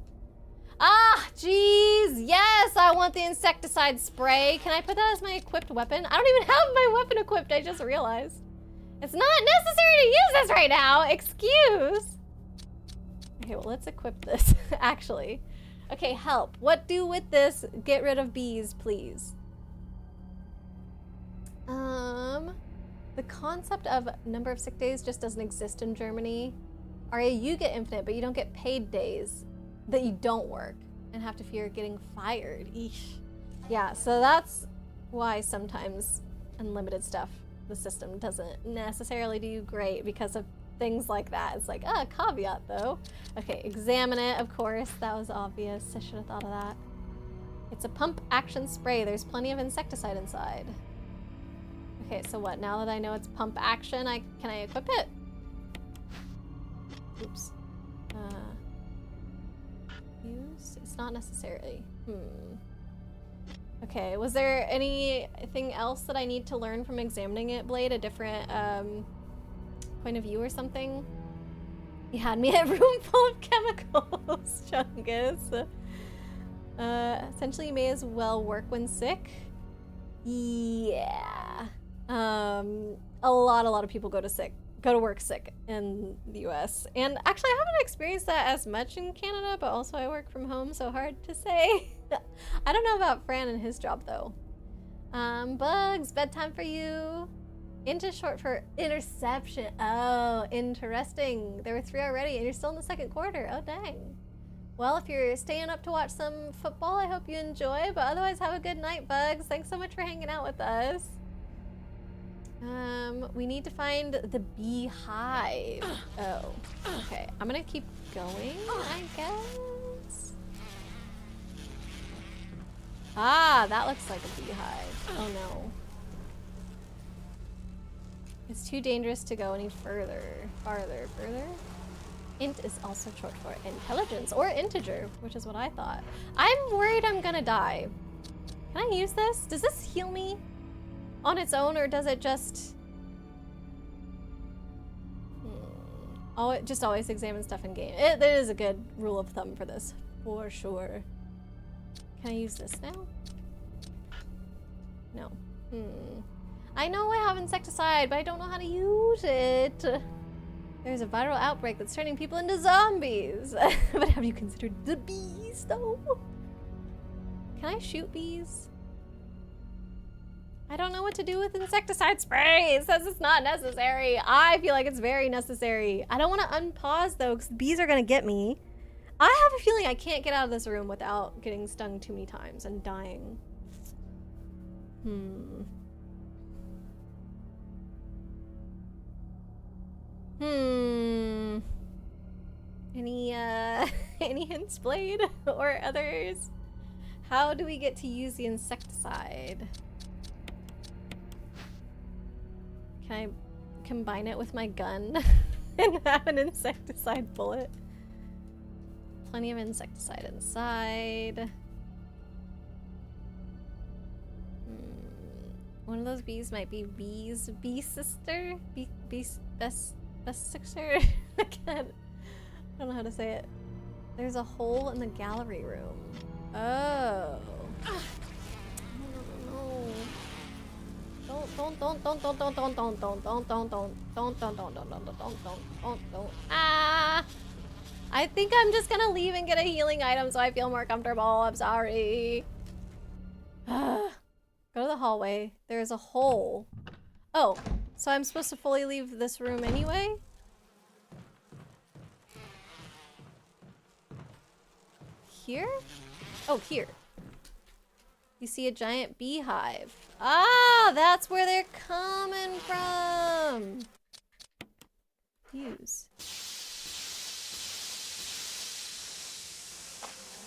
Ah, jeez, yes, I want the insecticide spray. Can I put that as my equipped weapon? I don't even have my weapon equipped, I just realized. It's not necessary to use this right now, excuse. Okay, well, let's equip this, actually. Okay, help. What do with this? Get rid of bees, please. The concept of number of sick days just doesn't exist in Germany. Arya, you get infinite, but you don't get paid days that you don't work and have to fear getting fired. Eesh. Yeah, so that's why sometimes unlimited stuff, the system doesn't necessarily do great because of things like that. It's like, ah, caveat though. Okay, examine it, of course. That was obvious. I should have thought of that. It's a pump action spray. There's plenty of insecticide inside. Okay, so what? Now that I know it's pump action, can I equip it? Oops. Use? It's not necessarily. Okay, was there anything else that I need to learn from examining it, Blade? A different point of view or something? You had me at room full of chemicals, Chungus. Essentially, you may as well work when sick. Yeah. A lot of people go to work sick in the US. And actually, I haven't experienced that as much in Canada, but also I work from home, so hard to say. I don't know about Fran and his job, though. Bugs, bedtime for you. Int is short for interception. Oh, interesting. There were 3 already, and you're still in the 2nd quarter. Oh, dang. Well, if you're staying up to watch some football, I hope you enjoy, but otherwise, have a good night, Bugs. Thanks so much for hanging out with us. We need to find the beehive. Oh, okay. I'm gonna keep going, I guess. Ah, that looks like a beehive. Oh no. It's too dangerous to go any further. Further. Int is also short for intelligence or integer, which is what I thought. I'm worried I'm gonna die. Can I use this? Does this heal me on its own, or does it just... Oh, it just always examine stuff in game. There is a good rule of thumb for this, for sure. Can I use this now? No. I know I have insecticide, but I don't know how to use it. There's a viral outbreak that's turning people into zombies. But have you considered the bees, though? Can I shoot bees? I don't know what to do with insecticide spray. It says it's not necessary. I feel like it's very necessary. I don't want to unpause though, because bees are gonna get me. I have a feeling I can't get out of this room without getting stung too many times and dying. Any hints, Blade, or others? How do we get to use the insecticide? Can I combine it with my gun and have an insecticide bullet? Plenty of insecticide inside. One of those bees might be bee sister? Best sister? I don't know how to say it. There's a hole in the gallery room. Oh. Don't. Ah! I think I'm just gonna leave and get a healing item so I feel more comfortable. I'm sorry. Go to the hallway. There's a hole. Oh, so I'm supposed to fully leave this room anyway? Here? Oh, here. You see a giant beehive. Ah, that's where they're coming from. Use.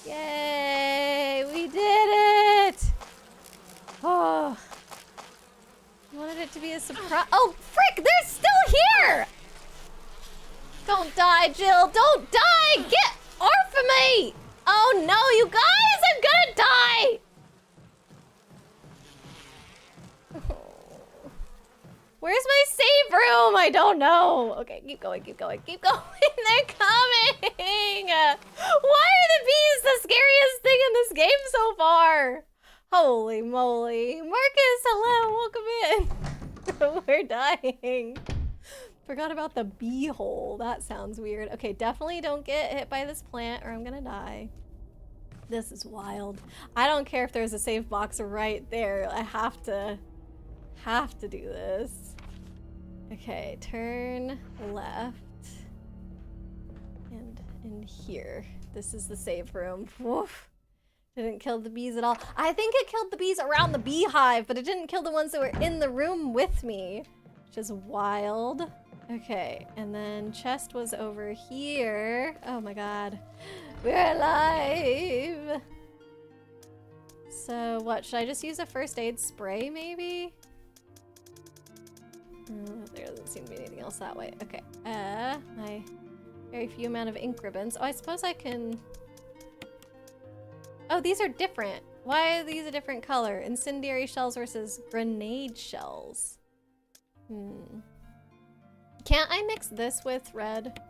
Yay, we did it! Oh. I wanted it to be a surprise. Oh, frick, they're still here! Don't die, Jill, don't die! Get off of me! Oh no, you guys, I'm gonna die! Where's my save room? I don't know. Okay, keep going, keep going, keep going. They're coming! Why are the bees the scariest thing in this game so far? Holy moly. Marcus, hello, welcome in. We're dying. Forgot about the bee hole. That sounds weird. Okay, definitely don't get hit by this plant or I'm gonna die. This is wild. I don't care if there's a save box right there. I have to do this. Okay, turn left. And in here. This is the save room. Woof. Didn't kill the bees at all. I think it killed the bees around the beehive, but it didn't kill the ones that were in the room with me, which is wild. Okay, and then chest was over here. Oh my god. We're alive! So what, should I just use a first aid spray maybe? There doesn't seem to be anything else that way. Okay, my very few amount of ink ribbons. Oh, I suppose I can... Oh, these are different. Why are these a different color? Incendiary shells versus grenade shells. Can't I mix this with red?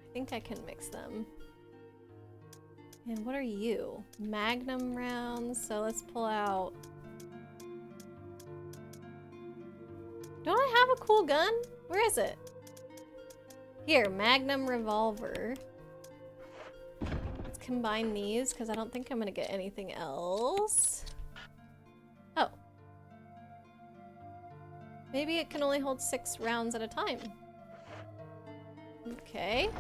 I think I can mix them. And what are you? Magnum rounds. So let's pull out... Don't I have a cool gun? Where is it? Here, Magnum revolver. Let's combine these because I don't think I'm gonna get anything else. Oh. Maybe it can only hold 6 rounds at a time. Okay.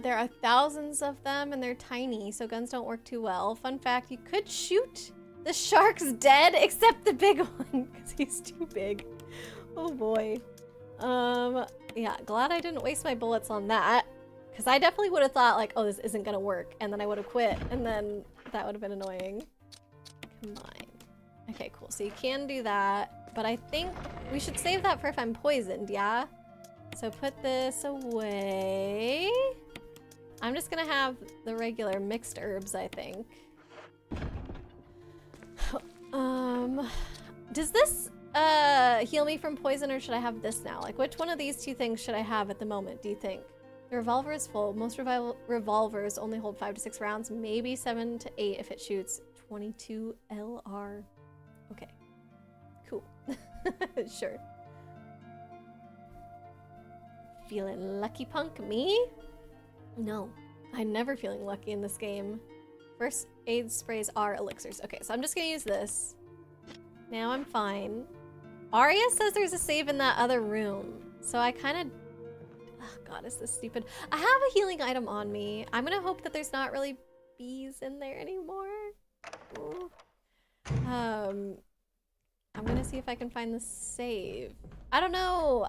There are thousands of them and they're tiny, so guns don't work too well. Fun fact, you could shoot the sharks dead except the big one because he's too big. Oh boy. Yeah, glad I didn't waste my bullets on that because I definitely would have thought like, oh, this isn't gonna work, and then I would have quit, and then that would have been annoying. Combine. Okay, cool. So you can do that, but I think we should save that for if I'm poisoned, yeah? So put this away. I'm just gonna have the regular mixed herbs, I think. Does this heal me from poison, or should I have this now? Like, which one of these two things should I have at the moment, do you think? The revolver is full. Most revolvers only hold 5 to 6 rounds, maybe 7 to 8 if it shoots 22 LR. Okay, cool. Sure. Feeling lucky, punk? Me? No, I'm never feeling lucky in this game. First aid sprays are elixirs. Okay, so I'm just gonna use this. Now I'm fine. Arya says there's a save in that other room, so I kind of... Oh god, is this stupid? I have a healing item on me. I'm gonna hope that there's not really bees in there anymore. Ooh. I'm gonna see if I can find the save. I don't know.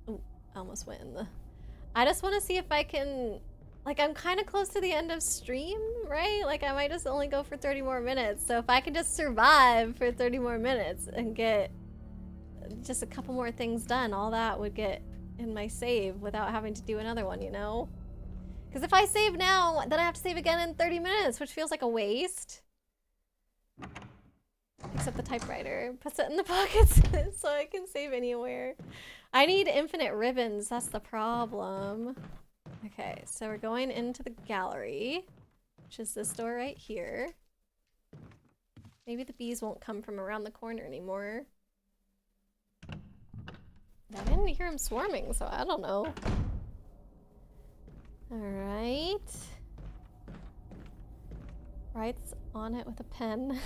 Ooh, I almost went in the... I just want to see if I can... Like, I'm kind of close to the end of stream, right? Like, I might just only go for 30 more minutes. So if I can just survive for 30 more minutes and get just a couple more things done, all that would get in my save without having to do another one, you know? Because if I save now, then I have to save again in 30 minutes, which feels like a waste. Except the typewriter. Puts it in the pockets so I can save anywhere. I need infinite ribbons, that's the problem. Okay, so we're going into the gallery, which is this door right here. Maybe the bees won't come from around the corner anymore. I didn't hear them swarming, so I don't know. Alright. Writes on it with a pen.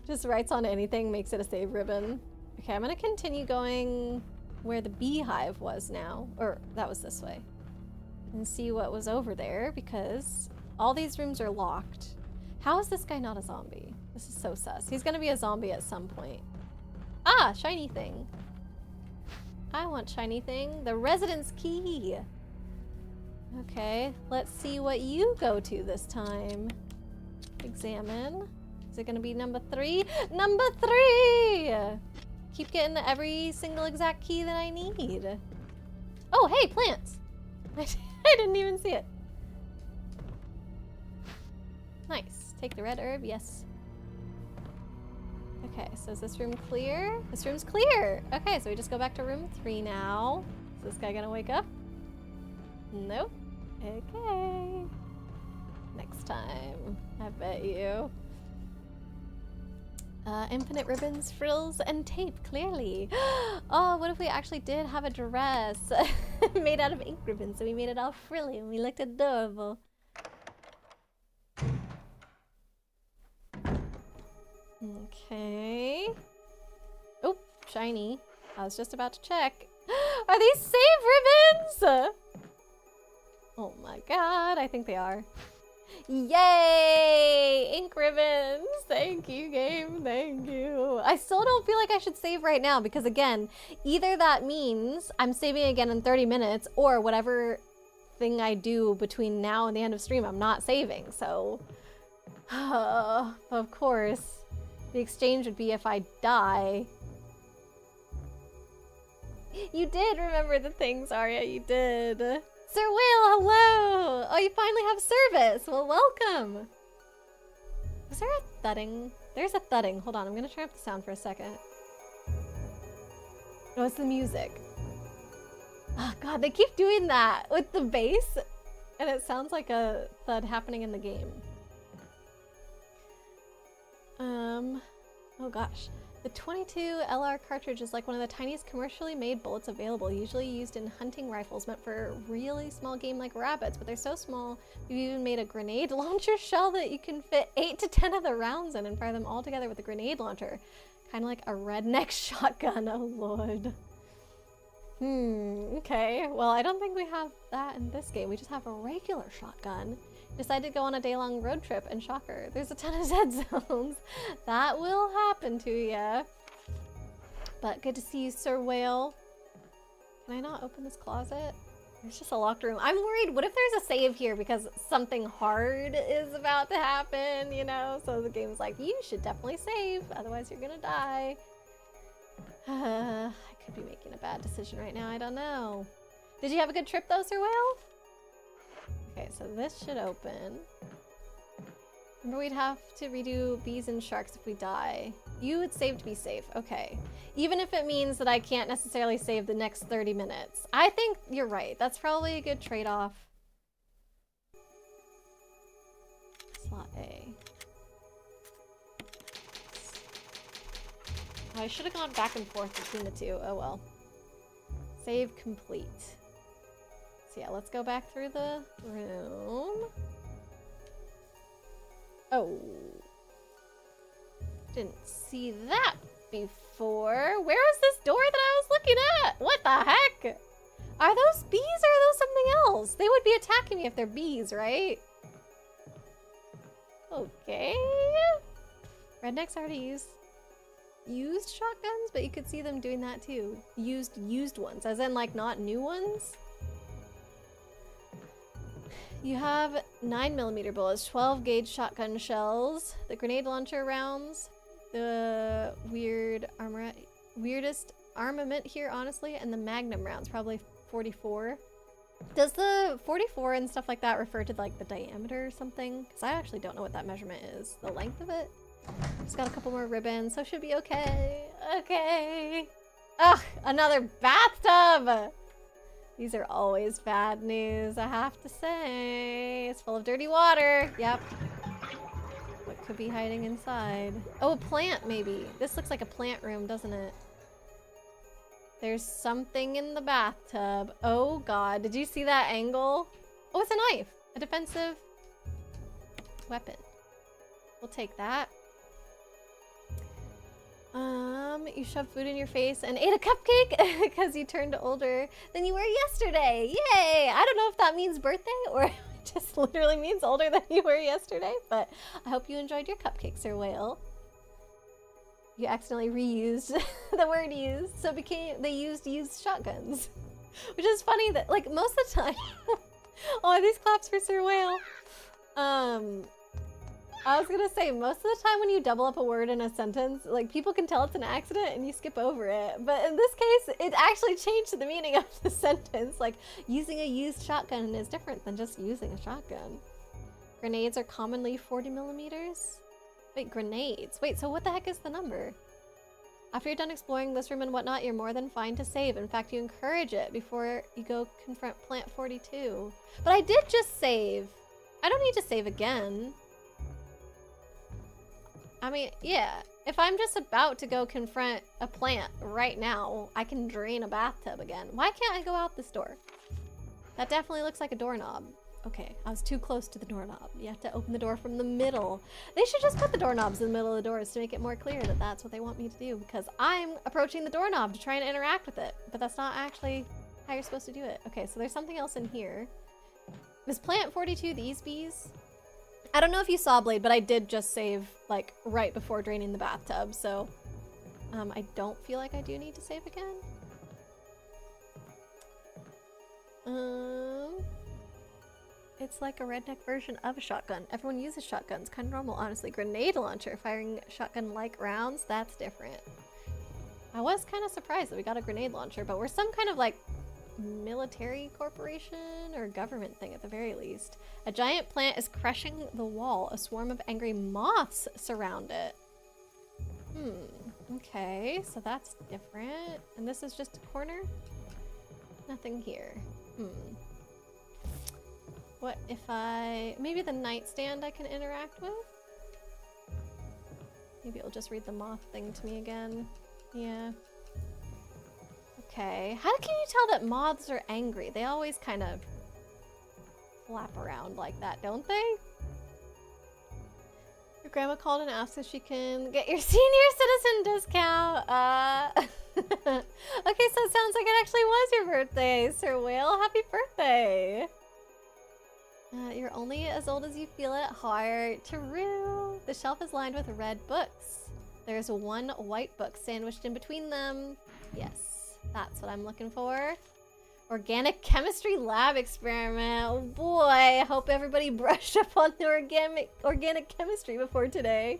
Just writes on anything, makes it a save ribbon. Okay, I'm gonna continue going where the beehive was now. Or, that was this way. And see what was over there, because all these rooms are locked. How is this guy not a zombie? This is so sus. He's gonna be a zombie at some point. Ah, shiny thing. I want shiny thing. The residence key. Okay, let's see what you go to this time. Examine. Is it gonna be number 3? Number 3! Keep getting every single exact key that I need. Oh, hey, plants! I didn't even see it. Nice. Take the red herb, yes. Okay, so is this room clear? This room's clear! Okay, so we just go back to room 3 now. Is this guy gonna wake up? Nope. Okay. Next time, I bet you. Infinite ribbons, frills, and tape, clearly. Oh, what if we actually did have a dress made out of ink ribbons, so we made it all frilly and we looked adorable. Okay. Oh, shiny. I was just about to check. Are these save ribbons? Oh my god, I think they are. Yay! Ink ribbons! Thank you, game. Thank you. I still don't feel like I should save right now because, again, either that means I'm saving again in 30 minutes or whatever thing I do between now and the end of stream, I'm not saving. So, of course, the exchange would be if I die. You did remember the things, Arya. You did. Sir Whale, hello! Oh, you finally have service! Well, welcome! Was there a thudding? There's a thudding. Hold on, I'm gonna turn up the sound for a second. Oh, it's the music. Oh god, they keep doing that with the bass, and it sounds like a thud happening in the game. Oh gosh. The 22 LR cartridge is like one of the tiniest commercially made bullets available, usually used in hunting rifles meant for a really small game like rabbits, but they're so small, we've even made a grenade launcher shell that you can fit 8 to 10 of the rounds in and fire them all together with a grenade launcher. Kind of like a redneck shotgun, oh lord. Okay. Well, I don't think we have that in this game. We just have a regular shotgun. Decided to go on a day-long road trip, and shocker, there's a ton of dead zones. That will happen to ya. But good to see you, Sir Whale. Can I not open this closet? There's just a locked room. I'm worried, what if there's a save here because something hard is about to happen, you know? So the game's like, you should definitely save, otherwise you're gonna die. I could be making a bad decision right now, I don't know. Did you have a good trip though, Sir Whale? Okay, so this should open. Remember we'd have to redo bees and sharks if we die. You would save to be safe, okay. Even if it means that I can't necessarily save the next 30 minutes. I think you're right, that's probably a good trade-off. Slot A. I should have gone back and forth between the two, oh well. Save complete. So yeah, let's go back through the room. Oh. Didn't see that before. Where was this door that I was looking at? What the heck? Are those bees or are those something else? They would be attacking me if they're bees, right? Okay. Rednecks already used shotguns, but you could see them doing that too. Used ones, as in like not new ones. You have 9mm bullets, 12 gauge shotgun shells, the grenade launcher rounds, the weirdest armament here, honestly, and the magnum rounds, probably 44. Does the 44 and stuff like that refer to like the diameter or something? Because I actually don't know what that measurement is. The length of it? Just got a couple more ribbons, so should be okay. Okay. Ugh, another bathtub! These are always bad news, I have to say. It's full of dirty water. Yep. Quick could be hiding inside? Oh, a plant maybe. This looks like a plant room, doesn't it? There's something in the bathtub. Oh god, did you see that angle? Oh, it's a knife. A defensive weapon. We'll take that. You shoved food in your face and ate a cupcake because you turned older than you were yesterday. Yay! I don't know if that means birthday or just literally means older than you were yesterday, but I hope you enjoyed your cupcake, Sir Whale. You accidentally reused the word used, so they used shotguns. Which is funny that, like, most of the time... oh, these claps for Sir Whale. I was gonna say, most of the time when you double up a word in a sentence, like, people can tell it's an accident and you skip over it. But in this case, it actually changed the meaning of the sentence. Like, using a used shotgun is different than just using a shotgun. Grenades are commonly 40 millimeters. Wait, grenades. Wait, so what the heck is the number? After you're done exploring this room and whatnot, you're more than fine to save. In fact, you encourage it before you go confront Plant 42. But I did just save. I don't need to save again. I mean, yeah, if I'm just about to go confront a plant right now, I can drain a bathtub again. Why can't I go out this door? That definitely looks like a doorknob. Okay, I was too close to the doorknob. You have to open the door from the middle. They should just put the doorknobs in the middle of the doors to make it more clear that that's what they want me to do, because I'm approaching the doorknob to try and interact with it, but that's not actually how you're supposed to do it. Okay, so there's something else in here. Is Plant 42 these bees? I don't know if you saw, Blade, but I did just save, like, right before draining the bathtub, so I don't feel like I do need to save again. It's like a redneck version of a shotgun. Everyone uses shotguns. Kind of normal, honestly. Grenade launcher. Firing shotgun-like rounds. That's different. I was kind of surprised that we got a grenade launcher, but we're some kind of, like, military corporation or government thing at the very least. A giant plant is crushing the wall. A swarm of angry moths surround it. Okay, so that's different. And this is just a corner? Nothing here. What if maybe the nightstand I can interact with? Maybe it'll just read the moth thing to me again. Yeah. Okay, how can you tell that moths are angry? They always kind of flap around like that, don't they? Your grandma called and asked if she can get your senior citizen discount. Okay, so it sounds like it actually was your birthday, Sir Whale. Happy birthday! You're only as old as you feel at heart. True. The shelf is lined with red books. There's one white book sandwiched in between them. Yes, that's what I'm looking for. Organic chemistry lab experiment. Oh boy, I hope everybody brushed up on the organic chemistry before today.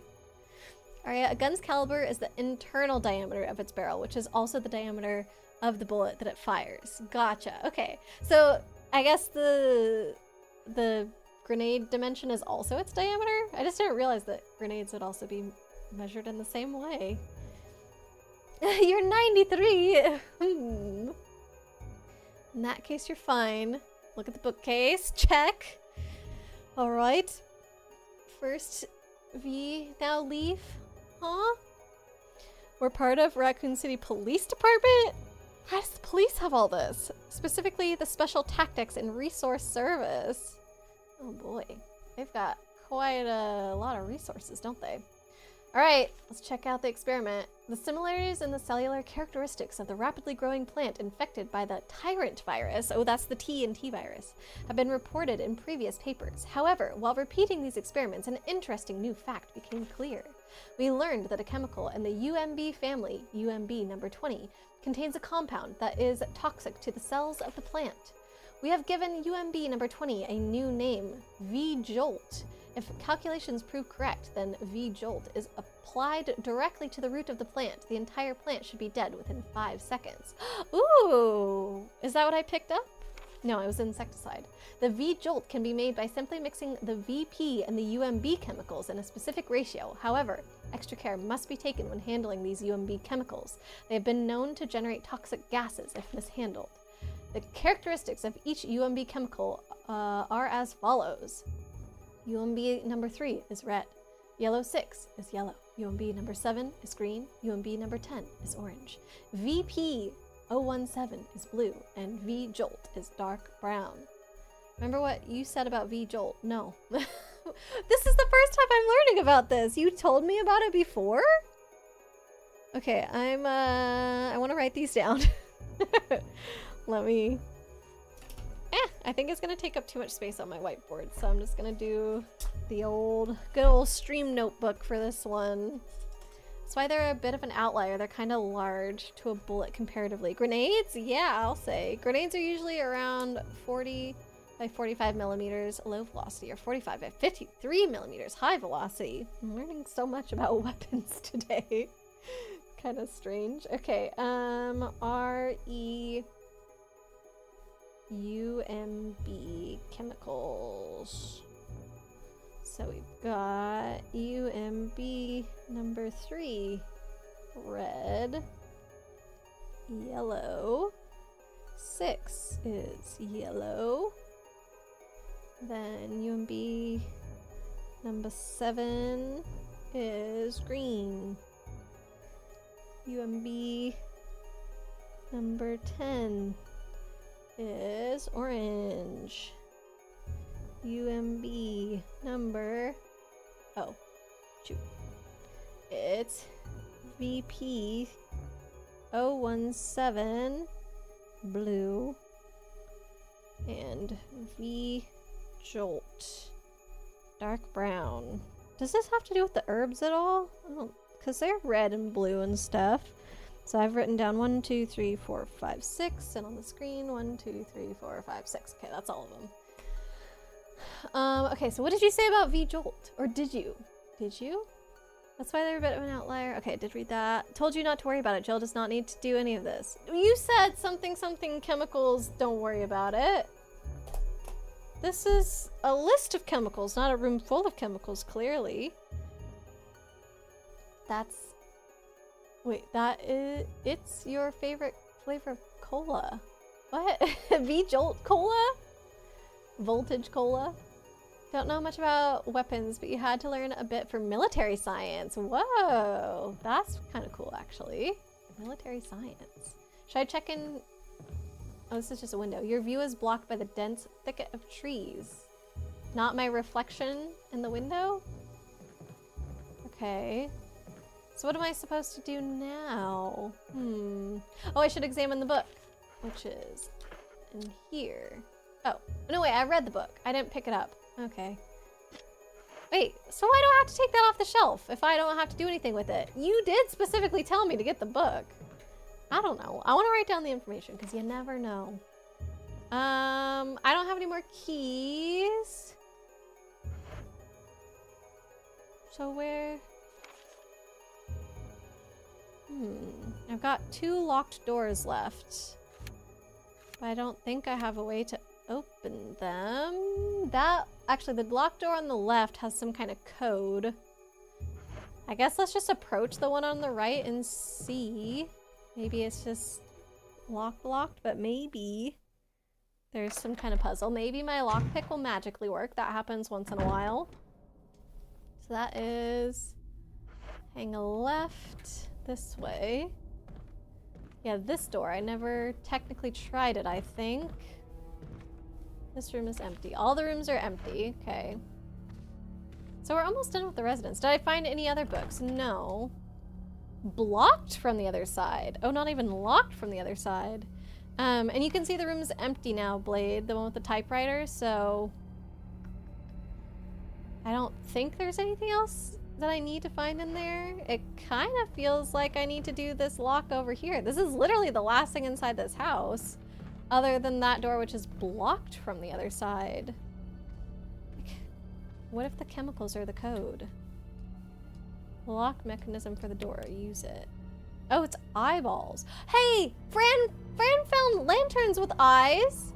Alright, a gun's caliber is the internal diameter of its barrel, which is also the diameter of the bullet that it fires. Gotcha. Okay, so I guess the grenade dimension is also its diameter? I just didn't realize that grenades would also be measured in the same way. You're 93! In that case, you're fine. Look at the bookcase. Check. Alright. First V, now Leaf. Huh? We're part of Raccoon City Police Department? Why does the police have all this? Specifically, the Special Tactics and Resource Service. Oh boy. They've got quite a lot of resources, don't they? Alright, let's check out the experiment. The similarities in the cellular characteristics of the rapidly growing plant infected by the tyrant virus, oh that's the T in T virus, have been reported in previous papers. However, while repeating these experiments, an interesting new fact became clear. We learned that a chemical in the UMB family, UMB number 20, contains a compound that is toxic to the cells of the plant. We have given UMB number 20 a new name, V-Jolt. If calculations prove correct, then V-Jolt is applied directly to the root of the plant. The entire plant should be dead within 5 seconds. Ooh! Is that what I picked up? No, it was insecticide. The V-Jolt can be made by simply mixing the VP and the UMB chemicals in a specific ratio. However, extra care must be taken when handling these UMB chemicals. They have been known to generate toxic gases if mishandled. The characteristics of each UMB chemical are as follows. UMB number 3 is red. Yellow 6 is yellow. UMB number 7 is green. UMB number 10 is orange. VP 017 is blue. And V Jolt is dark brown. Remember what you said about V Jolt? No. This is the first time I'm learning about this. You told me about it before? Okay, I want to write these down. Let me... I think it's gonna take up too much space on my whiteboard, so I'm just gonna do the good old stream notebook for this one. That's why they're a bit of an outlier. They're kind of large to a bullet comparatively. Grenades? Yeah, I'll say. Grenades are usually around 40 by 45 millimeters low velocity, or 45 by 53 millimeters high velocity. I'm learning so much about weapons today. Kind of strange. Okay, UMB chemicals. So we've got UMB number 3, red, yellow, 6 is yellow, then UMB number 7 is green, UMB number 10 is orange. UMB number... Oh, shoot. It's VP 017 blue and V Jolt dark brown. Does this have to do with the herbs at all? I don't, because they're red and blue and stuff. So I've written down 1, 2, 3, 4, 5, 6, and on the screen 1, 2, 3, 4, 5, 6. Okay, that's all of them. Okay, so what did you say about V Jolt? Or did you? Did you? That's why they're a bit of an outlier. Okay, I did read that. Told you not to worry about it. Jill does not need to do any of this. You said something chemicals, don't worry about it. This is a list of chemicals, not a room full of chemicals, clearly. That's... Wait, that is... It's your favorite flavor of cola. What? V Jolt cola? Voltage cola? Don't know much about weapons, but you had to learn a bit for military science. Whoa! That's kind of cool, actually. Military science. Should I check in... Oh, this is just a window. Your view is blocked by the dense thicket of trees. Not my reflection in the window? Okay. So what am I supposed to do now? Oh, I should examine the book, which is in here. Oh, no wait, I read the book. I didn't pick it up. Okay. Wait, so why do I have to take that off the shelf if I don't have to do anything with it? You did specifically tell me to get the book. I don't know. I want to write down the information because you never know. I don't have any more keys. So where... I've got 2 locked doors left. But I don't think I have a way to open them. Actually, the locked door on the left has some kind of code. I guess let's just approach the one on the right and see. Maybe it's just locked, but maybe there's some kind of puzzle. Maybe my lockpick will magically work. That happens once in a while. So that is hang a left this way. Yeah, this door. I never technically tried it, I think. This room is empty. All the rooms are empty. Okay. So we're almost done with the residence. Did I find any other books? No. Blocked from the other side. Oh, not even locked from the other side. And you can see the room is empty now, Blade, the one with the typewriter, so I don't think there's anything else that I need to find in there. It kind of feels like I need to do this lock over here. This is literally the last thing inside this house, other than that door, which is blocked from the other side. What if the chemicals are the code? Lock mechanism for the door. Use it. Oh, it's eyeballs. Hey, Fran found lanterns with eyes.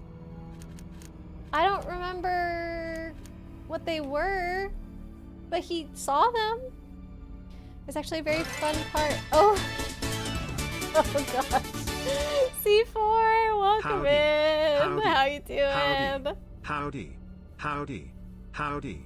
I don't remember what they were, but he saw them. There's actually a very fun part. Oh, oh gosh. C4, welcome Howdy. in. Howdy. How you doing? Howdy. Howdy. Howdy. Howdy.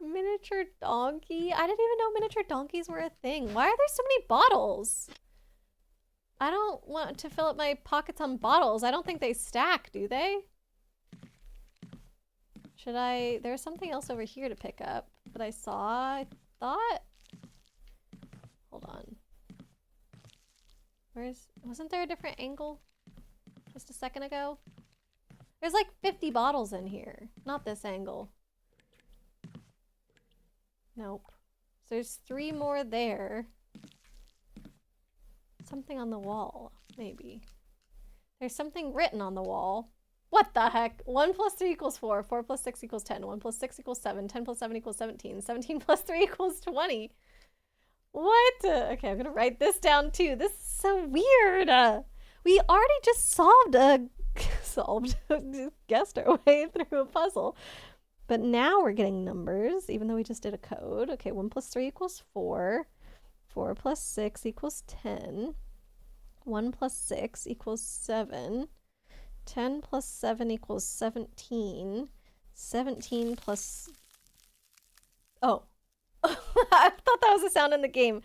Miniature donkey? I didn't even know miniature donkeys were a thing. Why are there so many bottles? I don't want to fill up my pockets on bottles. I don't think they stack, do they? Should I... There's something else over here to pick up that I saw, I thought. Hold on. Where's... Wasn't there a different angle just a second ago? There's like 50 bottles in here. Not this angle. Nope. So there's 3 more there. Something on the wall, maybe. There's something written on the wall. What the heck? 1 plus 3 equals 4. 4 plus 6 equals 10. 1 plus 6 equals 7. 10 plus 7 equals 17. 17 plus 3 equals 20. What? Okay, I'm gonna write this down too. This is so weird. We already just guessed our way through a puzzle. But now we're getting numbers, even though we just did a code. Okay, 1 plus 3 equals 4. 4 plus 6 equals 10. 1 plus 6 equals 7. 10 plus 7 equals 17. 17 plus... Oh. I thought that was a sound in the game.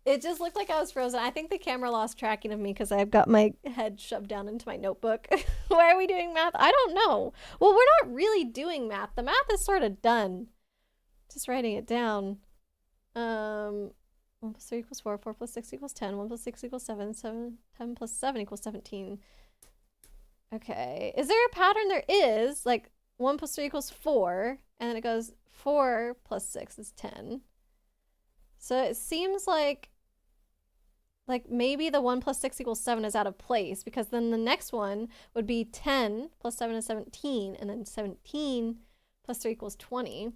It just looked like I was frozen. I think the camera lost tracking of me because I've got my head shoved down into my notebook. Why are we doing math? I don't know. Well, we're not really doing math. The math is sort of done. Just writing it down. 1 plus 3 equals 4. 4 plus 6 equals 10. 1 plus 6 equals 7. 10 plus 7 equals 17. Okay. Is there a pattern? There is. Like, 1 plus 3 equals 4. And then it goes 4 plus 6 is 10. So it seems like maybe the 1 plus 6 equals 7 is out of place, because then the next one would be 10 plus 7 is 17, and then 17 plus 3 equals 20.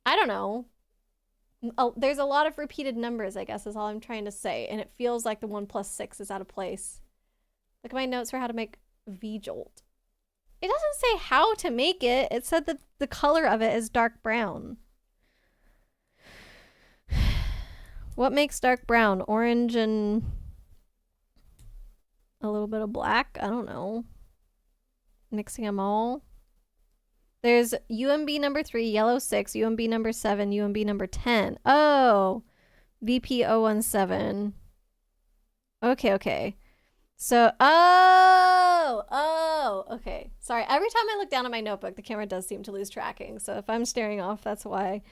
I don't know. Oh, there's a lot of repeated numbers, I guess, is all I'm trying to say, and it feels like the 1 plus 6 is out of place. Look at my notes for how to make V-Jolt. It doesn't say how to make it. It said that the color of it is dark brown. What makes dark brown? Orange and a little bit of black? I don't know. Mixing them all. There's UMB number 3, yellow 6, UMB number 7, UMB number 10. Oh, VP017. Okay, okay. So, okay. Sorry, every time I look down at my notebook, the camera does seem to lose tracking. So if I'm staring off, that's why.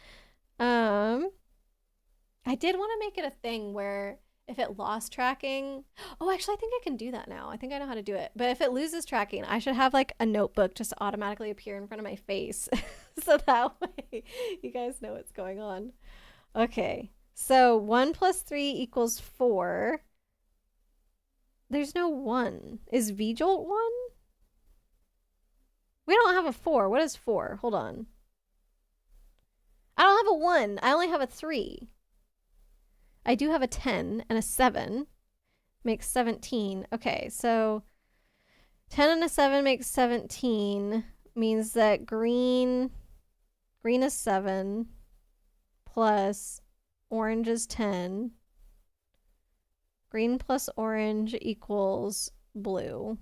I did want to make it a thing where if it lost tracking... Oh, actually, I think I can do that now. I think I know how to do it. But if it loses tracking, I should have like a notebook just automatically appear in front of my face. So that way you guys know what's going on. Okay, so 1 plus 3 equals 4. There's no 1. Is V-Jolt 1? We don't have a 4. What is 4? Hold on. I don't have a 1. I only have a 3. I do have a 10 and a 7. Makes 17. Okay, so 10 and a 7 makes 17. Means that green is 7 plus orange is 10. Green plus orange equals blue.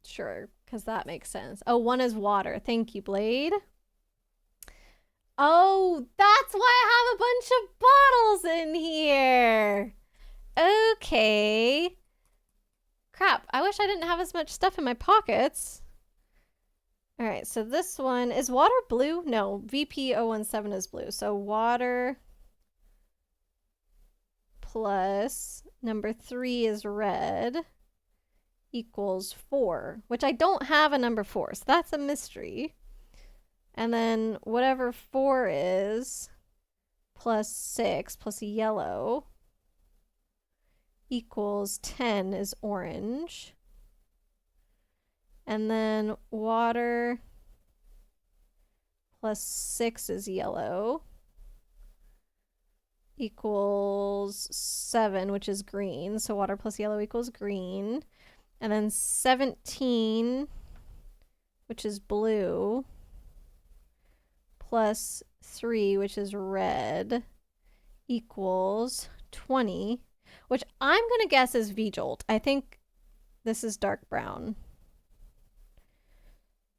Sure, because that makes sense. Oh, 1 is water. Thank you, Blade. Oh, that's why I have a bunch of bottles in here. Okay. Crap, I wish I didn't have as much stuff in my pockets. All right, so this one, is water blue? No, VP017 is blue. So water plus number 3 is red equals 4, which I don't have a number 4, so that's a mystery. And then whatever 4 is plus 6 plus yellow equals 10 is orange. And then water plus 6 is yellow equals 7, which is green. So water plus yellow equals green. And then 17, which is blue, plus 3, which is red, equals 20, which I'm going to guess is V-Jolt. I think this is dark brown.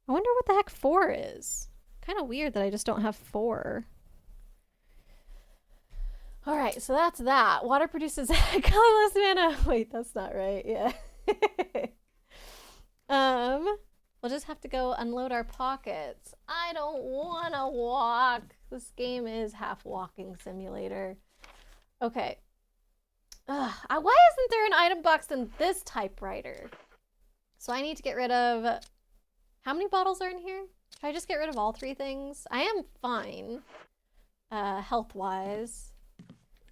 I wonder what the heck 4 is. Kind of weird that I just don't have 4. All right, so that's that. Water produces colorless mana. Wait, that's not right. Yeah. We'll just have to go unload our pockets. I don't want to walk. This game is half walking simulator. Okay. Why isn't there an item box in this typewriter? So I need to get rid of... How many bottles are in here? Should I just get rid of all 3 things? I am fine. Health-wise.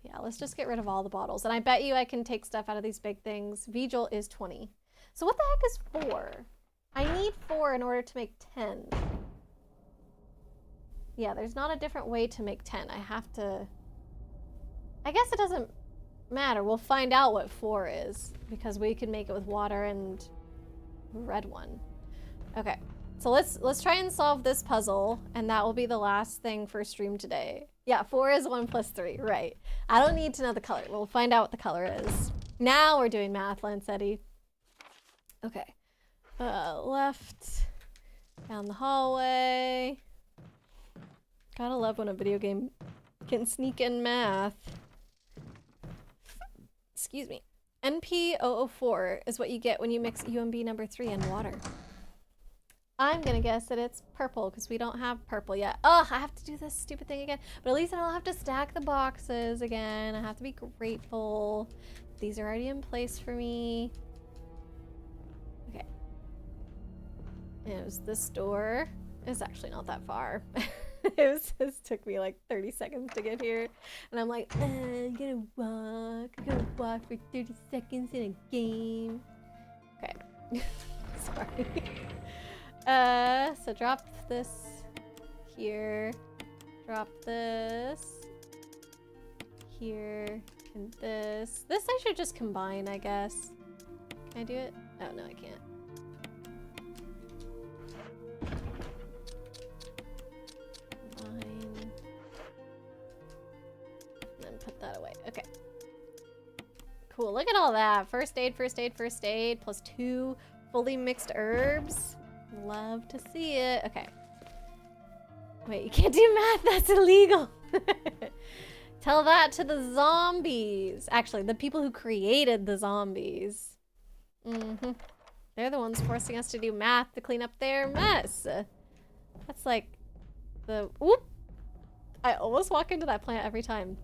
Yeah, let's just get rid of all the bottles. And I bet you I can take stuff out of these big things. Vigil is 20. So what the heck is 4? I need 4 in order to make 10. Yeah, there's not a different way to make 10. I have to... I guess it doesn't matter. We'll find out what 4 is. Because we can make it with water and red one. Okay. So let's try and solve this puzzle. And that will be the last thing for stream today. Yeah, 4 is 1 plus 3, right. I don't need to know the color. We'll find out what the color is. Now we're doing math, Lancetti. Okay. Left. Down the hallway. Gotta love when a video game can sneak in math. Excuse me. NP004 is what you get when you mix UMB number 3 and water. I'm gonna guess that it's purple because we don't have purple yet. Oh, I have to do this stupid thing again. But at least I don't have to stack the boxes again. I have to be grateful. These are already in place for me. Okay. It was this door. It's actually not that far. It took me like 30 seconds to get here. And I'm like, I gotta walk for 30 seconds in a game. Okay. Sorry. So drop this here, drop this here, and this. This I should just combine, I guess. Can I do it? Oh, no, I can't. Combine. And then put that away. Okay. Cool, look at all that. First aid, first aid, first aid, plus 2 fully mixed herbs. Love to see it. Okay. Wait, you can't do math. That's illegal. Tell that to the zombies. Actually, the people who created the zombies. They're the ones forcing us to do math to clean up their mess. That's like the... Whoop! I almost walk into that plant every time.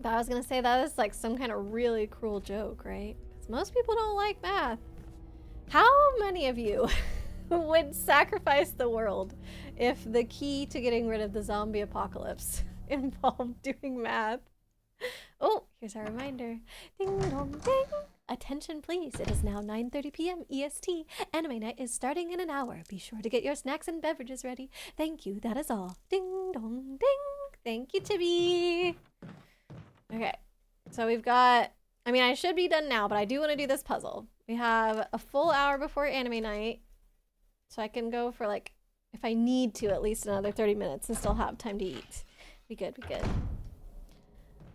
But I was gonna say that is like some kind of really cruel joke, right? Because most people don't like math. How many of you... would sacrifice the world if the key to getting rid of the zombie apocalypse involved doing math? Oh, here's our reminder. Ding dong ding. Attention please, it is now 9:30 p.m. EST. Anime night is starting in an hour. Be sure to get your snacks and beverages ready. Thank you, that is all. Ding dong ding. Thank you, Tibby. Okay, so we've got... I mean, I should be done now, but I do want to do this puzzle. We have a full hour before anime night. So I can go for like, if I need to, at least another 30 minutes and still have time to eat. Be good, be good.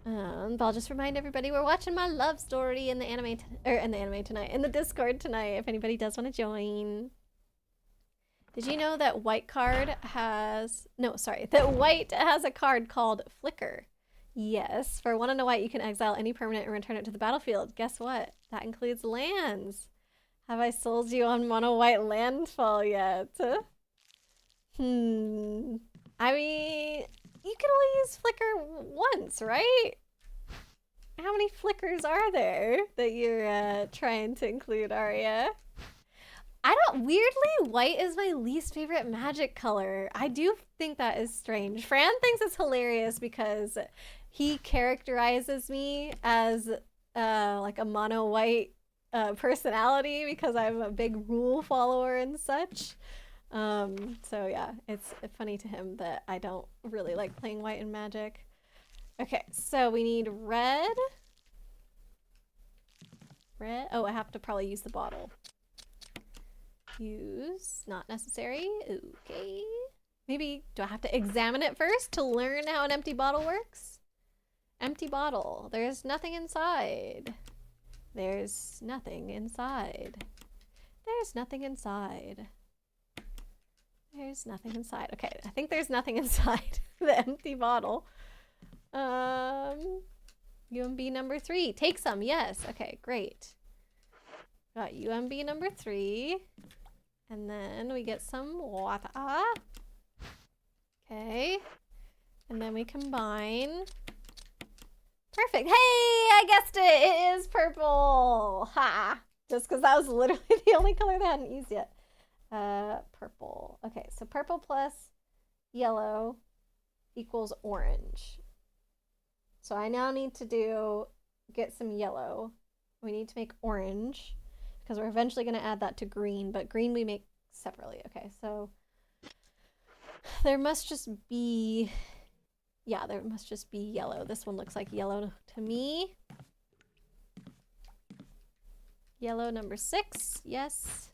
But I'll just remind everybody we're watching my love story in the anime, in the Discord tonight, if anybody does want to join. Did you know that White has a card called Flicker? Yes, for 1 and a white, you can exile any permanent and return it to the battlefield. Guess what? That includes lands. Have I sold you on mono white landfall yet? I mean, you can only use Flicker once, right? How many Flickers are there that you're trying to include, Arya? Weirdly, white is my least favorite magic color. I do think that is strange. Fran thinks it's hilarious because he characterizes me as like a mono white personality because I'm a big rule follower and such. So yeah, it's funny to him that I don't really like playing white in Magic. Okay, so we need red. Oh, I have to probably use the bottle. Use, not necessary. Okay. Maybe, do I have to examine it first to learn how an empty bottle works? Empty bottle. There's nothing inside. There's nothing inside. There's nothing inside. There's nothing inside. Okay, I think there's nothing inside the empty bottle. UMB number 3. Take some. Yes. Okay, great. Got UMB number 3. And then we get some water. Okay. And then we combine. Perfect. Hey, I guessed it. It is purple. Ha! Just because that was literally the only color they hadn't used yet. Purple. Okay, so purple plus yellow equals orange. So I now need to get some yellow. We need to make orange because we're eventually going to add that to green, but green we make separately. Okay, so there must just be, yeah, there must just be yellow. This one looks like yellow to me. Yellow number 6, yes.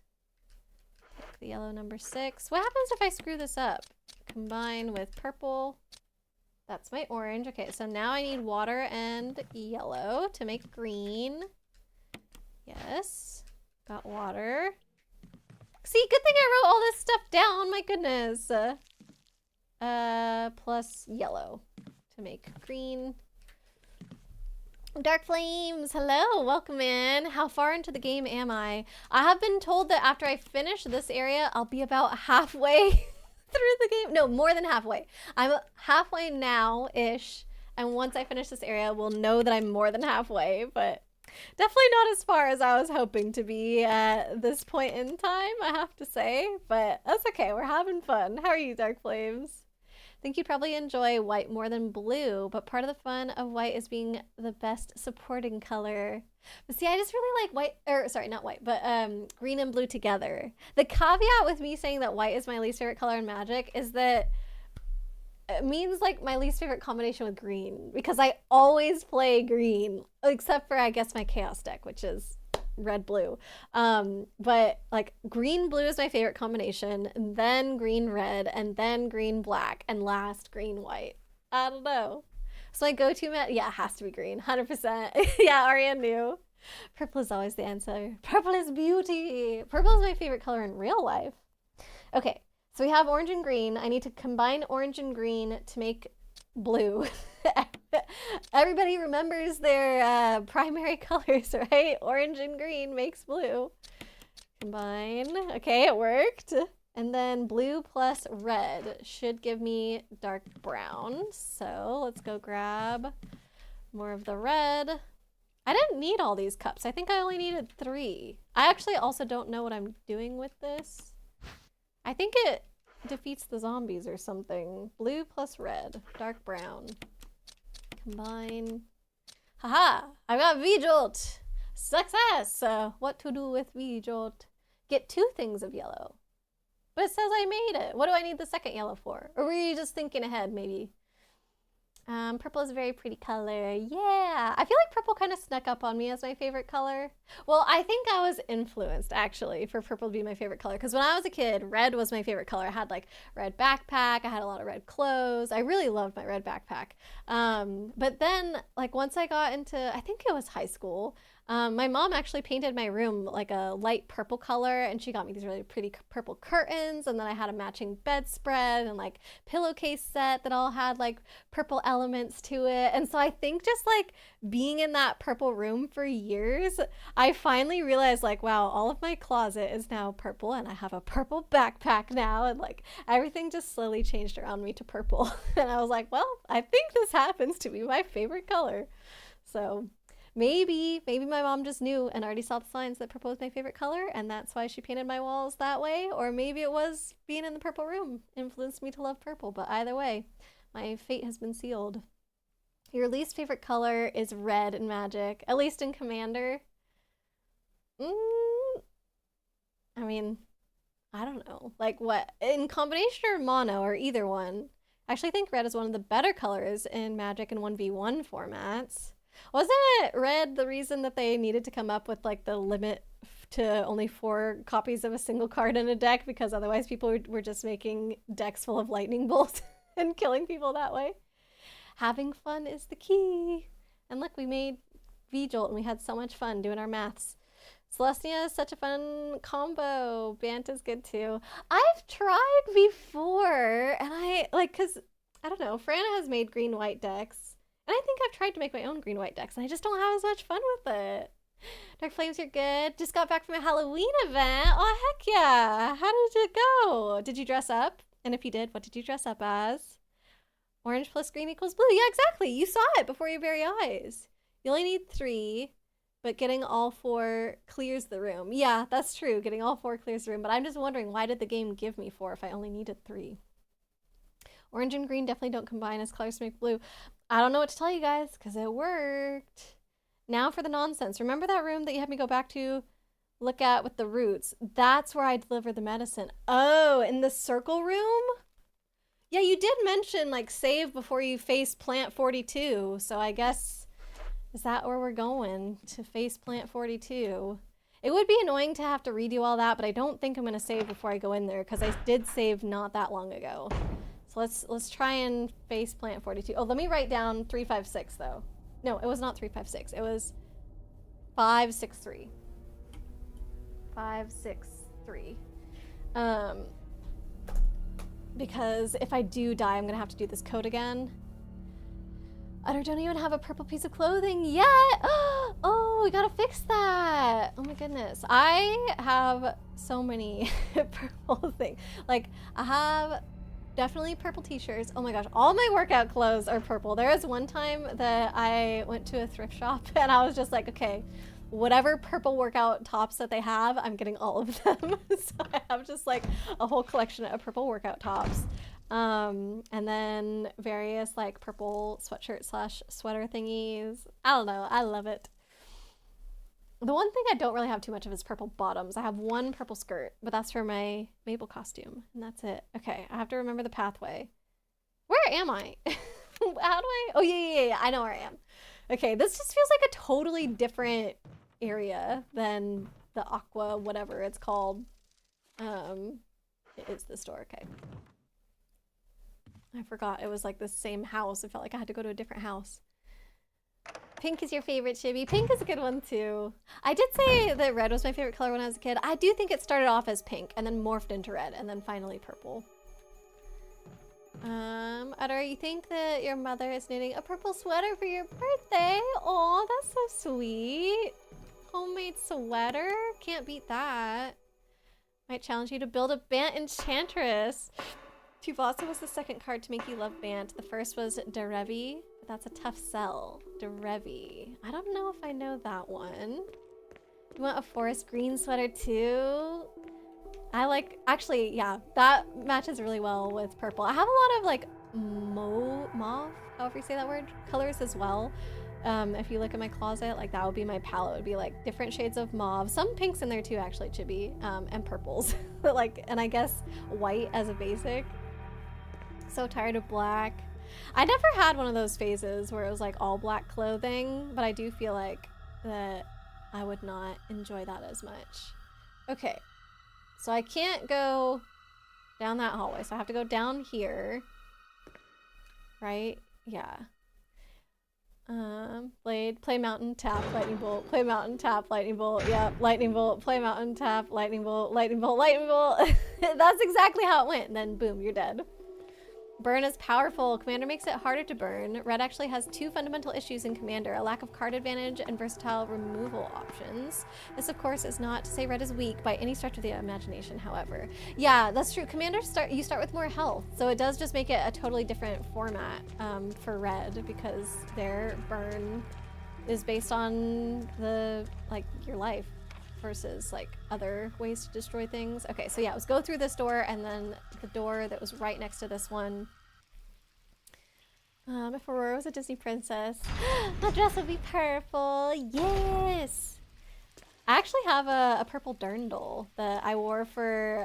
Pick the yellow number 6. What happens if I screw this up? Combine with purple. That's my orange. Okay, so now I need water and yellow to make green. Yes, got water. See, good thing I wrote all this stuff down, my goodness. Plus yellow to make green. Dark Flames, hello, welcome in. How far into the game am I? I have been told that after I finish this area, I'll be about halfway through the game. No, more than halfway. I'm halfway now-ish, and once I finish this area, we'll know that I'm more than halfway, but definitely not as far as I was hoping to be at this point in time, I have to say, but that's okay. We're having fun. How are you, Dark Flames? I think you'd probably enjoy white more than blue, but part of the fun of white is being the best supporting color. But see, I just really like white, or sorry, not white, but green and blue together. The caveat with me saying that white is my least favorite color in Magic is that it means like my least favorite combination with green, because I always play green, except for I guess my Chaos deck, which is red blue. But like green blue is my favorite combination, and then green red, and then green black, and last green white. I don't know. So my go-to yeah, it has to be green, 100%. Yeah, Ariane knew. Purple is always the answer. Purple is beauty. Purple is my favorite color in real life. Okay, so we have orange and green. I need to combine orange and green to make blue. Everybody remembers their primary colors, right? Orange and green makes blue. Combine. Okay, it worked. And then blue plus red should give me dark brown. So let's go grab more of the red. I didn't need all these cups. I think I only needed 3. I actually also don't know what I'm doing with this. I think it defeats the zombies or something. Blue plus red, dark brown. Combine. Haha! I got V-Jolt! Success! What to do with V-Jolt? Get 2 things of yellow. But it says I made it. What do I need the second yellow for? Or were you just thinking ahead, maybe? Purple is a very pretty color. Yeah! I feel like purple kind of snuck up on me as my favorite color. Well, I think I was influenced, actually, for purple to be my favorite color. Because when I was a kid, red was my favorite color. I had, like, red backpack. I had a lot of red clothes. I really loved my red backpack. But then, like, once I got into, I think it was high school, my mom actually painted my room like a light purple color, and she got me these really pretty purple curtains, and then I had a matching bedspread and like pillowcase set that all had like purple elements to it. And so I think just like being in that purple room for years, I finally realized like, wow, all of my closet is now purple, and I have a purple backpack now, and like everything just slowly changed around me to purple. And I was like, well, I think this happens to be my favorite color. So maybe my mom just knew and already saw the signs that purple was my favorite color, and that's why she painted my walls that way. Or maybe it was being in the purple room influenced me to love purple. But either way, my fate has been sealed. Your least favorite color is red in Magic, at least in Commander. I mean, I don't know. Like what? In combination or mono, or either one? I actually think red is one of the better colors in Magic in 1v1 formats. Wasn't red the reason that they needed to come up with like the limit to only 4 copies of a single card in a deck, because otherwise people were just making decks full of lightning bolts and killing people that way? Having fun is the key. And look, we made V-Jolt and we had so much fun doing our maths. Celestia is such a fun combo. Bant is good too. I've tried before, and cause I don't know, Franna has made green-white decks, and I think I've tried to make my own green-white decks, and I just don't have as much fun with it. Dark Flames, you're good. Just got back from a Halloween event. Oh, heck yeah. How did it go? Did you dress up? And if you did, what did you dress up as? Orange plus green equals blue. Yeah, exactly. You saw it before your very eyes. You only need 3, but getting all 4 clears the room. Yeah, that's true. Getting all 4 clears the room, but I'm just wondering, why did the game give me 4 if I only needed 3? Orange and green definitely don't combine as colors to make blue. I don't know what to tell you guys, because it worked. Now for the nonsense. Remember that room that you had me go back to look at with the roots? That's where I deliver the medicine. Oh, in the circle room? Yeah, you did mention, like, save before you face plant 42. So I guess, is that where we're going? To face plant 42? It would be annoying to have to redo all that, but I don't think I'm going to save before I go in there, because I did save not that long ago. So let's try and face plant 42. Oh, let me write down 356, though. No, it was not 356. It was 563. 563. Because if I do die, I'm gonna have to do this code again. I don't even have a purple piece of clothing yet. Oh, we gotta fix that. Oh my goodness. I have so many purple things. Like, I have definitely purple t-shirts. Oh my gosh, all my workout clothes are purple. There was one time that I went to a thrift shop and I was just like, okay, whatever purple workout tops that they have, I'm getting all of them. So I have just like a whole collection of purple workout tops. And then various like purple sweatshirt slash sweater thingies. I don't know, I love it. The one thing I don't really have too much of is purple bottoms. I have one purple skirt, but that's for my Mabel costume, and that's it. Okay, I have to remember the pathway. Where am I? How do I? Oh, yeah, I know where I am. Okay, this just feels like a totally different area than the Aqua, whatever it's called. It is the store, okay. I forgot it was like the same house. It felt like I had to go to a different house. Pink is your favorite, Chibi. Pink is a good one too. I did say that red was my favorite color when I was a kid. I do think it started off as pink and then morphed into red and then finally purple. Utter, you think that your mother is knitting a purple sweater for your birthday? Oh, that's so sweet. Homemade sweater? Can't beat that. Might challenge you to build a Bant Enchantress. Tuvasa was the second card to make you love Bant. The first was Derevi. That's a tough sell. Derevi. I don't know if I know that one. You want a forest green sweater too? I like, actually, yeah, that matches really well with purple. I have a lot of like mauve, however you say that word, colors as well. If you look at my closet, like that would be my palette. It would be like different shades of mauve. Some pinks in there too, actually, Chibi, and purples. But like, and I guess white as a basic. So tired of black. I never had one of those phases where it was like all black clothing, but I do feel like that I would not enjoy that as much. Okay, so I can't go down that hallway, so I have to go down here, right? Yeah. Blade, play mountain, tap, lightning bolt, play mountain, tap, lightning bolt, yeah, lightning bolt, play mountain, tap, lightning bolt, lightning bolt, lightning bolt. That's exactly how it went, and then boom, you're dead. Burn is powerful. Commander makes it harder to burn. Red actually has 2 fundamental issues in Commander, a lack of card advantage and versatile removal options. This, of course, is not to say red is weak by any stretch of the imagination, however. Yeah, that's true. Commander, you start with more health, so it does just make it a totally different format for red, because their burn is based on the, like, your life versus like other ways to destroy things. Okay, so yeah, let's go through this door and then the door that was right next to this one. If Aurora was a Disney princess, my dress would be purple. Yes! I actually have a purple dirndl that I wore for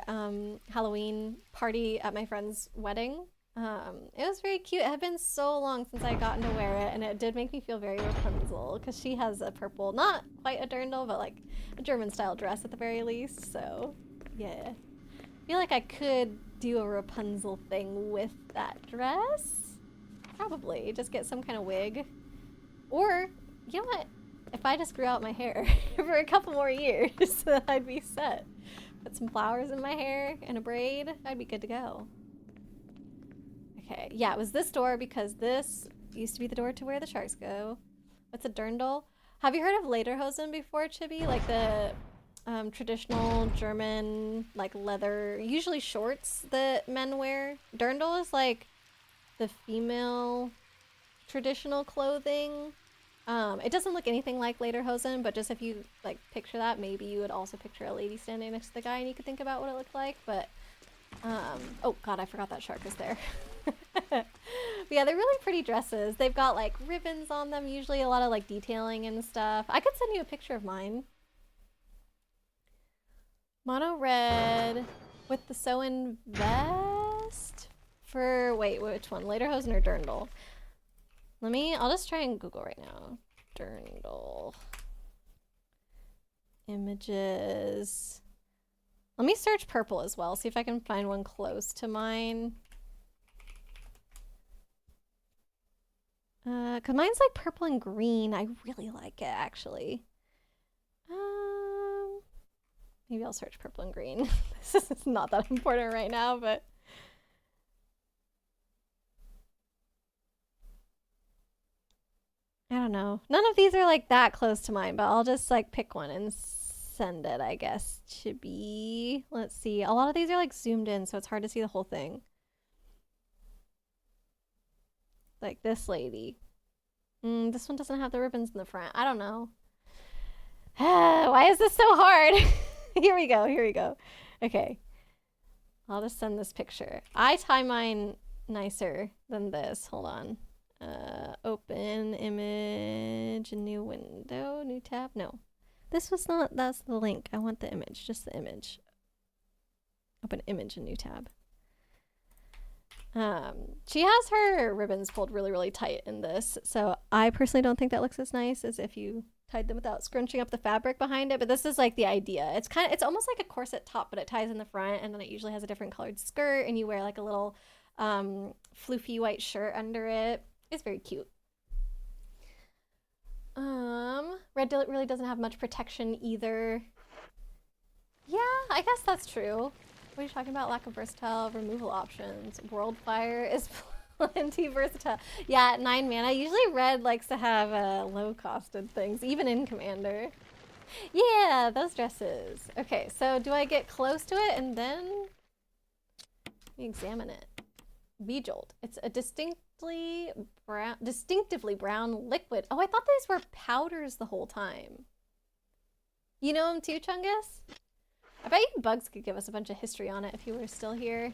Halloween party at my friend's wedding. It was very cute. It had been so long since I gotten to wear it, and it did make me feel very Rapunzel, because she has a purple, not quite a dirndl, but like a German style dress at the very least, so yeah. I feel like I could do a Rapunzel thing with that dress. Probably. Just get some kind of wig. Or, you know what? if I just grew out my hair for a couple more years, then I'd be set. Put some flowers in my hair and a braid, I'd be good to go. Okay, yeah, it was this door because this used to be the door to where the sharks go. What's a dirndl? Have you heard of lederhosen before, Chibi? Like the traditional German, like leather, usually shorts that men wear. Dirndl is like the female traditional clothing. It doesn't look anything like lederhosen, but just if you like picture that, maybe you would also picture a lady standing next to the guy and you could think about what it looked like. But oh god, I forgot that shark was there. But yeah, they're really pretty dresses. They've got like ribbons on them, usually a lot of like detailing and stuff. I could send you a picture of mine. Mono red with the sew-in vest for, wait, which one? Lederhosen or dirndl? I'll just try and Google right now. Dirndl. Images. Let me search purple as well, see if I can find one close to mine. Cause mine's like purple and green. I really like it actually. Maybe I'll search purple and green. This is not that important right now, but I don't know. None of these are like that close to mine, but I'll just like pick one and send it, I guess, to be. Let's see. A lot of these are like zoomed in, so it's hard to see the whole thing. Like this lady. This one doesn't have the ribbons in the front. I don't know. Why is this so hard? Here we go. Here we go. Okay. I'll just send this picture. I tie mine nicer than this. Hold on. Open image, a new window, new tab. No, this was not, that's the link. I want the image, just the image. Open image, a new tab. She has her ribbons pulled really, really tight in this. So I personally don't think that looks as nice as if you tied them without scrunching up the fabric behind it. But this is like the idea. It's almost like a corset top, but it ties in the front and then it usually has a different colored skirt and you wear like a little floofy white shirt under it. It's very cute. Red really doesn't have much protection either. Yeah, I guess that's true. What are you talking about? Lack of versatile removal options. Worldfire is plenty versatile. Yeah, 9 mana. Usually red likes to have low-costed things, even in Commander. Yeah, those dresses. Okay, so do I get close to it and then let me examine it? Bejolt. It's a distinctively brown liquid. Oh, I thought these were powders the whole time. You know them too, Chungus? I bet you Bugs could give us a bunch of history on it if you were still here.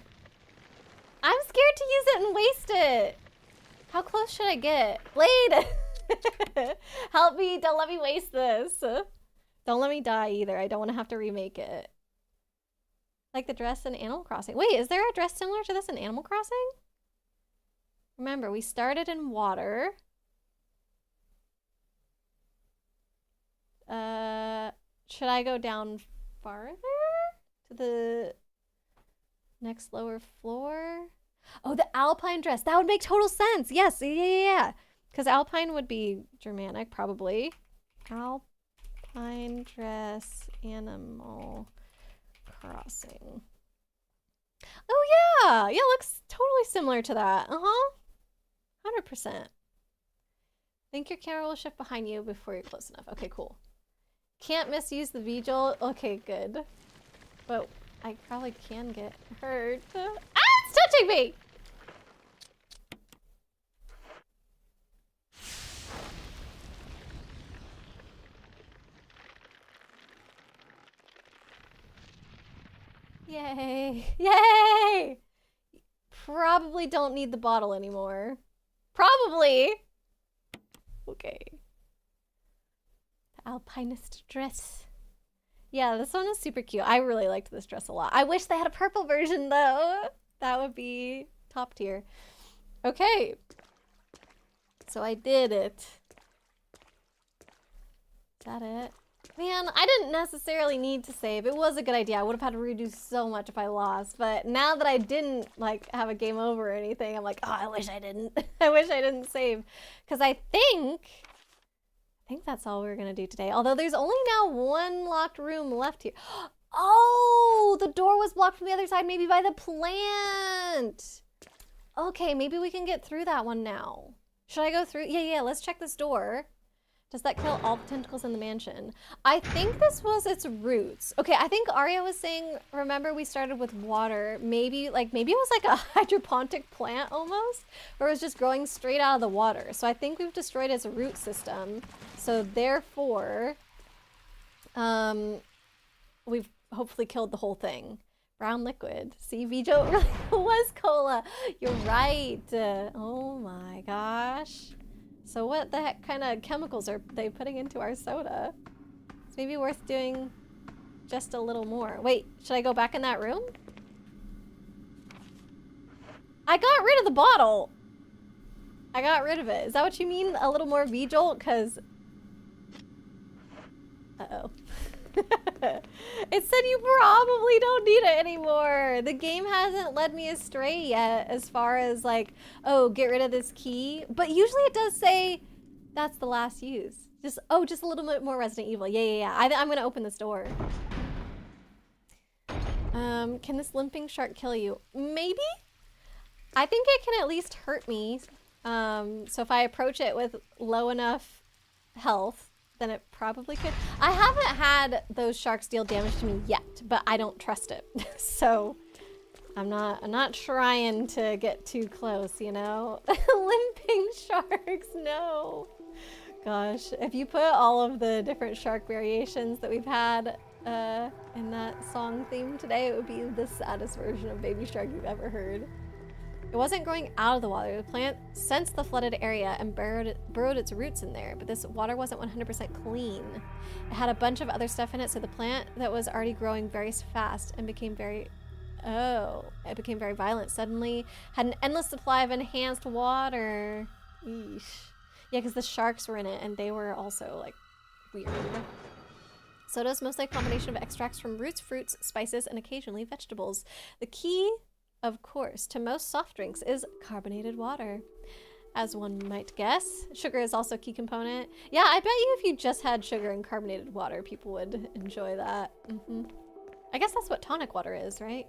I'm scared to use it and waste it. How close should I get? Blade! Help me, don't let me waste this. Don't let me die either. I don't want to have to remake it. Like the dress in Animal Crossing. Wait, is there a dress similar to this in Animal Crossing? Remember, we started in water. Should I go down farther? To the next lower floor? Oh, the Alpine dress. That would make total sense. Yes, yeah. Because Alpine would be Germanic, probably. Alpine dress, Animal Crossing. Oh, yeah. Yeah, looks totally similar to that. 100%. Think your camera will shift behind you before you're close enough. Okay, cool. Can't misuse the Vigil. Okay, good. But I probably can get hurt. Ah, it's touching me! Yay! Yay! Probably don't need the bottle anymore. Probably! Okay. The Alpinist dress. Yeah, this one is super cute. I really liked this dress a lot. I wish they had a purple version though. That would be top tier. Okay. So I did it. Is that it? Man, I didn't necessarily need to save. It was a good idea. I would have had to redo so much if I lost. But now that I didn't like have a game over or anything, I'm like, oh, I wish I didn't. I wish I didn't save. Because I think think that's all we're gonna do today. Although there's only now one locked room left here. Oh, the door was blocked from the other side, maybe by the plant. Okay, maybe we can get through that one now. Should I go through? Yeah, let's check this door. Does that kill all the tentacles in the mansion? I think this was its roots. Okay, I think Arya was saying, remember we started with water. Maybe it was like a hydroponic plant almost, or it was just growing straight out of the water. So I think we've destroyed its root system. So therefore, we've hopefully killed the whole thing. Brown liquid. See, Vijo really was cola. You're right. Oh my gosh. So what the heck kind of chemicals are they putting into our soda? It's maybe worth doing just a little more. Wait, should I go back in that room? I got rid of the bottle. I got rid of it. Is that what you mean? A little more V-Jolt? Because... Uh-oh. It said you probably don't need it anymore. The game hasn't led me astray yet as far as like, oh, get rid of this key. But usually it does say that's the last use. Just a little bit more Resident Evil. Yeah. I'm gonna open this door. Can this limping shark kill you? Maybe? I think it can at least hurt me. So if I approach it with low enough health, then it probably could. I haven't had those sharks deal damage to me yet, but I don't trust it. So I'm not trying to get too close, you know? Limping sharks, no. Gosh, if you put all of the different shark variations that we've had in that song theme today, it would be the saddest version of Baby Shark you've ever heard. It wasn't growing out of the water. The plant sensed the flooded area and burrowed its roots in there, but this water wasn't 100% clean. It had a bunch of other stuff in it, so the plant that was already growing very fast and became very violent. Suddenly had an endless supply of enhanced water. Yeesh. Yeah, because the sharks were in it, and they were also, like, weird. Soda is mostly a combination of extracts from roots, fruits, spices, and occasionally vegetables. The key, of course, to most soft drinks is carbonated water. As one might guess, sugar is also a key component. Yeah, I bet you if you just had sugar and carbonated water, people would enjoy that. I guess that's what tonic water is, right?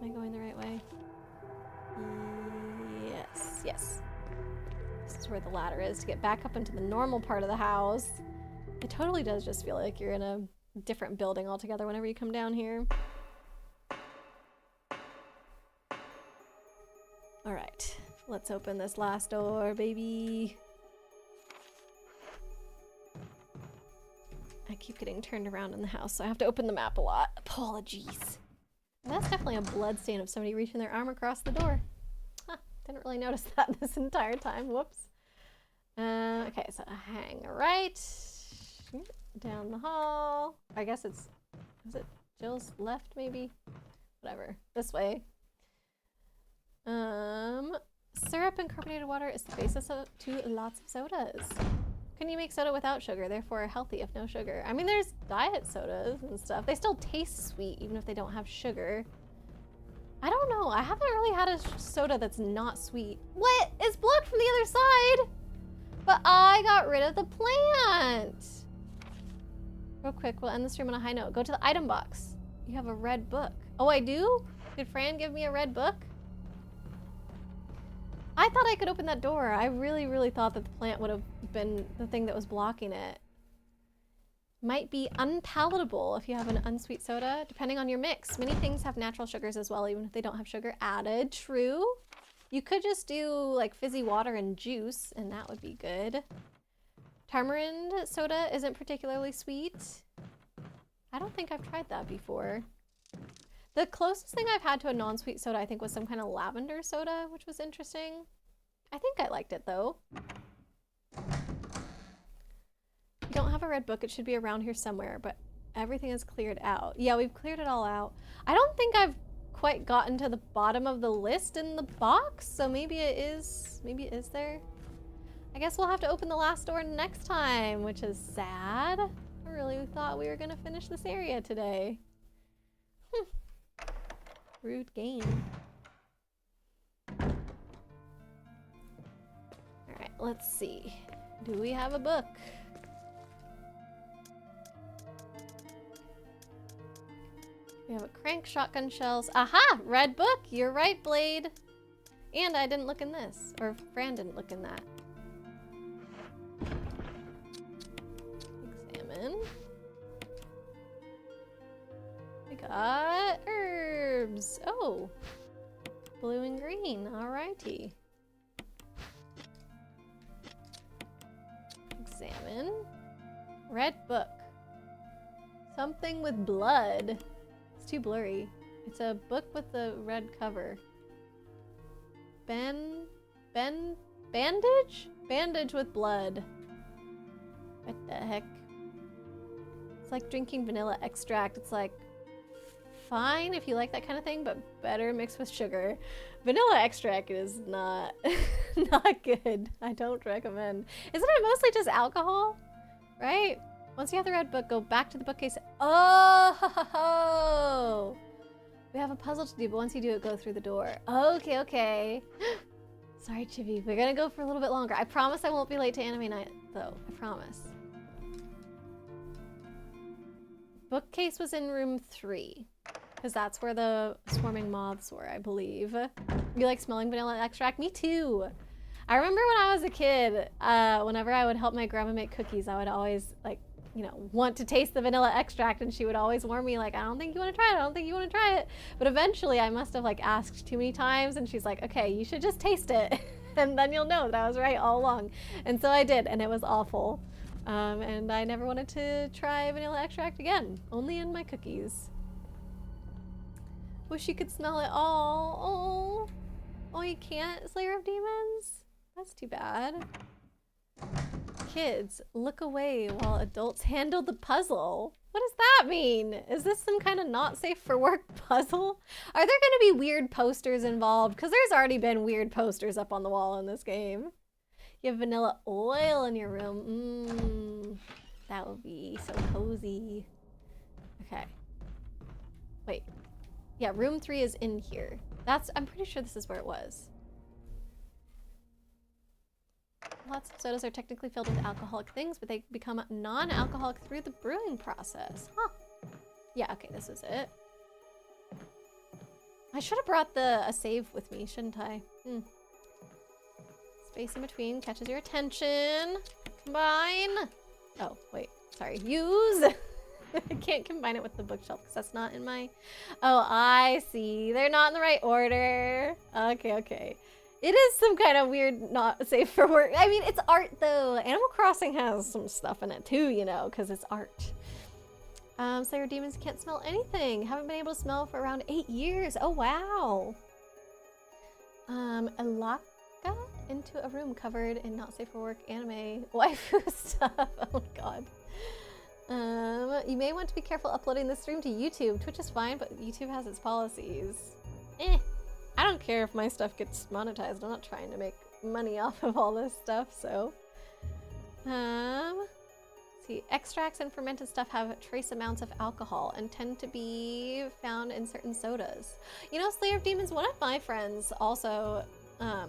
Am I going the right way? Yes. This is where the ladder is to get back up into the normal part of the house. It totally does just feel like you're in a different building altogether whenever you come down here. All right, let's open this last door, baby. I keep getting turned around in the house, so I have to open the map a lot. Apologies. That's definitely a blood stain of somebody reaching their arm across the door. Huh, didn't really notice that this entire time. Whoops. Okay, so hang right down the hall. I guess is it Jill's left, maybe? Whatever. This way. Syrup and carbonated water is the basis to lots of sodas. Can you make soda without sugar, therefore healthy if no sugar? I mean, there's diet sodas and stuff. They still taste sweet even if they don't have sugar. I don't know. I haven't really had a soda that's not sweet. What? It's blocked from the other side! But I got rid of the plant! Real quick, we'll end the stream on a high note. Go to the item box. You have a red book. Oh, I do? Did Fran give me a red book? I thought I could open that door. I really thought that the plant would have been the thing that was blocking it. Might be unpalatable if you have an unsweet soda, depending on your mix. Many things have natural sugars as well, even if they don't have sugar added. True. You could just do like fizzy water and juice, and that would be good. Tamarind soda isn't particularly sweet. I don't think I've tried that before. The closest thing I've had to a non-sweet soda, I think, was some kind of lavender soda, which was interesting. I think I liked it, though. You don't have a red book. It should be around here somewhere, but everything is cleared out. Yeah, we've cleared it all out. I don't think I've quite gotten to the bottom of the list in the box, so maybe it is there. I guess we'll have to open the last door next time, which is sad. I really thought we were going to finish this area today. Rude game. Alright, let's see. Do we have a book? We have a crank, shotgun shells. Aha! Red book! You're right, Blade! And I didn't look in this. Or Fran didn't look in that. Examine. We got herbs. Oh! Blue and green. Alrighty. Examine. Red book. Something with blood. It's too blurry. It's a book with a red cover. Bandage? Bandage with blood. What the heck? It's like drinking vanilla extract. It's like fine if you like that kind of thing, but better mixed with sugar. Vanilla extract is not not good. I don't recommend. Isn't it mostly just alcohol? Right? Once you have the red book, go back to the bookcase. Oh! We have a puzzle to do, but once you do it, go through the door. Okay, okay. Sorry, Chibi. We're gonna go for a little bit longer. I promise I won't be late to anime night, though. I promise. Bookcase was in room 3. Because that's where the swarming moths were, I believe. You like smelling vanilla extract? Me too! I remember when I was a kid, whenever I would help my grandma make cookies, I would always, like, you know, want to taste the vanilla extract, and she would always warn me, like, I don't think you want to try it, I don't think you want to try it. But eventually I must have, like, asked too many times, and she's like, okay, you should just taste it, and then you'll know that I was right all along. And so I did, and it was awful. And I never wanted to try vanilla extract again, only in my cookies. Wish you could smell it all. Oh, you can't, Slayer of Demons? That's too bad. Kids, look away while adults handle the puzzle. What does that mean? Is this some kind of not safe for work puzzle? Are there gonna be weird posters involved? Because there's already been weird posters up on the wall in this game. You have vanilla oil in your room. That would be so cozy. Okay. Wait. Yeah, room 3 is in here. I'm pretty sure this is where it was. Lots of sodas are technically filled with alcoholic things, but they become non-alcoholic through the brewing process. Huh. Yeah, okay, this is it. I should have brought a save with me, shouldn't I? Space in between catches your attention. Combine. Oh, wait. Sorry. Use. I can't combine it with the bookshelf because that's not in my... Oh, I see. They're not in the right order. Okay, okay. It is some kind of weird, not safe for work. I mean, it's art though. Animal Crossing has some stuff in it too, you know, because it's art. Slayer Demons can't smell anything. Haven't been able to smell for around 8 years. Oh, wow. Alaka into a room covered in not safe for work anime waifu stuff. Oh my god. You may want to be careful uploading this stream to YouTube. Twitch is fine, but YouTube has its policies. I don't care if my stuff gets monetized. I'm not trying to make money off of all this stuff, so. See, extracts and fermented stuff have trace amounts of alcohol and tend to be found in certain sodas. You know, Slayer of Demons, one of my friends also, I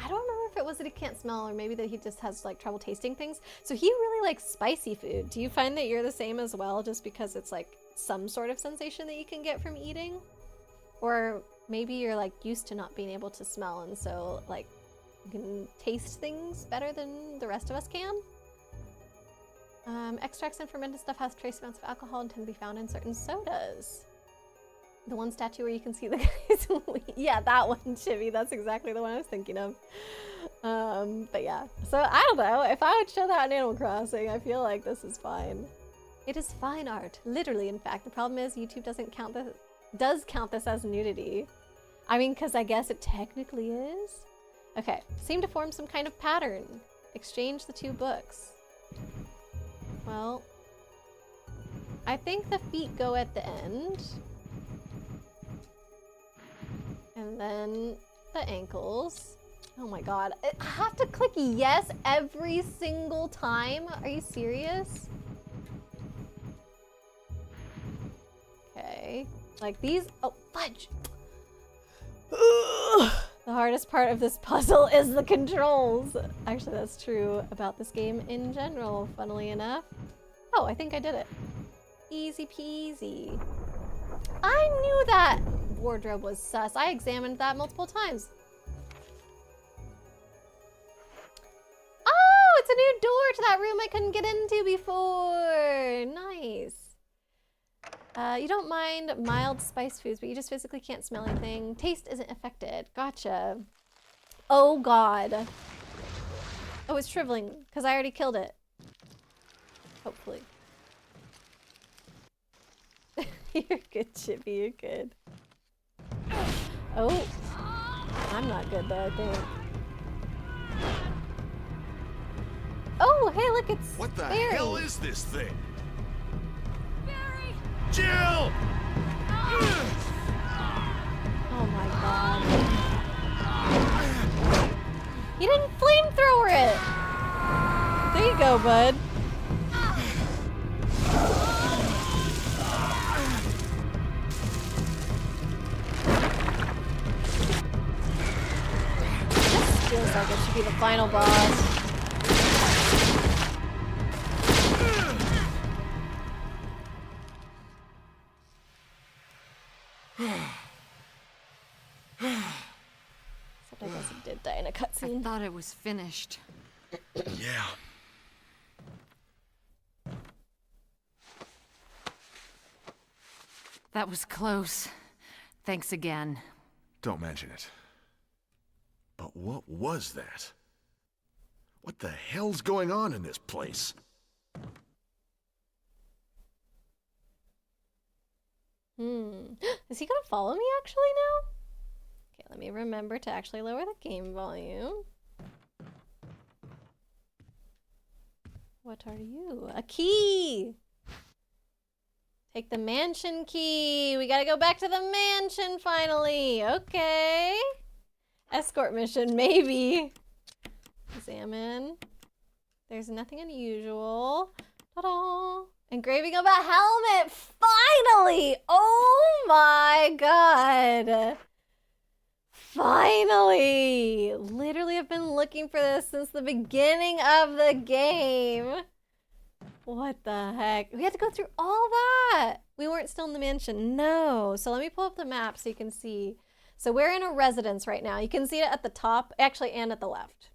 don't remember if it was that he can't smell or maybe that he just has like trouble tasting things. So he really likes spicy food. Do you find that you're the same as well, just because it's like some sort of sensation that you can get from eating? Or maybe you're like used to not being able to smell and so like you can taste things better than the rest of us can? Extracts and fermented stuff has trace amounts of alcohol and tend to be found in certain sodas. The one statue where you can see the guys. Yeah, that one, Chibi. That's exactly the one I was thinking of. But yeah. So I don't know. If I would show that in Animal Crossing, I feel like this is fine. It is fine art. Literally, in fact. The problem is YouTube does count this as nudity. I mean, because I guess it technically is. Okay. Seem to form some kind of pattern. Exchange the 2 books. Well, I think the feet go at the end. And then the ankles. Oh my god. I have to click yes every single time? Are you serious? Okay. Like these. Oh, fudge. The hardest part of this puzzle is the controls. Actually, that's true about this game in general, funnily enough. Oh, I think I did it. Easy peasy. I knew that wardrobe was sus. I examined that multiple times. Oh, it's a new door to that room I couldn't get into before. Nice. You don't mind mild spice foods, but you just physically can't smell anything. Taste isn't affected. Gotcha. Oh god. Oh, it's shriveling, because I already killed it. Hopefully. You're good, Chippy, you're good. Oh. I'm not good though, I think. Oh, hey, look, it's What the Barry. hell is this thing? Jill! Oh my god. You didn't flamethrower it! There you go, bud. This feels like it should be the final boss. Except I guess it did die in a I cutscene. thought it was finished. Yeah. That was close. Thanks again. Don't mention it. But what was that? What the hell's going on in this place? Is he gonna follow me actually now? Okay, let me remember to actually lower the game volume. What are you? A key! Take the mansion key! We gotta go back to the mansion finally! Okay. Escort mission, maybe. Examine. There's nothing unusual. Ta-da! Engraving of a helmet! Finally! Oh my god! Finally! Literally, I've been looking for this since the beginning of the game. What the heck? We had to go through all that! We weren't still in the mansion. No. So let me pull up the map so you can see. So we're in a residence right now. You can see it at the top, actually, and at the left.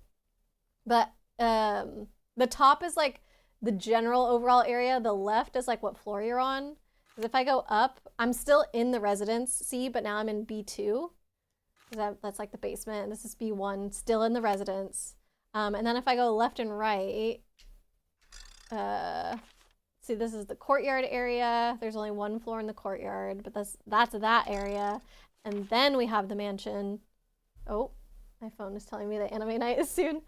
But the top is like the general overall area. The left is like what floor you're on. Because if I go up, I'm still in the residence, see, but now I'm in B2. That's like the basement. This is B1, still in the residence. And then if I go left and right, see, this is the courtyard area. There's only one floor in the courtyard, but that's that area. And then we have the mansion. Oh, my phone is telling me that anime night is soon.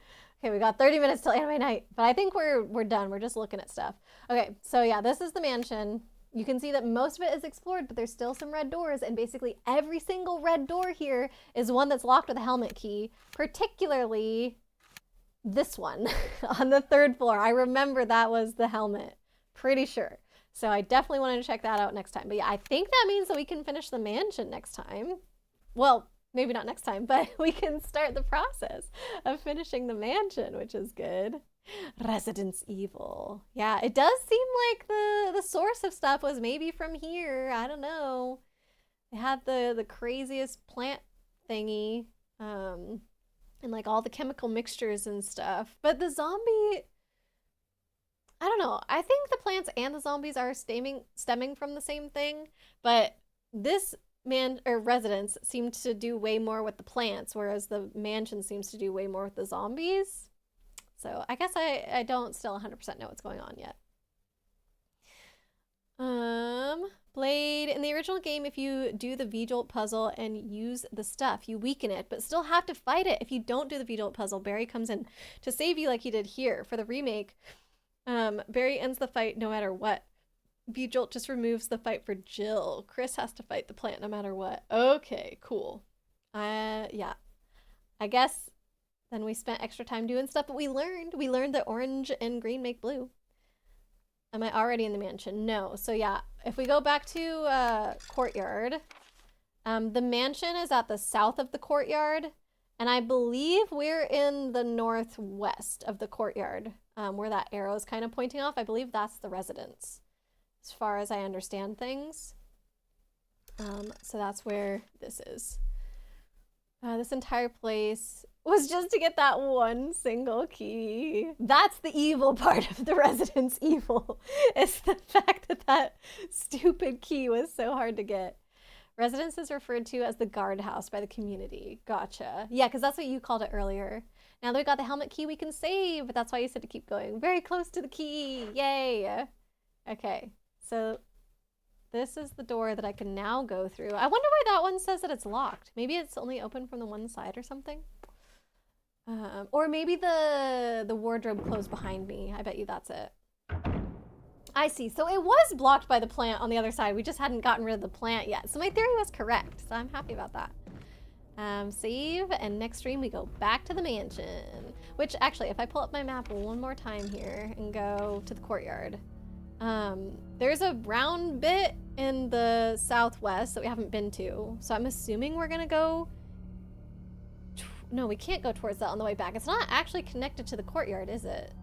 Okay, we got 30 minutes till anime night, but I think we're done. We're just looking at stuff. Okay, so yeah, this is the mansion. You can see that most of it is explored, but there's still some red doors, and basically every single red door here is one that's locked with a helmet key, particularly this one on the 3rd floor. I remember that was the helmet, pretty sure. So I definitely wanted to check that out next time. But yeah, I think that means that we can finish the mansion next time. Well, maybe not next time, but we can start the process of finishing the mansion, which is good. Residence Evil. Yeah, it does seem like the source of stuff was maybe from here. I don't know. They had the craziest plant thingy, and like all the chemical mixtures and stuff. But the zombie, I don't know. I think the plants and the zombies are stemming from the same thing, but this residence seemed to do way more with the plants, whereas the mansion seems to do way more with the zombies. So I guess I don't still 100% know what's going on yet. Blade. In the original game, if you do the V-Jolt puzzle and use the stuff, you weaken it, but still have to fight it. If you don't do the V-Jolt puzzle, Barry comes in to save you like he did here. For the remake, Barry ends the fight no matter what. V-Jolt just removes the fight for Jill. Chris has to fight the plant no matter what. Okay, cool. Yeah. I guess then we spent extra time doing stuff, but we learned that orange and green make blue. Am I already in the mansion? No. So yeah, if we go back to courtyard, the mansion is at the south of the courtyard. And I believe we're in the northwest of the courtyard, where that arrow is kind of pointing off. I believe that's the residence, as far as I understand things. So that's where this is. This entire place was just to get that one single key. That's the evil part of the residence evil. It's the fact that that stupid key was so hard to get. Residence is referred to as the guardhouse by the community. Gotcha. Yeah, because that's what you called it earlier. Now that we got the helmet key, we can save. But that's why you said to keep going. Very close to the key. Yay. Okay, so this is the door that I can now go through. I wonder why that one says that it's locked. Maybe it's only open from the one side or something. Or maybe the wardrobe closed behind me. I bet you that's it. I see. So it was blocked by the plant on the other side. We just hadn't gotten rid of the plant yet. So my theory was correct. So I'm happy about that. Save, and next stream we go back to the mansion. Which actually, if I pull up my map one more time here and go to the courtyard, there's a round bit in the southwest that we haven't been to. So I'm assuming we're gonna go... No, we can't go towards that on the way back. It's not actually connected to the courtyard, is it?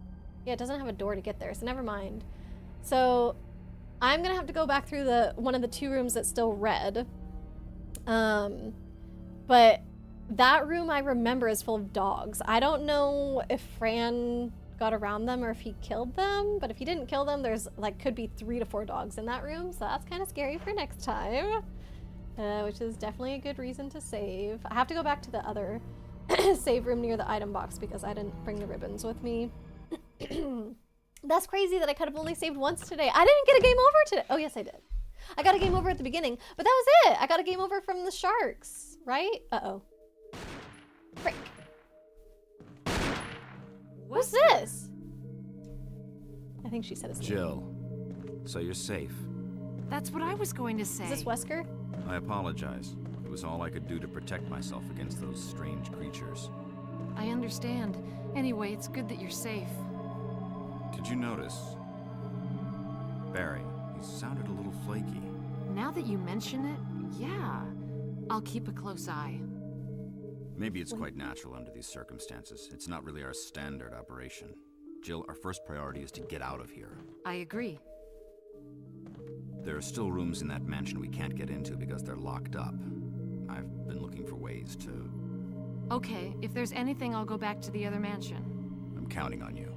Yeah, it doesn't have a door to get there, so never mind. So I'm gonna have to go back through one of the two rooms that's still red. But that room I remember is full of dogs. I don't know if Fran got around them or if he killed them, but if he didn't kill them, there's like could be 3 to 4 dogs in that room, so that's kind of scary for next time. Which is definitely a good reason to save. I have to go back to the other save room near the item box because I didn't bring the ribbons with me. That's crazy that I could have only saved once today. I didn't get a game over today. Oh, yes, I did. I got a game over at the beginning, but that was it. I got a game over from the sharks, right? Uh-oh. Frick. What's this? I think she said his name. Jill, so you're safe. That's what I was going to say. Is this Wesker? I apologize. It was all I could do to protect myself against those strange creatures. I understand. Anyway, it's good that you're safe. Did you notice? Barry, he sounded a little flaky. Now that you mention it, yeah. I'll keep a close eye. Maybe it's quite natural under these circumstances. It's not really our standard operation. Jill, our first priority is to get out of here. I agree. There are still rooms in that mansion we can't get into because they're locked up. I've been looking for ways to... Okay, if there's anything, I'll go back to the other mansion. I'm counting on you.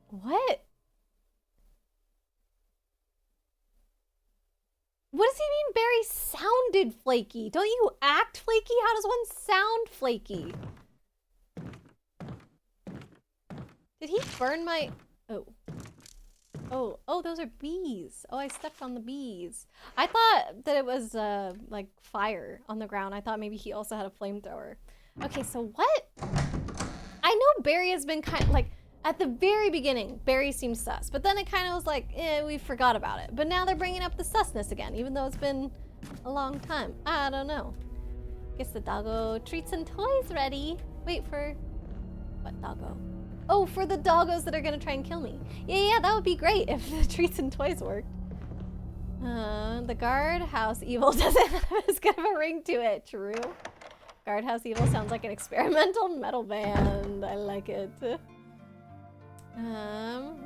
What? What does he mean Barry sounded flaky? Don't you act flaky? How does one sound flaky? Did he burn my... Oh. Oh, those are bees. Oh, I stepped on the bees. I thought that it was, like, fire on the ground. I thought maybe he also had a flamethrower. Okay, so what? I know Barry has been kind of, like... At the very beginning, Barry seemed sus, but then it kind of was like, we forgot about it. But now they're bringing up the susness again, even though it's been a long time. I don't know. Guess the doggo treats and toys ready. Wait for... What doggo? Oh, for the doggos that are gonna try and kill me. Yeah, that would be great if the treats and toys worked. The guardhouse evil doesn't have as good of a ring to it, true. Guardhouse evil sounds like an experimental metal band. I like it.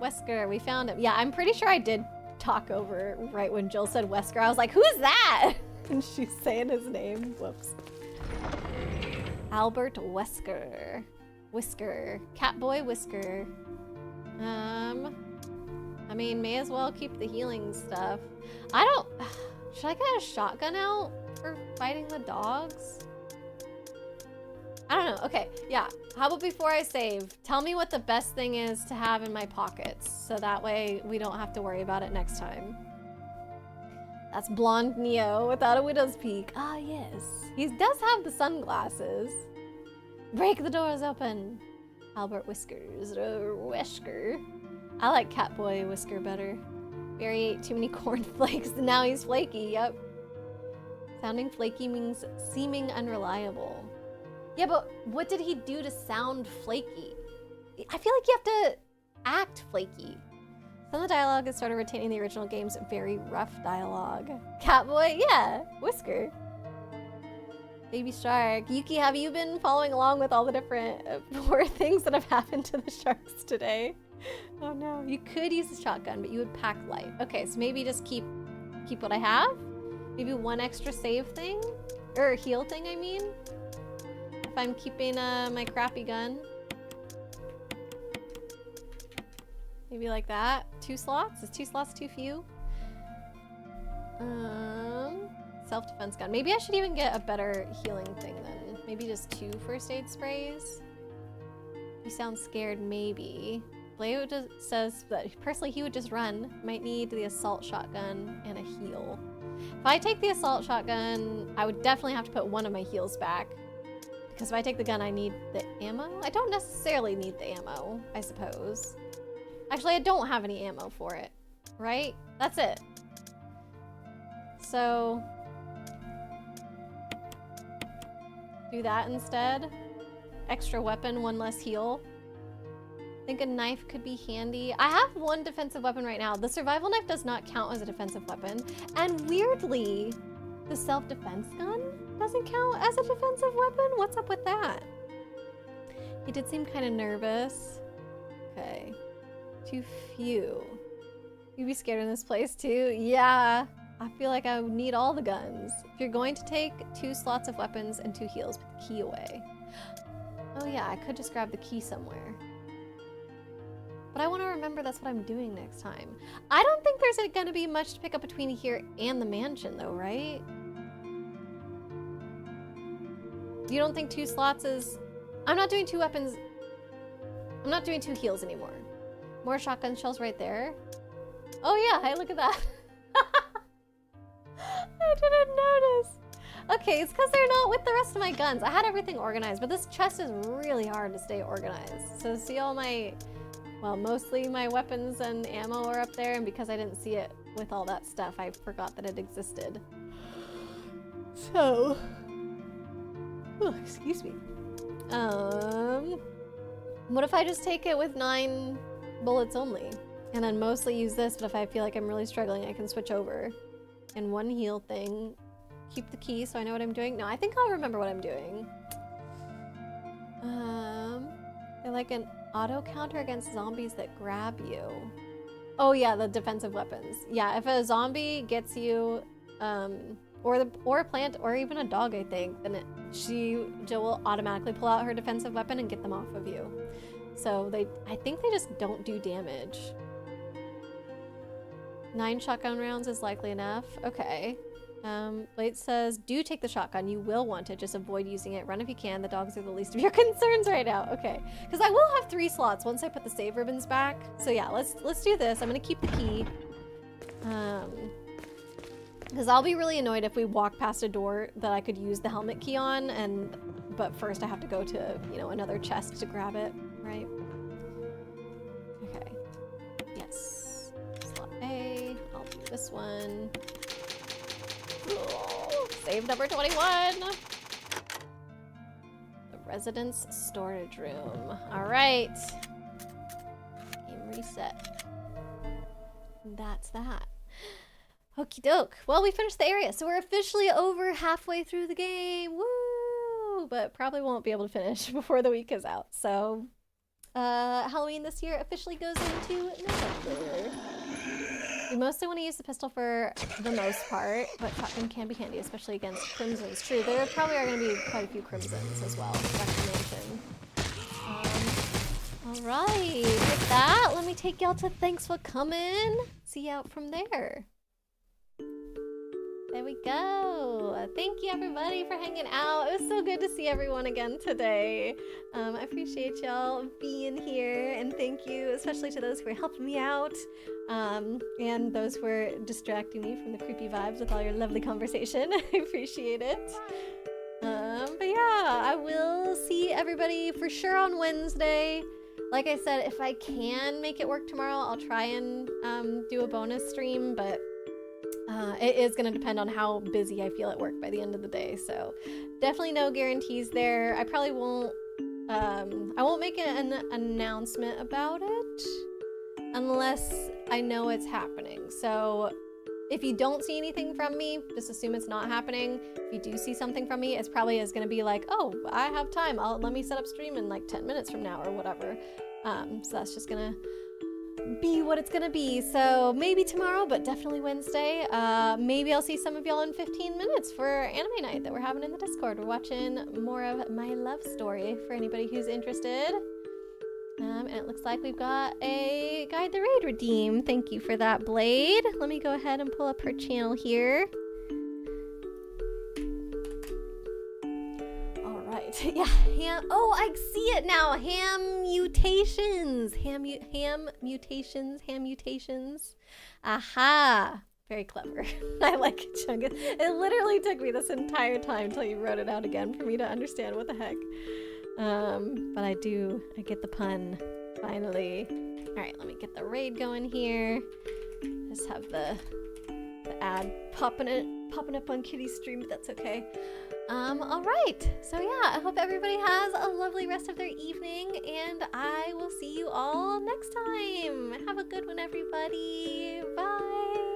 Wesker, we found him. Yeah, I'm pretty sure I did talk over right when Jill said Wesker. I was like, who's that? And she's saying his name. Whoops. Albert Wesker. Whisker. Catboy Whisker. I mean, may as well keep the healing stuff. Should I get a shotgun out for fighting the dogs? I don't know. Okay, yeah. How about before I save, tell me what the best thing is to have in my pockets, so that way we don't have to worry about it next time. That's blonde Neo without a widow's peak. Ah, yes. He does have the sunglasses. Break the doors open. Albert Whiskers. Wesker. I like Catboy Whisker better. Barry ate too many cornflakes, and now he's flaky. Yep. Sounding flaky means seeming unreliable. Yeah, but what did he do to sound flaky? I feel like you have to act flaky. Some of the dialogue is sort of retaining the original game's very rough dialogue. Catboy, yeah, Whisker. Baby Shark. Yuki, have you been following along with all the different poor things that have happened to the sharks today? Oh no. You could use the shotgun, but you would pack light. Okay, so maybe just keep what I have? Maybe one extra save thing? Or heal thing, I mean? If I'm keeping my crappy gun. Maybe like that. 2 slots? Is 2 slots too few? Self-defense gun. Maybe I should even get a better healing thing then. Maybe just 2 first aid sprays. You sound scared, maybe. Bleo says that personally he would just run. Might need the assault shotgun and a heal. If I take the assault shotgun, I would definitely have to put one of my heals back. Because if I take the gun, I need the ammo. I don't necessarily need the ammo, I suppose. Actually, I don't have any ammo for it, right? That's it. So, do that instead. Extra weapon, 1 less heal. I think a knife could be handy. I have 1 defensive weapon right now. The survival knife does not count as a defensive weapon. And weirdly, the self-defense gun doesn't count as a defensive weapon? What's up with that? He did seem kind of nervous. Okay. Too few. You'd be scared in this place too? Yeah. I feel like I would need all the guns. If you're going to take 2 slots of weapons and 2 heals, put the key away. Oh yeah, I could just grab the key somewhere. But I want to remember that's what I'm doing next time. I don't think there's going to be much to pick up between here and the mansion though, right? You don't think 2 slots is... I'm not doing 2 weapons. I'm not doing 2 heals anymore. More shotgun shells right there. Oh yeah, hey, look at that. I didn't notice. Okay, it's because they're not with the rest of my guns. I had everything organized, but this chest is really hard to stay organized. So see all my... Well, mostly my weapons and ammo are up there, and because I didn't see it with all that stuff, I forgot that it existed. So... Oh, excuse me. What if I just take it with 9 bullets only? And then mostly use this, but if I feel like I'm really struggling, I can switch over. And 1 heal thing. Keep the key so I know what I'm doing. No, I think I'll remember what I'm doing. They're like an auto counter against zombies that grab you. Oh yeah, the defensive weapons. Yeah, if a zombie gets you, or a plant, or even a dog, I think, then Jill will automatically pull out her defensive weapon and get them off of you. So I think they just don't do damage. 9 shotgun rounds is likely enough. Okay. Blade says, do take the shotgun. You will want it. Just avoid using it. Run if you can. The dogs are the least of your concerns right now. Okay. Because I will have 3 slots once I put the save ribbons back. So yeah, let's do this. I'm going to keep the key. Because I'll be really annoyed if we walk past a door that I could use the helmet key on, but first I have to go to, you know, another chest to grab it, right? Okay. Yes. Slot A. I'll do this one. Oh, save number 21. The residence storage room. All right. Game reset. That's that. Okie doke. Well, we finished the area, so we're officially over halfway through the game. Woo! But probably won't be able to finish before the week is out. So, Halloween this year officially goes into November. We mostly want to use the pistol for the most part, but shotgun can be handy, especially against crimsons. True, there probably are going to be quite a few crimsons as well. That's the mansion. All right, with that, let me take y'all to Thanks for Coming. See you out from there. There we go. Thank you everybody for hanging out. It was so good to see everyone again today. I appreciate y'all being here, and thank you especially to those who are helping me out, and those who are distracting me from the creepy vibes with all your lovely conversation. I appreciate it. But yeah, I will see everybody for sure on Wednesday. Like I said, if I can make it work tomorrow, I'll try and do a bonus stream, but it is going to depend on how busy I feel at work by the end of the day. So definitely no guarantees there. I probably won't, I won't make an announcement about it unless I know it's happening. So if you don't see anything from me, just assume it's not happening. If you do see something from me, it's probably is gonna be like, oh, I have time. Let me set up stream in like 10 minutes from now or whatever. So that's just gonna be what it's gonna be. So maybe tomorrow, but definitely Wednesday. Maybe I'll see some of y'all in 15 minutes for anime night that we're having in the Discord. We're watching more of my love story for anybody who's interested. And it looks like we've got a Guide the Raid redeem. Thank you for that, Blade. Let me go ahead and pull up her channel here. All right, yeah, oh, I see it now. Ham mutations. Ham mutations. Aha. Very clever. I like it, Chungus. It literally took me this entire time until you wrote it out again for me to understand what the heck. But I get the pun, finally. All right, let me get the raid going here. Just have the ad popping up on Kitty's stream, but that's okay. All right, so yeah, I hope everybody has a lovely rest of their evening, and I will see you all next time. Have a good one, everybody. Bye.